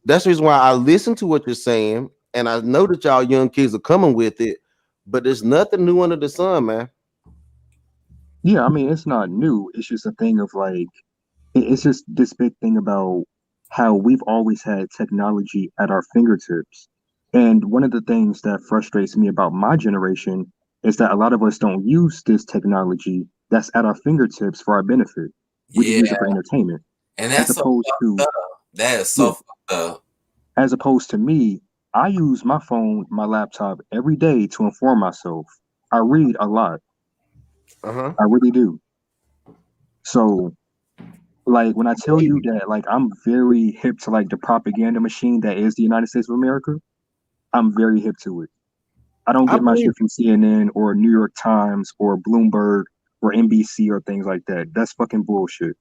That's the reason why I listen to what you're saying, and I know that y'all young kids are coming with it, but there's nothing new under the sun, man. Yeah, I mean it's not new. It's just a thing of like it's just this big thing about how we've always had technology at our fingertips. And one of the things that frustrates me about my generation is that a lot of us don't use this technology that's at our fingertips for our benefit. We just Yeah, use it for entertainment, and as that's so opposed fucked to up. That is yeah, so fucked up. as opposed to me, I use my phone, my laptop every day to inform myself. I read a lot. Uh-huh. I really do. So like when I tell you that like I'm very hip to like the propaganda machine that is the United States of America, I'm very hip to it. I don't I get my believe. shit from CNN or New York Times or Bloomberg or NBC or things like that. That's fucking bullshit.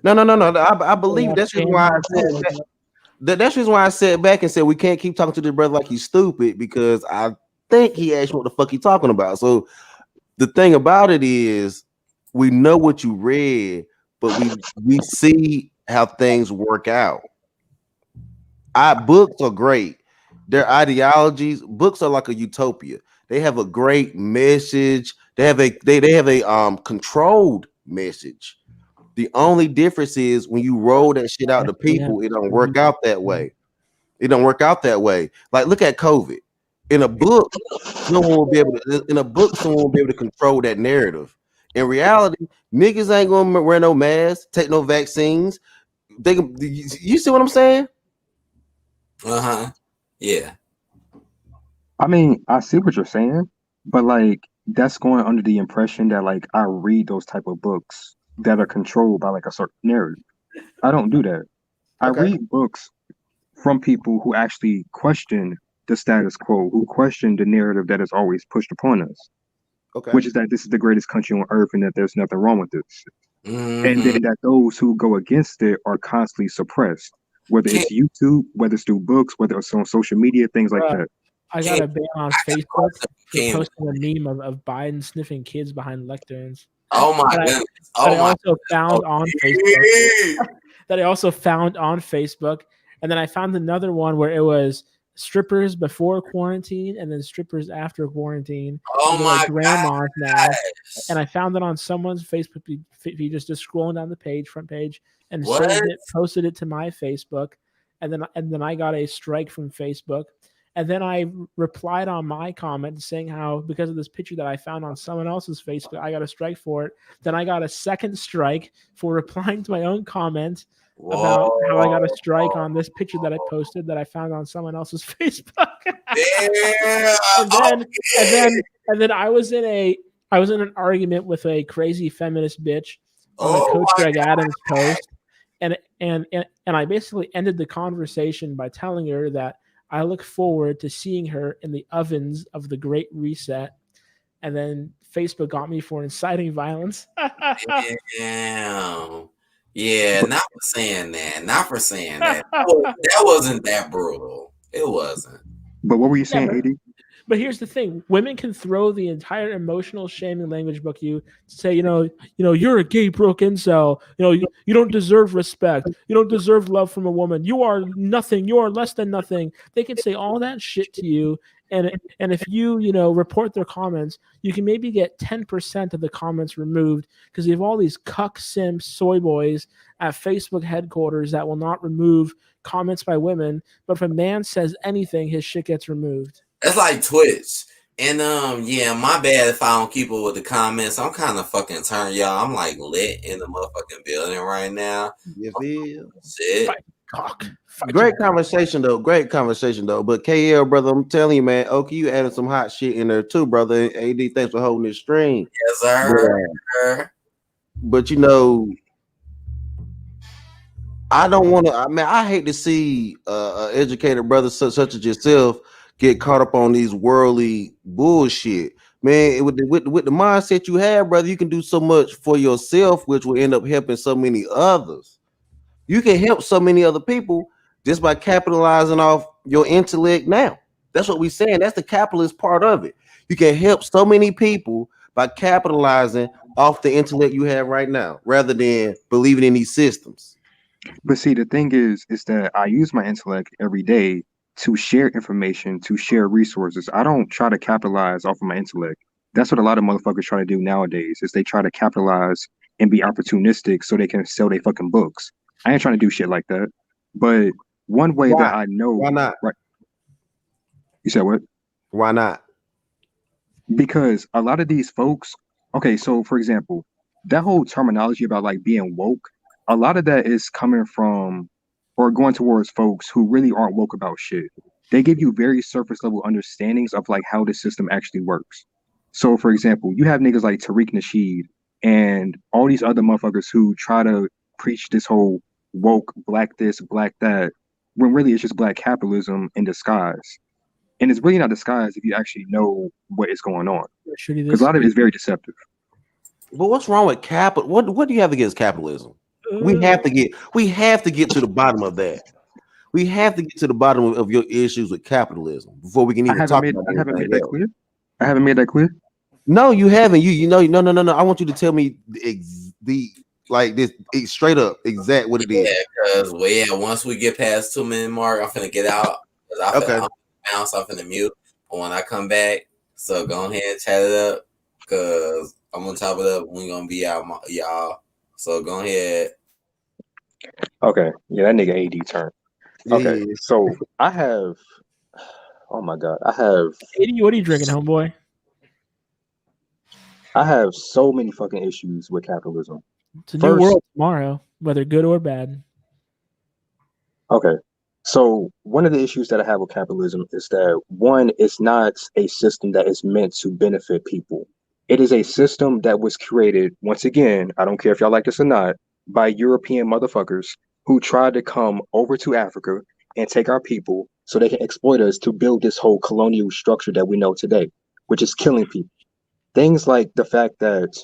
No, no, no, no. I believe Yeah, that's the reason spam why I said articles. that. That's the reason why I sat back and said we can't keep talking to this brother like he's stupid, because I think he asked what the fuck he talking about. So the thing about it is, we know what you read, but we see how things work out. Books are great. Their ideologies, books are like a utopia. They have a great message. They have a controlled message. The only difference is when you roll that shit out to Yeah. people, it don't work out that way. It don't work out that way. Like look at COVID. In a book, no one will be able to. In a book, someone will be able to control that narrative. In reality, niggas ain't gonna wear no masks, take no vaccines. You see what I'm saying? Uh-huh. Yeah. I mean, I see what you're saying, but like that's going under the impression that like I read those type of books that are controlled by like a certain narrative. I don't do that. I Okay. read books from people who actually question the status quo, who question the narrative that is always pushed upon us, Okay. which is that this is the greatest country on earth and that there's nothing wrong with this. And Mm-hmm. then that those who go against it are constantly suppressed, whether Can it's YouTube, whether it's through books, whether it's on social media, things like Bruh, that. I got can a ban on I got a Facebook question for for King. posting a meme of Biden sniffing kids behind lecterns. Oh my That I goodness. that Oh I my also oh, found on Facebook. yeah. That I also found on Facebook. And then I found another one where it was strippers before quarantine and then strippers after quarantine. Oh And they're like my grandmas now. gosh. And I found it on someone's Facebook feed, just scrolling down the page, front page, and What? saved it, posted it to my Facebook. And then I got a strike from Facebook. And then I replied on my comment saying how because of this picture that I found on someone else's Facebook, I got a strike for it. Then I got a second strike for replying to my own comment about how I got a Whoa. strike on this picture that I posted that I found on someone else's Facebook. Damn. and then and Okay. then and then I was in an argument with a crazy feminist bitch on a Oh Coach my Greg Adams post, and I basically ended the conversation by telling her that I look forward to seeing her in the ovens of the Great Reset, and then Facebook got me for inciting violence. damn. Yeah, But not for saying that. Not for saying that. That wasn't that brutal. It wasn't. what were you Yeah, saying, AD? but here's the thing: women can throw the entire emotional shaming language book you to say, you're a gay broke incel. You don't deserve respect. You don't deserve love from a woman. You are nothing. You are less than nothing. They can say all that shit to you, and if you report their comments, you can maybe get 10% of the comments removed because you have all these cuck simp soy boys at Facebook headquarters that will not remove comments by women. But if a man says anything, his shit gets removed. That's like Twitch. And yeah, my bad if I don't keep up with the comments. I'm kind of fucking turned, y'all. I'm like lit in the motherfucking building right now. You feel? Shit. Fight cock. Fight Great your- conversation though. Great conversation though. But KL, brother, I'm telling you, man. Okay, you added some hot shit in there too, brother. AD, thanks for holding this string. Yes, sir. But you know, I don't want to. I mean, I hate to see educated brothers such as yourself get caught up on these worldly bullshit. Man, with the mindset you have, brother, you can do so much for yourself, which will end up helping so many others. You can help so many other people just by capitalizing off your intellect now. That's what we're saying. That's the capitalist part of it. You can help so many people by capitalizing off the intellect you have right now, rather than believing in these systems. But see, the thing is that I use my intellect every day to share information, to share resources. I don't try to capitalize off of my intellect. That's what a lot of motherfuckers try to do nowadays, is they try to capitalize and be opportunistic so they can sell their fucking books. I ain't trying to do shit like that. But one way Why? that I know, Why not? right? You said what? Why not? Because a lot of these folks, okay, so for example, that whole terminology about like being woke, a lot of that is coming from or going towards folks who really aren't woke about shit. They give you very surface level understandings of like how the system actually works. So for example, you have niggas like Tariq Nasheed and all these other motherfuckers who try to preach this whole woke, black this, black that, when really it's just black capitalism in disguise. And it's really not disguised if you actually know what is going on. Shitty Because a this. lot of it is very deceptive. But what's wrong with capital? What do you have against capitalism? We have to get to the bottom of that. We have to get to the bottom of your issues with capitalism before we can even talk about I haven't made anything that else. clear. I haven't made that clear. No, you haven't. You know, no. I want you to tell me this straight up exact what it is. Yeah, because once we get past 2 minute mark, I'm finna get out. I'm finna bounce. I'm finna mute. But when I come back, so go ahead and chat it up, cause I'm gonna top it up. We gonna be out, y'all. So go ahead. Okay. Yeah, that nigga AD turn. Okay. Yeah. So I have, oh my God, I have What are you drinking, homeboy? so many fucking issues with capitalism. It's a new world tomorrow, whether good or bad. Okay. So one of the issues that I have with capitalism is that one, it's not a system that is meant to benefit people. It is a system that was created, once again, I don't care if y'all like this or not, by European motherfuckers who tried to come over to Africa and take our people so they can exploit us to build this whole colonial structure that we know today, which is killing people. Things like the fact that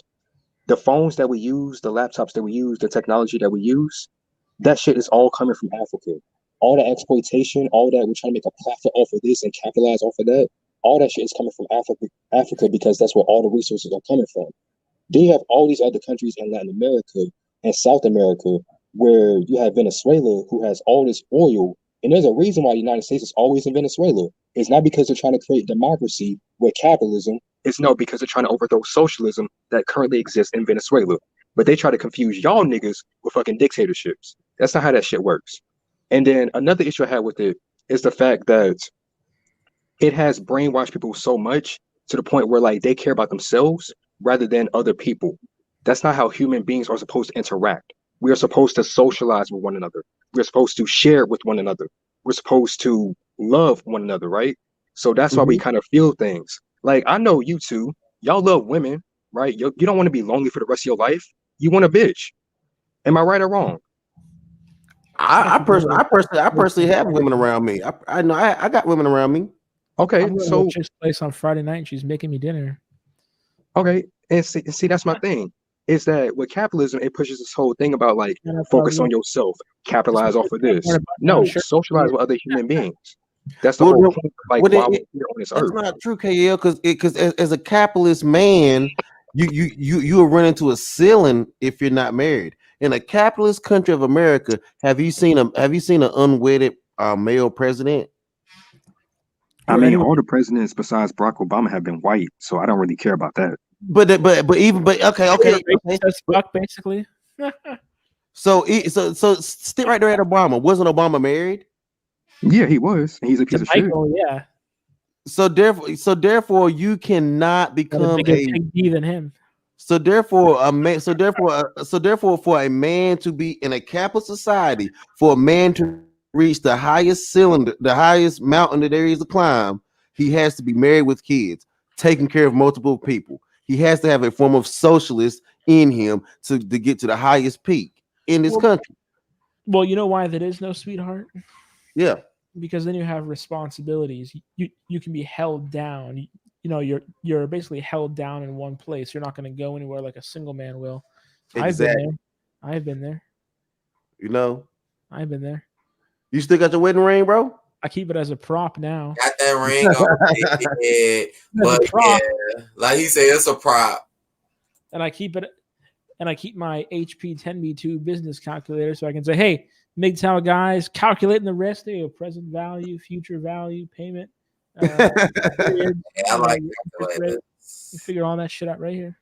the phones that we use, the laptops that we use, the technology that we use, that shit is all coming from Africa. All the exploitation, all that we're trying to make a profit off of this and capitalize off of that, all that shit is coming from Africa because that's where all the resources are coming from. Then you have all these other countries in Latin America and South America where you have Venezuela who has all this oil. And there's a reason why the United States is always in Venezuela. It's not because they're trying to create democracy with capitalism. It's no, because they're trying to overthrow socialism that currently exists in Venezuela. But they try to confuse y'all niggas with fucking dictatorships. That's not how that shit works. And then another issue I had with it is the fact that it has brainwashed people so much to the point where like they care about themselves rather than other people. That's not how human beings are supposed to interact. We are supposed to socialize with one another. We're supposed to share with one another. We're supposed to love one another, right? So that's why we kind of feel things. Like I know you two, y'all love women, right? You don't want to be lonely for the rest of your life. You want a bitch. Am I right or wrong? I personally have women around me. I know I got women around me. Okay, I'm so to place on Friday night and she's making me dinner. okay, and see that's my thing. Is that with capitalism, it pushes this whole thing about like focus on yourself, capitalize off of this. No, socialize with other human beings. That's the whole point of, like why we're here on this earth. That's not true, KL, because as a capitalist man, you will run into a ceiling if you're not married. In a capitalist country of America, have you seen an unwedded male president? I mean, all the presidents besides Barack Obama have been white, so I don't really care about that. But okay. Basically. So stick right there at Obama. Wasn't Obama married? Yeah, he was. He's a piece of shit. Yeah. So therefore, you cannot Got a become bigger a. pig D than him. So therefore, a man. So therefore, for a man to be in a capitalist society, for a man to reach the highest cylinder, the highest mountain that there is to climb, he has to be married with kids, taking care of multiple people. He has to have a form of socialist in him to get to the highest peak in this Well, country. well, you know why that is no sweetheart? Yeah, Because then you have responsibilities. You can be held down. You know, you're basically held down in one place. You're not going to go anywhere like a single man will. I've been exactly. there. I've been there. You know, I've been there. you still got your wedding ring, bro? I keep it as a prop now. Got that ring on his head, As a but prop, yeah, like he said, it's a prop. and I keep it, and I keep my HP 10B2 business calculator so I can say, "Hey, MGTOW guys, calculating the risk. There you go, present value, future value, payment, periods, Yeah, I like interest rate. You calculators. figure all that shit out right here.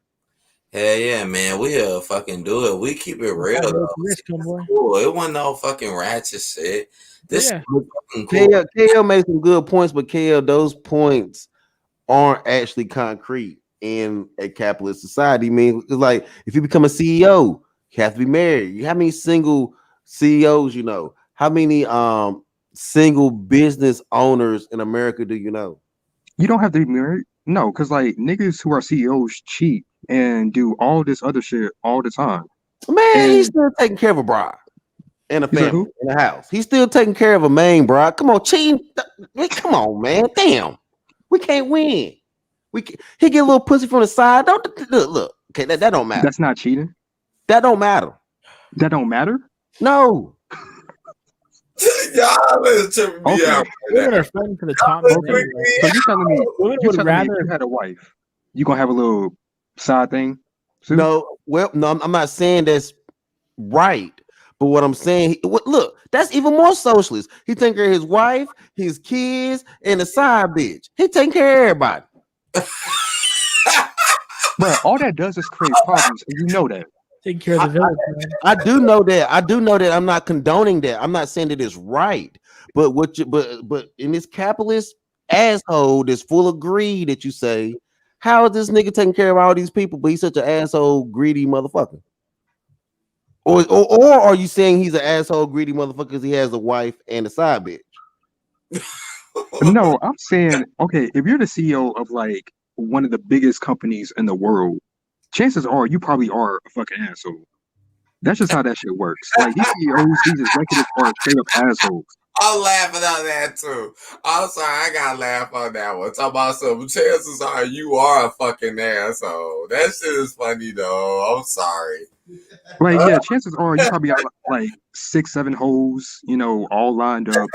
Hell yeah, man. We'll fucking do it. We keep it real Calculate though. the risk, homeboy. Cool. It wasn't no fucking ratchet shit. This Yeah. shit was fucking cool. KL made some good points, but KL, those points aren't actually concrete in a capitalist society. I mean, it's like if you become a CEO, you have to be married. How many single CEOs you know? How many single business owners in America do you know? You don't have to be married. No, because like niggas who are CEOs cheat and do all this other shit all the time. Man, he's And still taking care of a bride and a you said family who? in a house. He's still taking care of a main bride. Come on, cheating. Come on, man. Damn. We can't win. He get a little pussy from the side. Don't look. Okay, that don't matter. That's not cheating. That don't matter. That don't matter. No. Y'all is tripping me Okay. out. Women are fighting for the top. Y'all men is anyway. So you telling me Women you would telling me if rather. you had a wife, you gonna have a little side thing? Too? No. Well, no, I'm not saying that's right. But what I'm saying, look, that's even more socialist. He taking care of his wife, his kids, and the side bitch. He taking care of everybody. Bro, all that does is create problems, and you know that. Taking care of the village, man. I do know that. I do know that. I'm not condoning that. I'm not saying that it's right. But but in this capitalist asshole that's full of greed that you say, how is this nigga taking care of all these people, but he's such an asshole, greedy motherfucker? Or are you saying he's an asshole, greedy motherfucker because he has a wife and a side bitch? No, I'm saying, okay, if you're the CEO of like one of the biggest companies in the world, chances are you probably are a fucking asshole. That's just how that shit works. Like these CEOs, these executives are straight up assholes. I'm laughing on that too. I'm sorry, I gotta laugh on that one. Talk about some chances are you are a fucking asshole. That shit is funny though. I'm sorry. Like, yeah, chances are you probably got like 6, 7 hoes, you know, all lined up.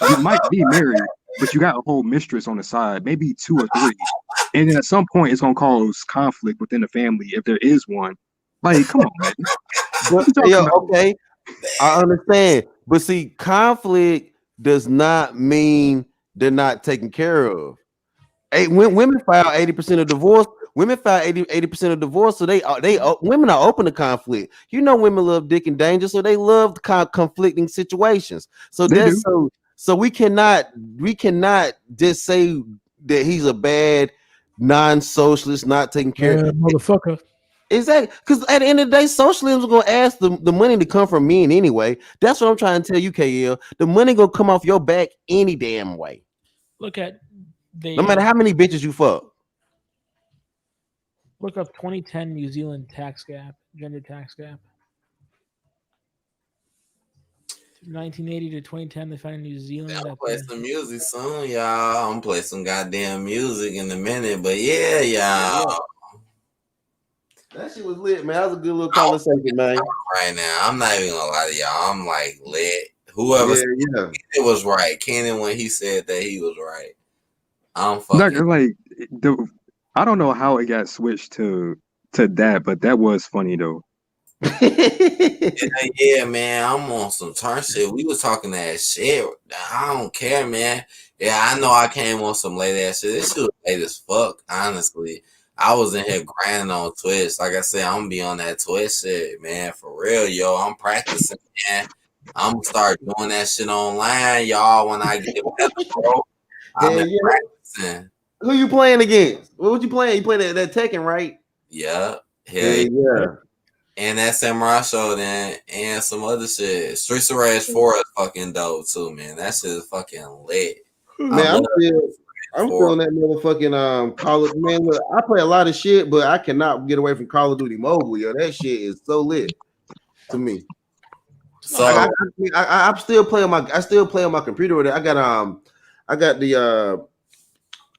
You might be married, but you got a whole mistress on the side, maybe 2 or 3. And then at some point it's gonna cause conflict within the family if there is one. Like, come on, man. But yo, okay, I understand. But see, conflict does not mean they're not taken care of. When women file 80% of divorce, women file 80% of divorce, so women are open to conflict. You know, women love dick and danger, so they love conflicting situations. So They that's do. so we cannot just say that he's a bad non-socialist, not taking care. Motherfucker. Exactly, because at the end of the day, socialism is gonna ask the money to come from men anyway. That's what I'm trying to tell you, KL. The money gonna come off your back any damn way, Look at no matter how many bitches you fuck. Look up 2010 New Zealand tax gap, gender tax gap. 1980 to 2010, they found in New Zealand. I'm that play some music soon, y'all. I'm gonna play some goddamn music in a minute, but yeah, y'all. That shit was lit, man. That was a good little conversation, man. Right now, I'm not even gonna lie to y'all. I'm like lit. Whoever said it was right, Kenan, when he said that he was right. I'm fucking Like I don't know how it got switched to that, but that was funny though. yeah, man. I'm on some turn shit. We was talking that shit. I don't care, man. Yeah, I know I came on some late ass shit. This shit was late as fuck, honestly. I was in here grinding on Twitch. Like I said, I'm gonna be on that Twitch shit, man. For real, yo. I'm practicing, man. I'm gonna start doing that shit online, y'all, when I get better, bro. I've Hell been yeah. practicing. Who you playing against? What was you playing? You playing that Tekken, right? Yeah. Hell Hell yeah. yeah. And that Samurai Shodown and some other shit. Streets of Rage 4 is fucking dope too, man. That shit is fucking lit. Man, I'm still on that motherfucking Call of man. Look, I play a lot of shit, but I cannot get away from Call of Duty Mobile. Yo, that shit is so lit to me. So I still play on my computer with it. I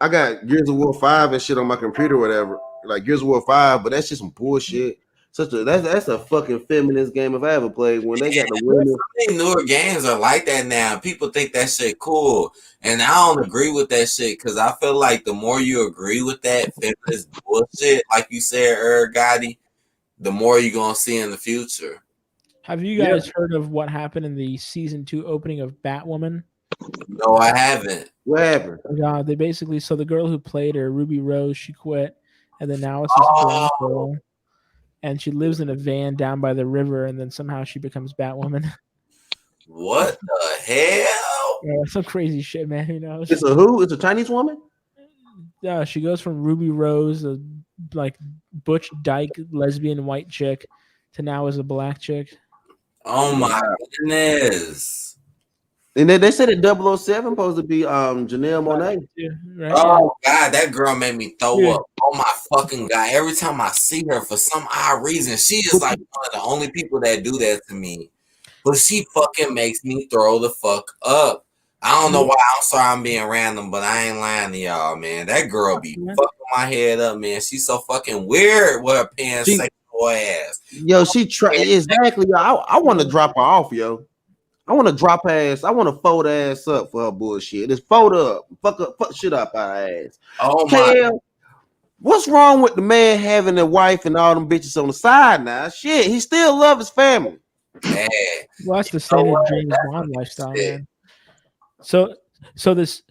got Gears of War 5 and shit on my computer, or whatever. Like Gears of War 5, but that's just some bullshit. That's a fucking feminist game if I ever played. When they got the women, newer games are like that now. People think that shit cool, and I don't agree with that shit because I feel like the more you agree with that feminist bullshit, like you said, Gotti, the more you're gonna see in the future. Have you guys heard of what happened in the season 2 opening of Batwoman? No, I haven't. What happened? They basically, so the girl who played her, Ruby Rose, she quit, and then now it's this black girl, and she lives in a van down by the river, and then somehow she becomes Batwoman. What the hell? Yeah, some crazy shit, man. Who knows? It's a who? It's a Chinese woman? Yeah, she goes from Ruby Rose, a like butch dyke lesbian white chick, to now as a black chick. Oh my goodness. And they said that 007 supposed to be Janelle Monáe. Right? Oh God, that girl made me throw up. Oh my fucking God. Every time I see her, for some odd reason, she is like one of the only people that do that to me. But she fucking makes me throw the fuck up. I don't know why. I'm sorry I'm being random, but I ain't lying to y'all, man. That girl be fucking my head up, man. She's so fucking weird with her pansexual ass. Yo, she exactly. I want to drop her off, yo. I want to drop her ass. I want to fold her ass up for her bullshit. Just fold her up. Fuck shit up out her ass. Oh my. What's wrong with the man having a wife and all them bitches on the side now? Shit, he still love his family. Yeah. Well, that's the standard James Bond lifestyle, man. So this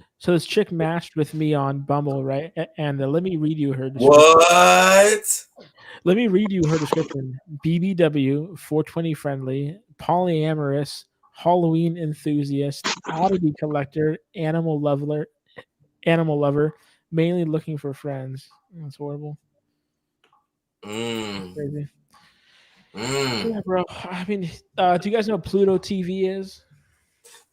chick matched with me on Bumble, right? And let me read you her description. What? Let me read you her description. BBW, 420 friendly, polyamorous, Halloween enthusiast, oddity collector, animal lover, mainly looking for friends. That's horrible. Crazy. Yeah, bro. I mean, do you guys know what Pluto TV is?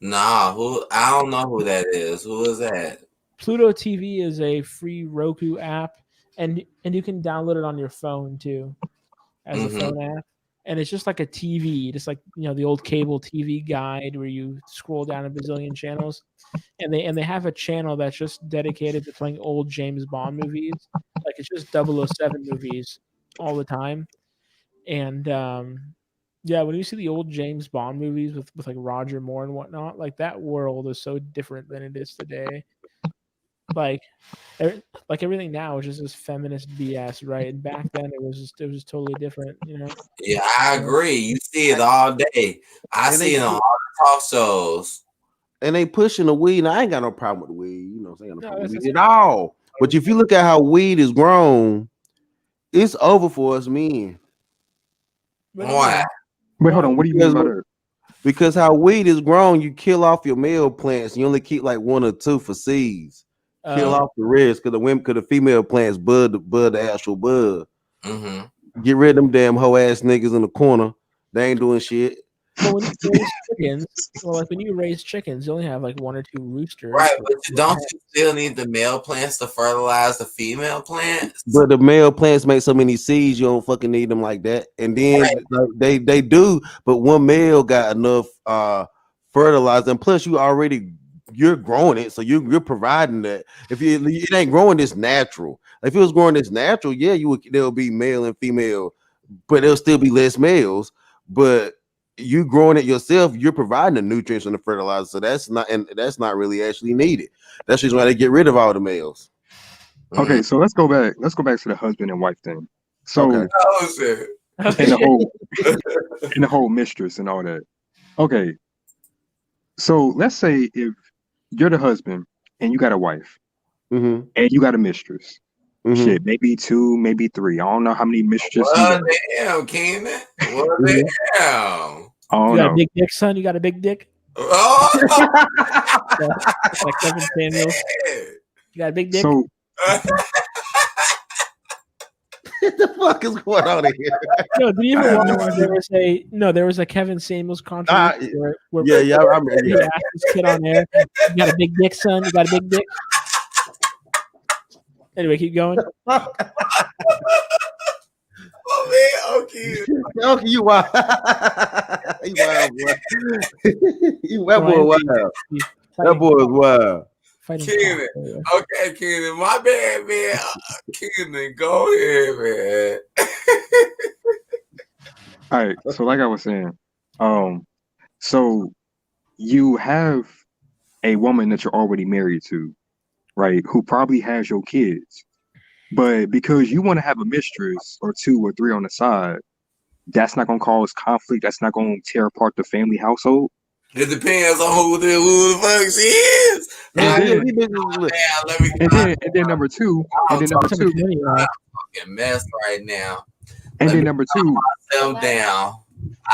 Nah, I don't know who that is. Who is that? Pluto TV is a free Roku app, and you can download it on your phone too, as a phone app. And it's just like a TV, just like the old cable TV guide where you scroll down a bazillion channels, and they have a channel that's just dedicated to playing old James Bond movies. Like it's just 007 movies all the time, and yeah, when you see the old James Bond movies with like Roger Moore and whatnot, like that world is so different than it is today. Like everything now is just this feminist BS, right? And back then it was just totally different, Yeah, I agree. You see it all day. I see it on all the talk shows. And they pushing the weed. Now, I ain't got no problem with the weed. I'm saying no problem with weed at all. But if you look at how weed is grown, it's over for us men. Why? Wait, hold on. What do you mean by that? Because how weed is grown, you kill off your male plants. You only keep like 1 or 2 for seeds. Kill off the rest because the female plants bud the actual bud. Get rid of them damn hoe ass niggas in the corner. They ain't doing shit. Well, when you raise chickens, when you raise chickens, you only have like 1 or 2 roosters. Right, but don't you still need the male plants to fertilize the female plants? But the male plants make so many seeds, you don't fucking need them like that. And then they do, but one male got enough fertilizer, and plus you're growing it, so you're providing that. If it ain't growing this natural. If it was growing this natural, yeah, there'll be male and female, but there'll still be less males. But you growing it yourself, you're providing the nutrients and the fertilizer, so that's not really actually needed. That's the reason why they get rid of all the males. Okay, so let's go back to the husband and wife thing. So and the whole mistress and all that. Okay, so let's say if you're the husband and you got a wife and you got a mistress. Shit, maybe 2, maybe 3. I don't know how many mistresses. What the hell, Keenan? What the hell? You got a big dick, son? You got a big dick? Oh, Like Kevin Samuels. You got a big dick. So What the fuck is going on here? No, do you I ever have watch? no idea. There was a Kevin Samuels controversy where Yeah, I remember. he asked this kid on air, "You got a big dick, son? You got a big dick?" Anyway, keep going. oh man, okay. Okay, you wild. You wild, boy. That boy wild. That boy is wild. Kenan. Okay, Kenan. My bad, man. Kenan, go ahead, man. All right. So like I was saying, so you have a woman that you're already married to, right? Who probably has your kids. But because you want to have a mistress or two or three on the side, that's not gonna cause conflict. That's not gonna tear apart the family household. It depends on who the fuck she is. And then number two, fucking mess right now. And then number two, myself down.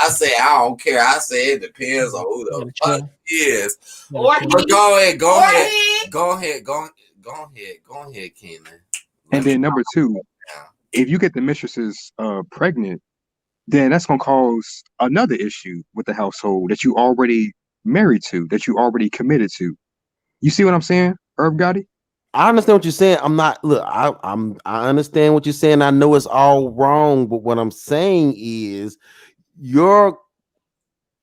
I say I don't care. I say it depends on who the fuck she is. But go ahead, Kenan. And then number two, if you get the mistresses pregnant, then that's gonna cause another issue with the household that you already married to, that you already committed to. You see what I'm saying, Herb Gotti? I understand what you're saying. I understand what you're saying. I know it's all wrong, but what I'm saying is your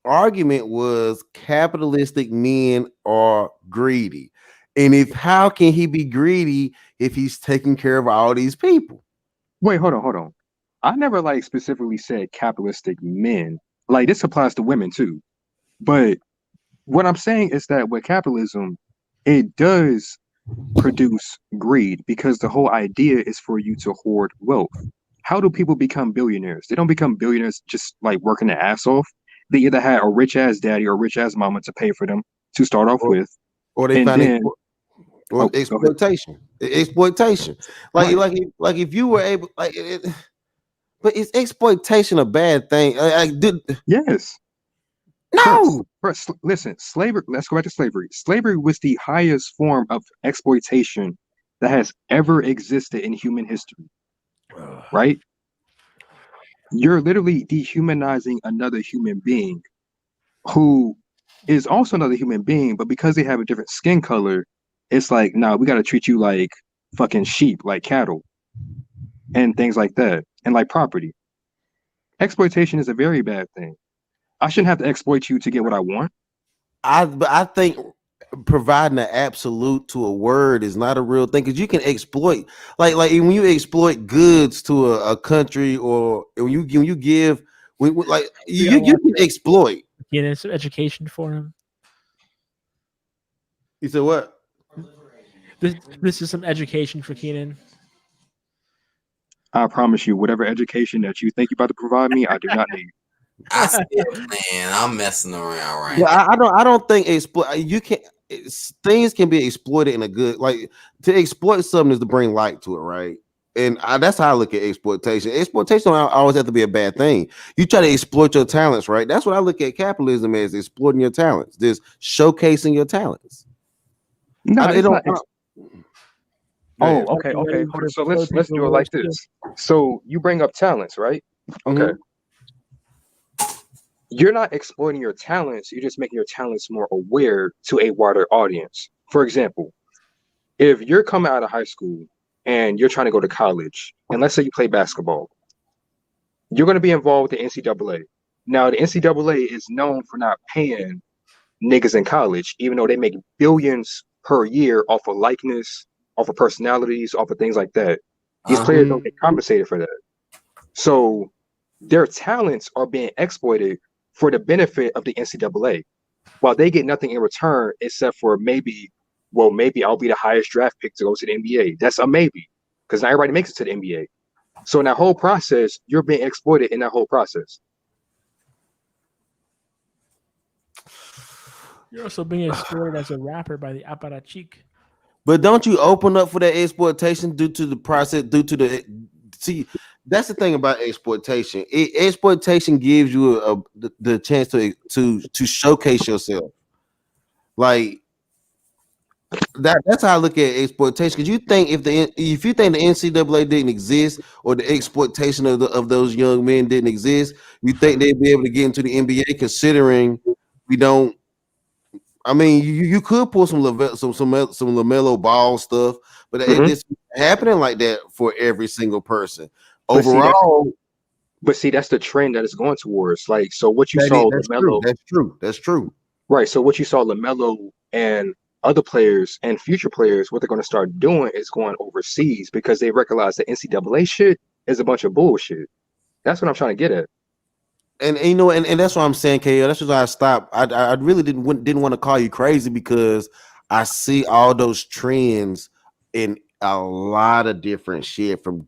argument was capitalistic men are greedy. And how can he be greedy if he's taking care of all these people? Wait, hold on. I never specifically said capitalistic men. Like this applies to women too. But what I'm saying is that with capitalism, it does produce greed because the whole idea is for you to hoard wealth. How do people become billionaires? They don't become billionaires just working their ass off. They either had a rich ass daddy or a rich ass mama to pay for them to start off with, or they find exploitation. Exploitation. Like if you were able, but is exploitation a bad thing? Yes. No. Listen, slavery. Let's go back to slavery. Slavery was the highest form of exploitation that has ever existed in human history. Right? You're literally dehumanizing another human being who is also another human being, but because they have a different skin color, it's like, nah, we got to treat you like fucking sheep, like cattle, and things like that, and like property. Exploitation is a very bad thing. I shouldn't have to exploit you to get what I want. I think providing an absolute to a word is not a real thing because you can exploit, like when you exploit goods to a country, or when you give, you can exploit. Yeah, some education for him. You said what? This is some education for Kenan. I promise you, whatever education that you think you're about to provide me, I do not need. I still man, I'm messing around right now. I don't think you can. Things can be exploited in a good, to exploit something is to bring light to it, right? And that's how I look at exploitation. Exploitation don't always have to be a bad thing. You try to exploit your talents, right? That's what I look at capitalism as, exploiting your talents, just showcasing your talents. No, it's not. Okay. Hold on. So let's do it like this. So you bring up talents, right? Okay. You're not exploiting your talents. You're just making your talents more aware to a wider audience. For example, if you're coming out of high school and you're trying to go to college, and let's say you play basketball, you're going to be involved with the NCAA. Now, the NCAA is known for not paying niggas in college, even though they make billions per year off of likeness, off of personalities, off of things like that. These players don't get compensated for that. So their talents are being exploited for the benefit of the NCAA, while they get nothing in return except for maybe I'll be the highest draft pick to go to the NBA. That's a maybe, because not everybody makes it to the NBA. So in that whole process, you're being exploited in that whole process. You're also being exploited as a rapper by the apparatchik. But don't you open up for that exploitation due to the process, see, that's the thing about exploitation. Exploitation gives you the chance to showcase yourself. Like that's how I look at exploitation. Because you think if you think the NCAA didn't exist or the exploitation of those young men didn't exist, you think they'd be able to get into the NBA? Considering we don't. I mean, you could pull some LaMelo Ball stuff, but Mhm. it's happening like that for every single person. But see, Overall, that's the trend that it's going towards. Like, so what you saw that's true. LaMelo, That's true. That's true. right? So what you saw LaMelo and other players and future players, what they're going to start doing is going overseas because they recognize the NCAA shit is a bunch of bullshit. That's what I'm trying to get at. And you know, and that's what I'm saying, KO. That's why I stopped. I really didn't want to call you crazy because I see all those trends in a lot of different shit from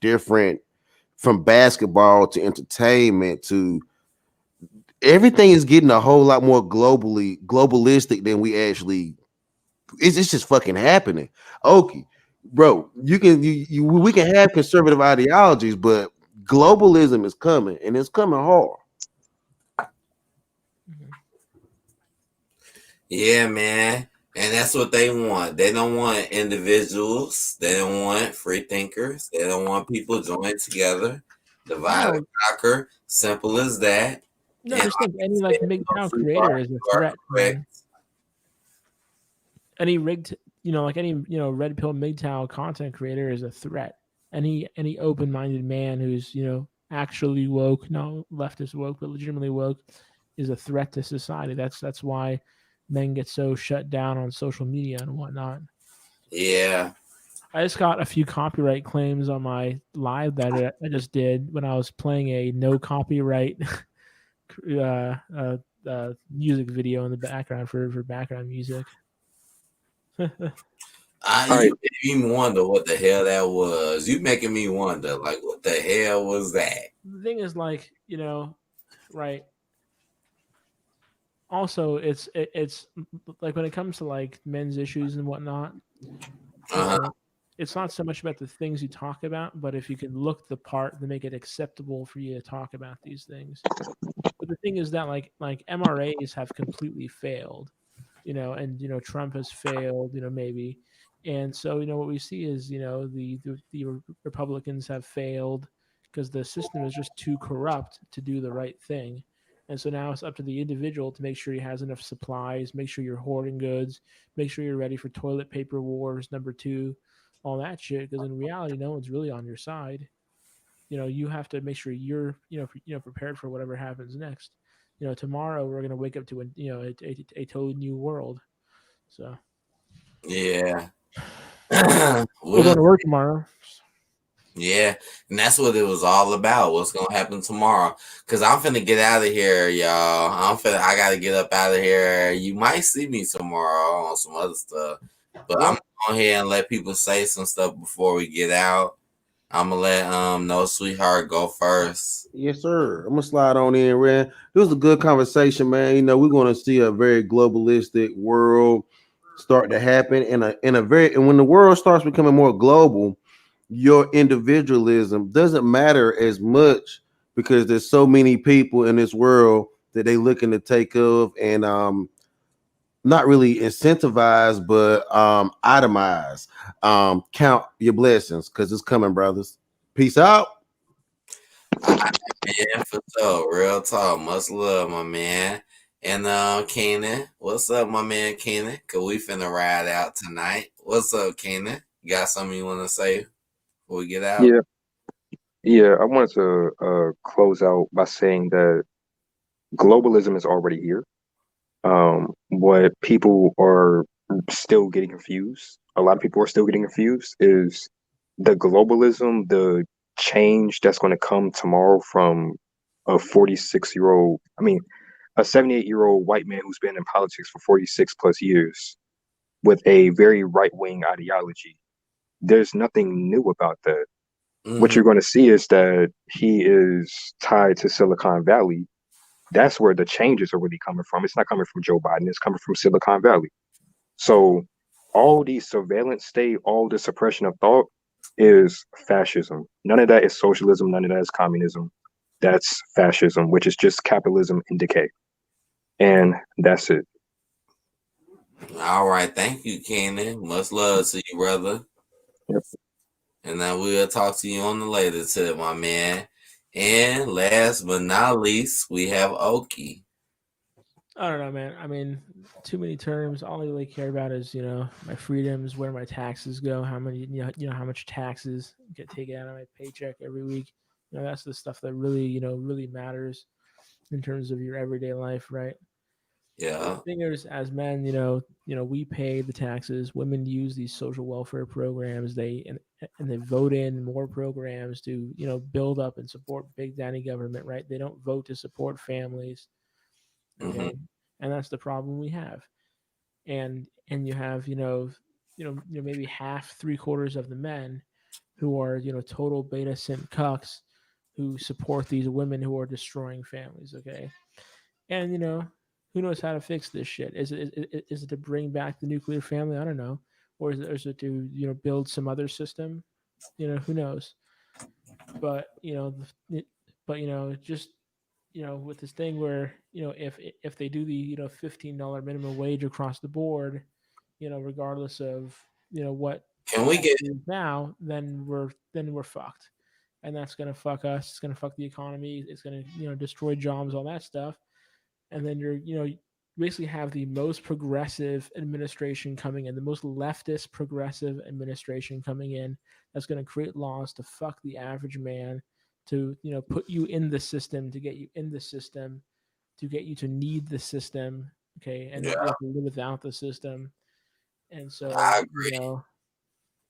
basketball to entertainment to everything is getting a whole lot more globalistic than we actually. It's just fucking happening. Okay, bro, we can have conservative ideologies, but globalism is coming and it's coming hard. Yeah, man. And that's what they want. They don't want individuals. They don't want free thinkers. They don't want people joining together, divide and No, conquer. Simple as that. no, And just think any like MGTOW free creator bar, is a you are threat, correct. man. Any rigged, like any red pill MGTOW content creator is a threat. Any open-minded man who's actually woke, not leftist woke, but legitimately woke, is a threat to society. That's why men get so shut down on social media and whatnot. Yeah. I just got a few copyright claims on my live that I just did when I was playing a no copyright music video in the background for background music. All right. You made me wonder what the hell that was. You making me wonder, like, what the hell was that? The thing is, like, right. Also, it's like when it comes to like men's issues and whatnot, it's not so much about the things you talk about, but if you can look the part to make it acceptable for you to talk about these things. But the thing is that like MRAs have completely failed, and Trump has failed, maybe. And so what we see is the Republicans have failed because the system is just too corrupt to do the right thing. And so now it's up to the individual to make sure he has enough supplies, make sure you're hoarding goods, make sure you're ready for toilet paper wars #2, all that shit. Because in reality, no one's really on your side. You have to make sure you're prepared for whatever happens next. Tomorrow we're gonna wake up to a totally new world. So Yeah. we're going to work tomorrow. Yeah, and that's what it was all about. What's gonna happen tomorrow? Cause I'm finna get out of here, y'all. I gotta get up out of here. You might see me tomorrow on some other stuff, but I'm going here and let people say some stuff before we get out. I'm gonna let No Sweetheart go first. Yes, sir. I'm gonna slide on in, man. It was a good conversation, man. We're gonna see a very globalistic world start to happen and when the world starts becoming more global, your individualism doesn't matter as much because there's so many people in this world that they looking to take of and not really incentivize but itemize. Count your blessings because it's coming, brothers. Peace out. Yeah, for sure. Real talk. Much love, my man. And Keenan, what's up, my man Keenan? Cause we finna ride out tonight. What's up, Keenan? You got something you wanna say before we get out? Yeah. Yeah. I wanted to close out by saying that globalism is already here. What people are still getting confused, a lot of people are still getting confused, is the globalism, the change that's going to come tomorrow from a 46-year-old, a 78-year-old white man who's been in politics for 46 plus years with a very right-wing ideology. There's nothing new about that. What you're going to see is that he is tied to Silicon Valley. That's where the changes are really coming from. It's not coming from Joe Biden. It's coming from Silicon Valley. So all the surveillance state, all the suppression of thought is fascism. None of that is socialism. None of that is communism. That's fascism, which is just capitalism in decay. And that's it. All right, thank you, Kenan. Much love to you, brother. Yep. And I will talk to you on the later tip, my man. And last but not least, we have Oki. I don't know, man. I mean, too many terms. All I really care about is, my freedoms, where my taxes go, how many, how much taxes get taken out of my paycheck every week. That's the stuff that really, really matters in terms of your everyday life, right? The Yeah. thing is, as men, we pay the taxes. Women use these social welfare programs. And they vote in more programs to, build up and support big daddy government, right? They don't vote to support families. Mm-hmm. Okay, and that's the problem we have. And you have, maybe half, three quarters of the men who are, total beta simp cucks who support these women who are destroying families. Okay, and who knows how to fix this shit? Is it to bring back the nuclear family? I don't know. Or is it to build some other system? Who knows? But just with this thing where if they do the $15 minimum wage across the board, regardless of what Can we get is now, then we're fucked, and that's gonna fuck us. It's gonna fuck the economy. It's gonna destroy jobs, all that stuff, and then you're basically have the most progressive administration coming in, the most leftist progressive administration coming in, that's going to create laws to fuck the average man, to put you in the system, to get you in the system, to get you to need the system, okay, and Yeah, not be able to live without the system. And so I agree.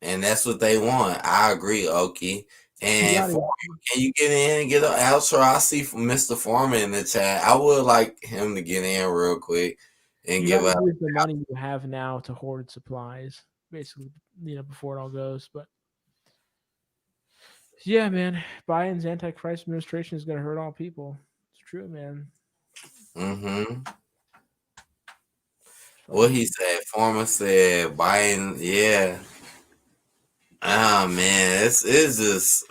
And that's what they want. I agree, Oki. you And got for to can you get in and get an outro? I see from Mr. Foreman in the chat. I would like him to get in real quick and you got give to a use the money you have now to hoard supplies, basically, before it all goes. But yeah, man, Biden's antichrist administration is going to hurt all people. It's true, man. mm-hmm. What he Fucking said, Foreman said Biden, yeah. Oh man, it's just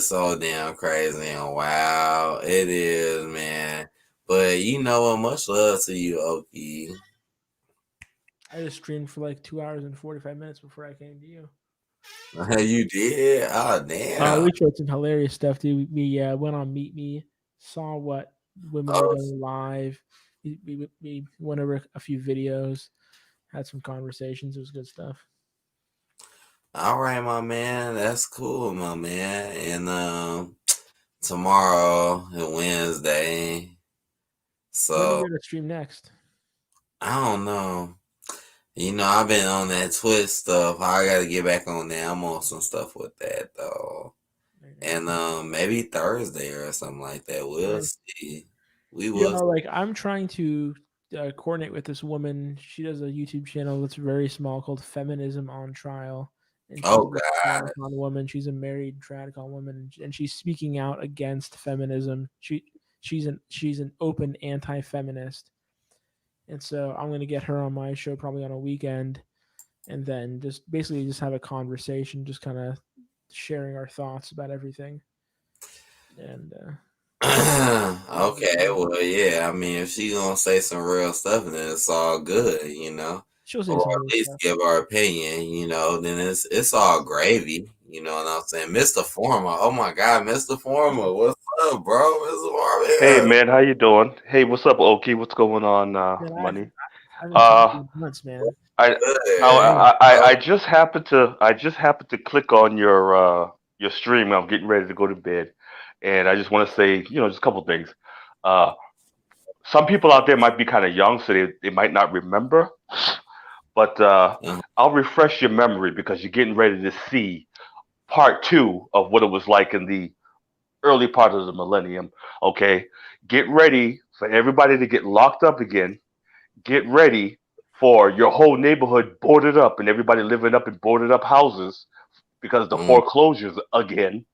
so damn crazy and wow. It is, man. But you know what? Much love to you, Oki. I just streamed for like 2 hours and 45 minutes before I came to you. You did? Oh damn. We showed some hilarious stuff, dude. We went on Meet Me, saw what women were Oh, doing live. We went over a few videos, had some conversations. It was good stuff. all right, my man. That's cool, my man. And tomorrow is Wednesday. When are So we gonna stream next? I don't know. I've been on that Twitch stuff. I gotta get back on there. I'm on some stuff with that though. And maybe Thursday or something like that. We'll Nice. see. We will. Like I'm trying to coordinate with this woman. She does a YouTube channel that's very small called Feminism on Trial, and she's Oh a God. Tradcon woman. She's a married Tradcon woman, and she's speaking out against feminism. She's an open anti-feminist, and so I'm gonna get her on my show probably on a weekend, and then just basically just have a conversation, just kind of sharing our thoughts about everything, and Okay, well, yeah. I mean, if she gonna say some real stuff, then it's all good. she'll say Or some at real least stuff. give our opinion. Then it's all gravy. You know what I'm saying, Mr. Former. Oh my God, Mr. Former, what's up, bro? Mr. Hey Former. man, how you doing? Hey, what's up, Oki? What's going on, Man, Money? I haven't talked to Uh, you in months, man. I, Good, I just happened to click on your stream. I'm getting ready to go to bed, and I just want to say, just a couple things. Uh, some people out there might be kind of young, so they might not remember, but uh, I'll refresh your memory because you're getting ready to see part two of what it was like in the early part of the millennium. Okay, get ready for everybody to get locked up again. Get ready for your whole neighborhood boarded up and everybody living up in boarded up houses because the mm, foreclosures again.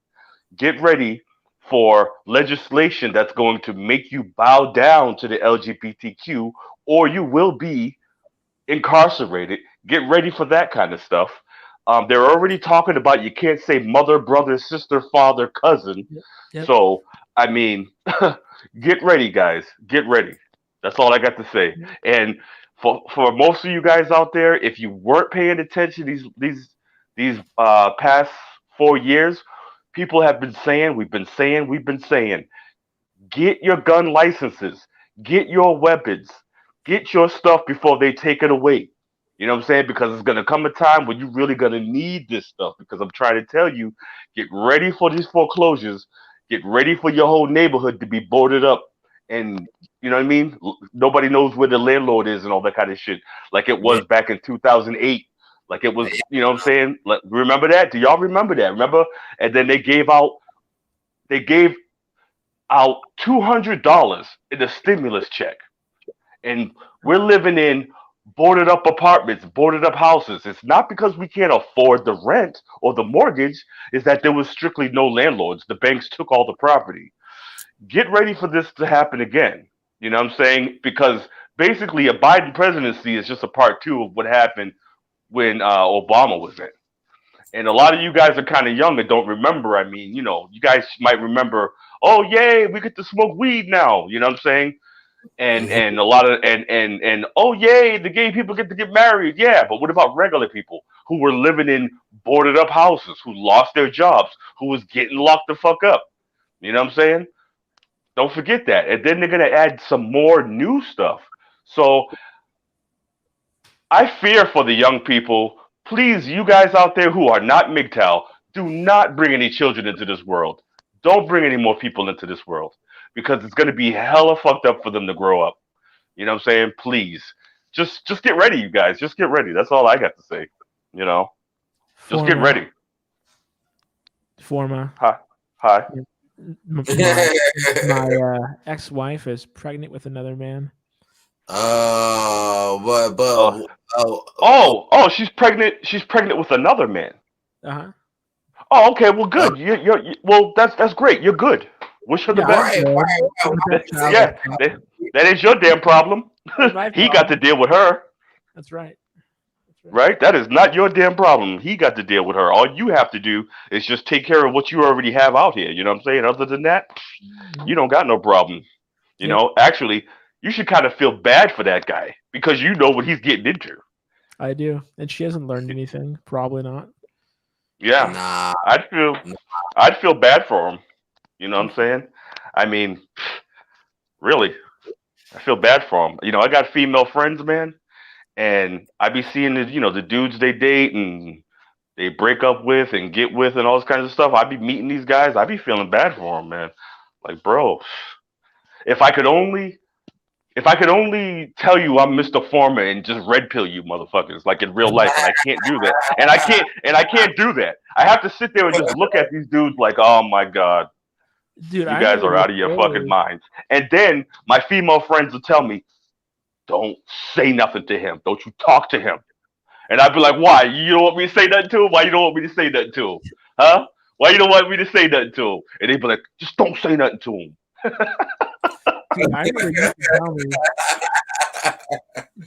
Get ready for legislation that's going to make you bow down to the LGBTQ or you will be incarcerated. Get ready for that kind of stuff. They're already talking about you can't say mother, brother, sister, father, cousin. Yep. Yep. So, I mean, get ready, guys. Get ready. That's all I got to say. And for most of you guys out there, if you weren't paying attention these past 4 years, people have been saying, we've been saying, get your gun licenses, get your weapons, get your stuff before they take it away. You know what I'm saying? Because it's gonna come a time when you're really gonna need this stuff. Because I'm trying to tell you, get ready for these foreclosures, get ready for your whole neighborhood to be boarded up, and you know what I mean. Nobody knows where the landlord is and all that kind of shit, like it Yeah. was back in 2008. Like it was, you know what I'm saying? Like, remember that? Do y'all remember that? Remember? And then they gave out $200 in a stimulus check, and we're living in boarded up apartments, boarded up houses. It's not because we can't afford the rent or the mortgage, is that there was strictly no landlords. The banks took all the property. Get ready for this to happen again. You know what I'm saying? Because basically, a Biden presidency is just a part two of what happened when Obama was in. And a lot of you guys are kind of young and don't remember. I mean, you know, you guys might remember, oh, yay, we get to smoke weed now. You know what I'm saying? And a lot of and oh yay, the gay people get to get married. Yeah, but what about regular people who were living in boarded up houses, who lost their jobs, who was getting locked the fuck up? You know what I'm saying? Don't forget that. And then they're gonna add some more new stuff. So I fear for the young people. Please, you guys out there who are not MGTOW, do not bring any children into this world. Don't bring any more people into this world because it's going to be hella fucked up for them to grow up. You know what I'm saying? Please, just get ready, you guys. Just get ready. That's all I got to say. You know, just get ready. Forma. Hi. My ex-wife is pregnant with another man. She's pregnant. She's pregnant with another man. Uh-huh. Oh, okay. Well, good. Well, that's great. You're good. Wish her the best. Yeah, that is your damn problem. He got to deal with her. That's right. Right? That is not your damn problem. He got to deal with her. All you have to do is just take care of what you already have out here. You know what I'm saying? Other than that, you don't got no problem. You know, actually, you should kind of feel bad for that guy because you know what he's getting into. I do. And she hasn't learned anything. Probably not. Yeah. Nah. I'd feel bad for him. You know what I'm saying? I mean, really, I feel bad for him. You know, I got female friends, man, and I be seeing the dudes they date and they break up with and get with and all this kinds of stuff. I be meeting these guys. I be feeling bad for them, man. Like, bro, if I could only tell you I'm Mr. Former and just red pill you motherfuckers like in real life, and I can't do that. And I can't do that. I have to sit there and just look at these dudes like, oh my God. Dude, you guys are out of your fucking minds. And then my female friends will tell me, don't say nothing to him. Don't you talk to him. And I'd be like, why? You don't want me to say nothing to him? Why you don't want me to say nothing to him? Huh? Why you don't want me to say nothing to him? And they'd be like, just don't say nothing to him. Dude, I remember you tell me.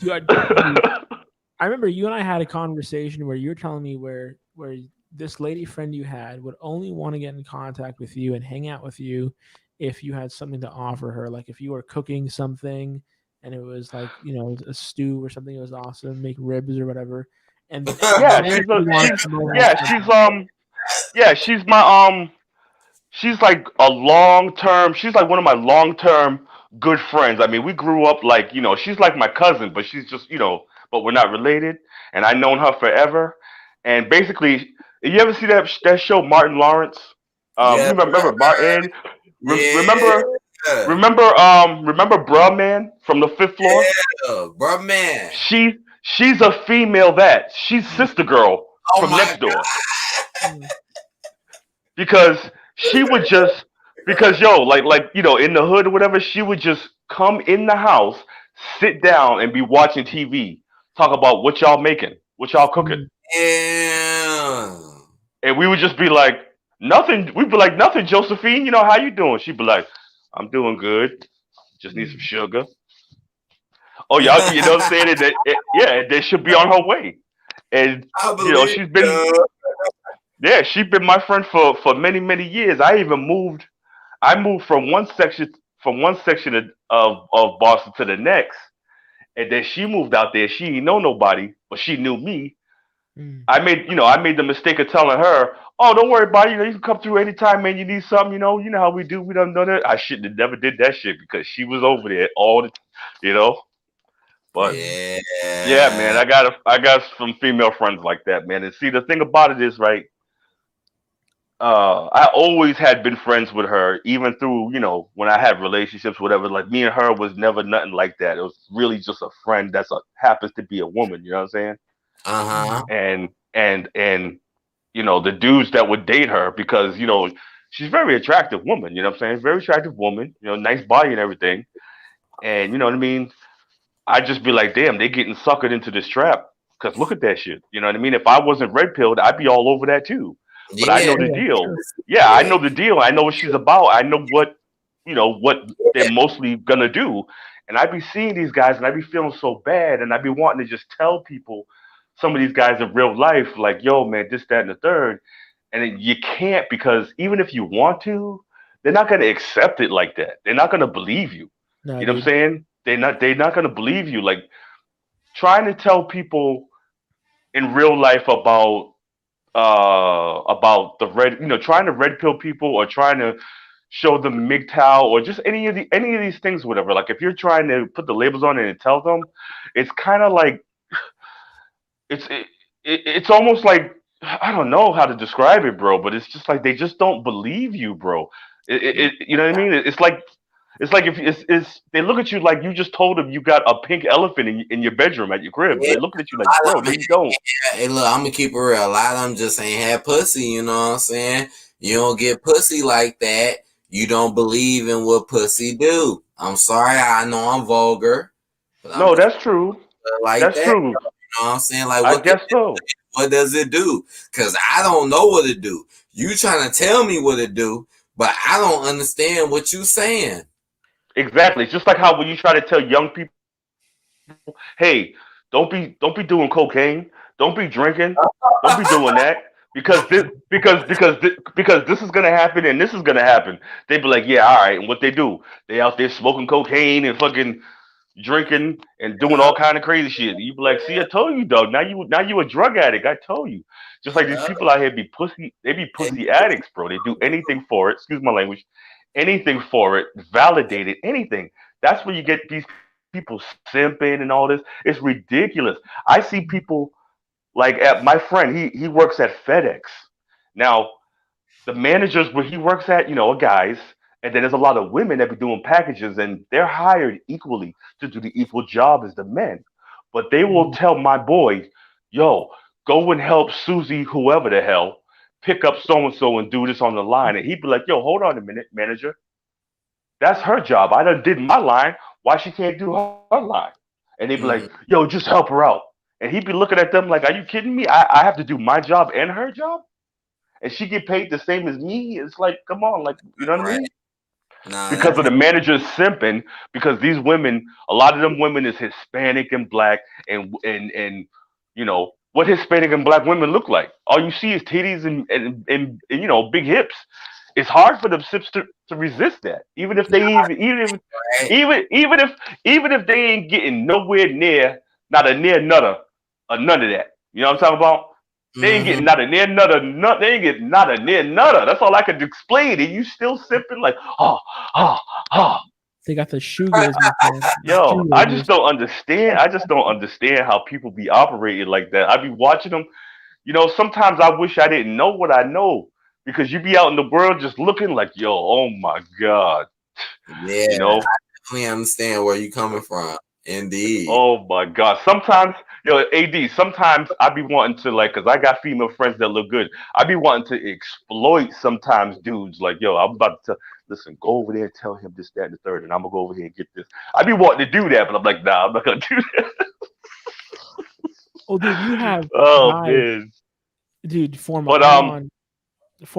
Dude, I remember you and I had a conversation where you were telling me where this lady friend you had would only want to get in contact with you and hang out with you if you had something to offer her. Like if you were cooking something and it was like, a stew or something that was awesome, make ribs or whatever. And she's my she's like she's like one of my long-term good friends. I mean, we grew up like, she's like my cousin, but she's just, but we're not related. And I've known her forever. And basically, you ever see that show Martin Lawrence? Remember Martin? Remember Bruh Man from the Fifth Floor? Yeah, Bruh Man. She's a female that. She's sister girl from next door. Because she would just in the hood or whatever, she would just come in the house, sit down and be watching TV, talk about what y'all making, what y'all cooking. Yeah. And we would just be like, nothing. We'd be like, nothing, Josephine. How you doing? She'd be like, I'm doing good. Just need some sugar. Oh, y'all, you know what I'm saying? That should be on her way. And she's been my friend for many, many years. I moved from one section of Boston to the next, and then she moved out there. She didn't know nobody, but she knew me. Mm. I made the mistake of telling her, "Oh, don't worry about it. You know, you can come through anytime, man. You need something. You know how we do. We done it." I shouldn't have never did that shit because she was over there all the, you know. But yeah, man, Yeah. I got some female friends like that, man. And see, the thing about it is, right? I always had been friends with her, even through, when I had relationships, whatever. Like me and her was never nothing like that. It was really just a friend happens to be a woman. You know what I'm saying? Uh-huh. And the dudes that would date her because she's a very attractive woman. You know what I'm saying? Very attractive woman. Nice body and everything. And you know what I mean? I'd just be like, damn, they getting suckered into this trap. Cause look at that shit. You know what I mean? If I wasn't red pilled, I'd be all over that too. But I Yeah. know the Yeah, deal. sure. Yeah, I Yeah. know the deal. I know what she's about. I know what they're mostly gonna do. And I'd be seeing these guys and I'd be feeling so bad and I'd be wanting to just tell people some of these guys in real life, like, yo, man, this, that, and the third. And you can't because even if you want to, they're not gonna accept it like that. They're not gonna believe you. No, You know what I'm dude. saying? They're not gonna believe you. Like trying to tell people in real life about the red, trying to red pill people or trying to show them MGTOW or just any of these things, whatever. Like if you're trying to put the labels on it and tell them, it's kind of like it's almost like I don't know how to describe it, bro. But it's just like they just don't believe you, bro. You know what I mean? It's like if they look at you like you just told them you got a pink elephant in your bedroom at your crib. Yeah. They're looking at you like, bro, no, you don't. Hey, look, I'm gonna keep it real. A lot of them just ain't had pussy, you know what I'm saying? You don't get pussy like that. You don't believe in what pussy do. I'm sorry, I know I'm vulgar, but I'm No, gonna keep that's true. it like That's that. true. You know what I'm saying? Like I guess so. what does it do? Cause I don't know what it do. You trying to tell me what it do, but I don't understand what you saying. Exactly. It's just like how when you try to tell young people, hey, don't be doing cocaine, don't be drinking, don't be doing that because this is gonna happen and this is gonna happen. They be like, yeah, all right. And what they do? They out there smoking cocaine and fucking drinking and doing all kind of crazy shit. You be like, see, I told you, dog. Now you a drug addict. I told you. Just like these Yeah. people out here be pussy. They be pussy addicts, bro. They do anything for it. Excuse my language. Anything for it. Validate it. Anything. That's where you get these people simping and all this. It's ridiculous. I see people like at my friend. He works at FedEx. Now the managers where he works at, are guys, and then there's a lot of women that be doing packages, and they're hired equally to do the equal job as the men. But they will Mm. tell my boy, "Yo, go and help Susie, whoever the hell, pick up so and so and do this on the line." And he'd be like, "Yo, hold on a minute, manager. That's her job. I done did my line. Why she can't do her line?" And they'd be like, Mhm. "Yo, just help her out." And he'd be looking at them like, "Are you kidding me? I have to do my job and her job?" And she get paid the same as me. It's like, come on, like you know what I Right. mean? Nah, Because that's of the managers simping, because these women, a lot of them women is Hispanic and black, and what Hispanic and black women look like. All you see is titties and big hips. It's hard for them sips to resist that, even if they right. even if they ain't getting nowhere near, not a near nutter, a none of that. You know what I'm talking about? They ain't Hmm. getting not a near nutter, they ain't getting not a near nutter. That's all I could explain. And you still sipping like, oh, oh, oh. They got the shoegazers, man. Yo, I just Shoegazers. don't understand. I just don't understand how people be operating like that. I be watching them. Sometimes I wish I didn't know what I know because you be out in the world just looking like, yo, oh my God. Yeah, You know, definitely understand where you coming from. Indeed. oh my God. Sometimes, AD, sometimes I be wanting to, like, because I got female friends that look good. I be wanting to exploit sometimes dudes. Like, yo, I'm about to listen, go over there and tell him this, that, and the third, and I'm going to go over here and get this. I be wanting to do that, but I'm like, nah, I'm not going to do that. Oh, dude, you have Oh, guys, man. dude. Forma, But,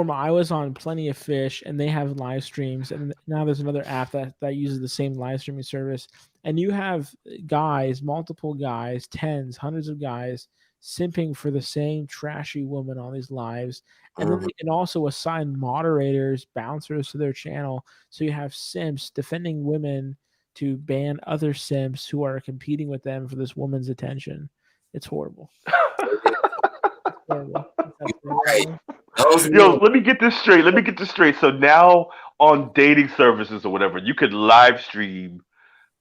I was on Plenty of Fish, and they have live streams, and now there's another app that uses the same live streaming service, and you have guys, multiple guys, tens, hundreds of guys, simping for the same trashy woman on these lives, and then Mhm. they can also assign moderators, bouncers to their channel, so you have simps defending women to ban other simps who are competing with them for this woman's attention. It's horrible. It's horrible. It's absolutely Right. horrible. Those Yo, let me get this straight. Let me get this straight. So now on dating services or whatever, you could live stream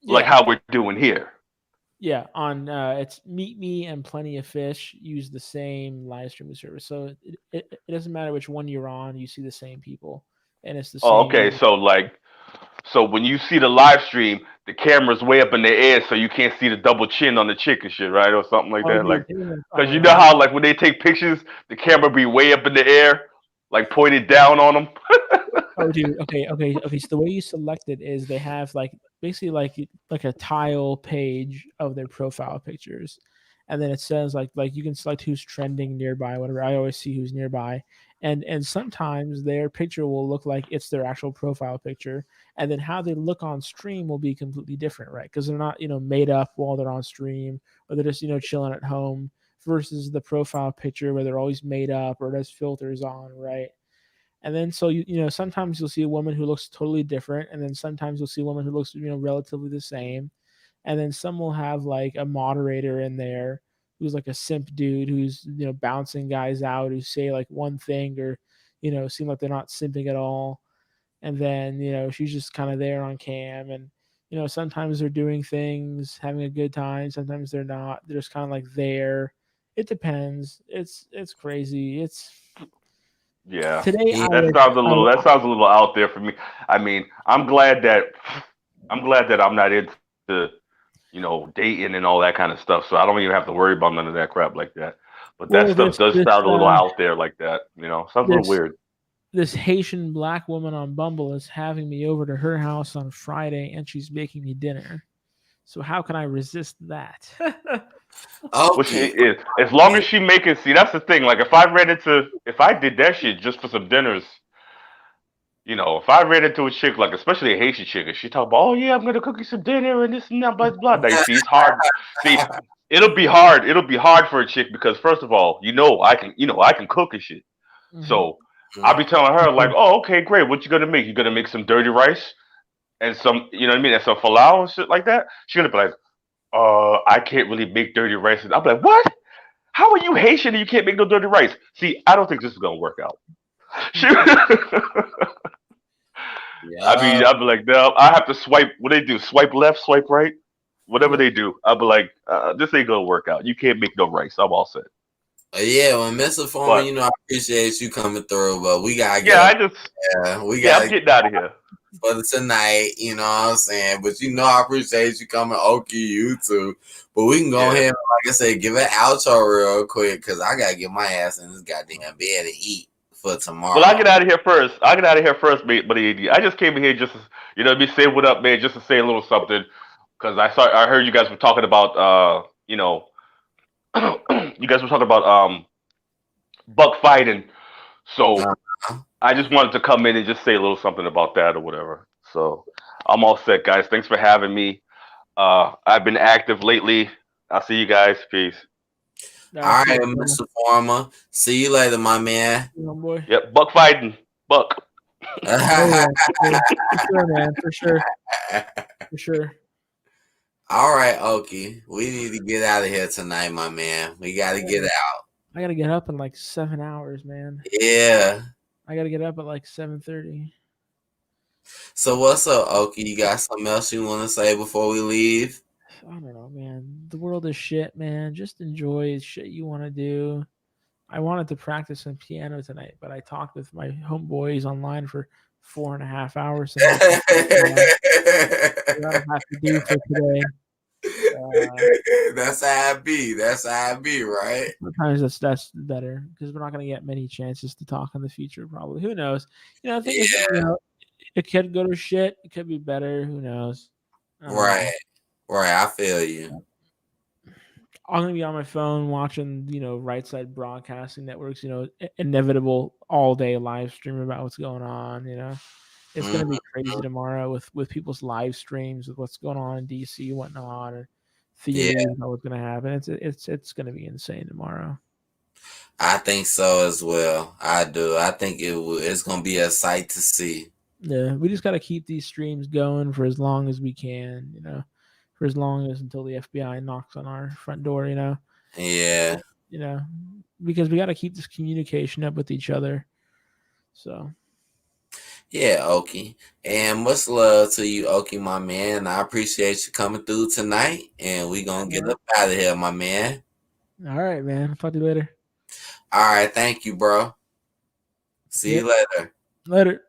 like Yeah, how we're doing here. yeah. On it's Meet Me and Plenty of Fish use the same live streaming service, so it doesn't matter which one you're on. You see the same people, and it's the Oh, same. okay. So when you see the live stream, the camera's way up in the air, so you can't see the double chin on the chick and shit, right, or something like Oh, that. dude, Like, they even, cause oh, you know how like when they take pictures, the camera be way up in the air, like pointed down on them. oh, dude. Okay. So the way you select it is they have like basically like a tile page of their profile pictures, and then it says like you can select who's trending nearby. Whatever. I always see who's nearby, and sometimes their picture will look like it's their actual profile picture, and then how they look on stream will be completely different, right? Because they're not made up while they're on stream, or they're just chilling at home. Versus the profile picture where they're always made up or there's filters on, right? And then so sometimes you'll see a woman who looks totally different, and then sometimes you'll see a woman who looks relatively the same, and then some will have like a moderator in there who's like a simp dude who's bouncing guys out who say like one thing or seem like they're not simping at all, and then she's just kind of there on cam, and sometimes they're doing things, having a good time, sometimes they're not, they're just kind of like there. It depends. It's crazy. It's Yeah, today Yeah. that sounds a little out there for me. I mean, I'm glad that I'm not into dating and all that kind of stuff. So I don't even have to worry about none of that crap like that. But that Well, stuff this does this sound a little out there like that. Sounds a little this weird. this Haitian black woman on Bumble is having me over to her house on Friday, and she's making me dinner. So how can I resist that? Which Okay. is, as long as she making, see, that's the thing. Like if I did that shit just for some dinners, if I ran into a chick, like especially a Haitian chick, and she talk about, oh yeah, I'm gonna cook you some dinner and this and that, blah blah. Now you see, it's hard. See, it'll be hard. It'll be hard for a chick because first of all, I can cook and shit. Mhm. So I'll be telling her like, oh, okay, great. What you gonna make? You gonna make some dirty rice and some, you know what I mean, and some falafel and shit like that. She gonna be like, I can't really make dirty rice. And I'm like, what? How are you Haitian and you can't make no dirty rice? See, I don't think this is gonna work out. She, I Yeah. mean, I'll be like, no, I have to swipe. What they do? Swipe left, swipe right, whatever Yep. they do. I'll be like, this ain't gonna work out. You can't make no rice. I'm all set. Yeah, well, Mr. Foreman, But I appreciate you coming through, but we gotta get yeah, up. We I'm gotta getting out of here. for tonight, you know what I'm saying? But I appreciate you coming, Okie, you too. But we can go Yeah. ahead and, like I said, give an outro real quick because I gotta get my ass in this goddamn bed to eat for tomorrow. Well, I get out of here first. Mate, buddy. I just came in here just to, me say what up, man, just to say a little something. Because I heard you guys were talking about, you guys were talking about buck fighting. So Uh-huh. I just wanted to come in and just say a little something about that or whatever. So I'm all set, guys. Thanks for having me. I've been active lately. I'll see you guys. Peace. All right, Mr. Farmer. See you later, my man. Boy. Yep, buck fighting. Buck. Oh, yeah, for sure, man. For sure. For sure. All right, Okie. We need to get out of here tonight, my man. We got to get out. I gotta get up in like 7 hours, man. Yeah. I gotta get up at like 7:30. So what's up, Okie? You got something else you want to say before we leave? I don't know, man. The world is shit, man. Just enjoy shit you want to do. I wanted to practice some piano tonight, but I talked with my homeboys online for 4.5 hours. Tonight. What I have to do for today. That's how it be. That's how it be, right? Sometimes that's better because we're not going to get many chances to talk in the future. Probably, who knows? The thing is, it could go to shit. It could be better. Who knows? Right. I feel you. I'm gonna be on my phone watching, Right Side Broadcasting Networks, inevitable all day live stream about what's going on. It's gonna be crazy tomorrow with people's live streams with what's going on in DC and whatnot, or theaters and what's gonna happen. It's gonna be insane tomorrow. I think so as well. I do. I think it's gonna be a sight to see. Yeah, we just got to keep these streams going for as long as we can, for as long as until the FBI knocks on our front door, Yeah. you know, because we got to keep this communication up with each other. So, Yeah, Oki. And much love to you, Oki, my man. I appreciate you coming through tonight. And we gonna get up out of here, my man. all right, man. I'll talk to you later. All right, thank you, bro. See you later. Later.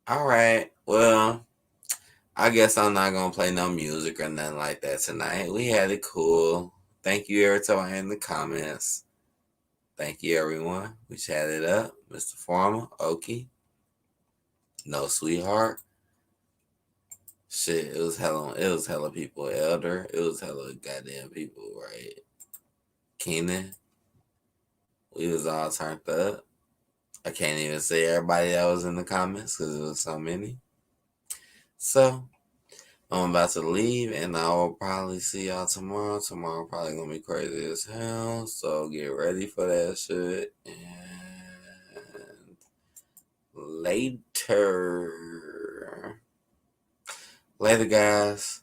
All right. Well, I guess I'm not gonna play no music or nothing like that tonight. We had it cool. Thank you, everyone in the comments. Thank you, everyone. We chatted up. Mr. Farmer, Oki. No sweetheart. Shit, it was hella people. Elder, it was hella goddamn people, right? Keenan, we was all turned up. I can't even say everybody that was in the comments because it was so many. So I'm about to leave, and I will probably see y'all tomorrow. Tomorrow probably gonna be crazy as hell, so get ready for that shit. And later, guys.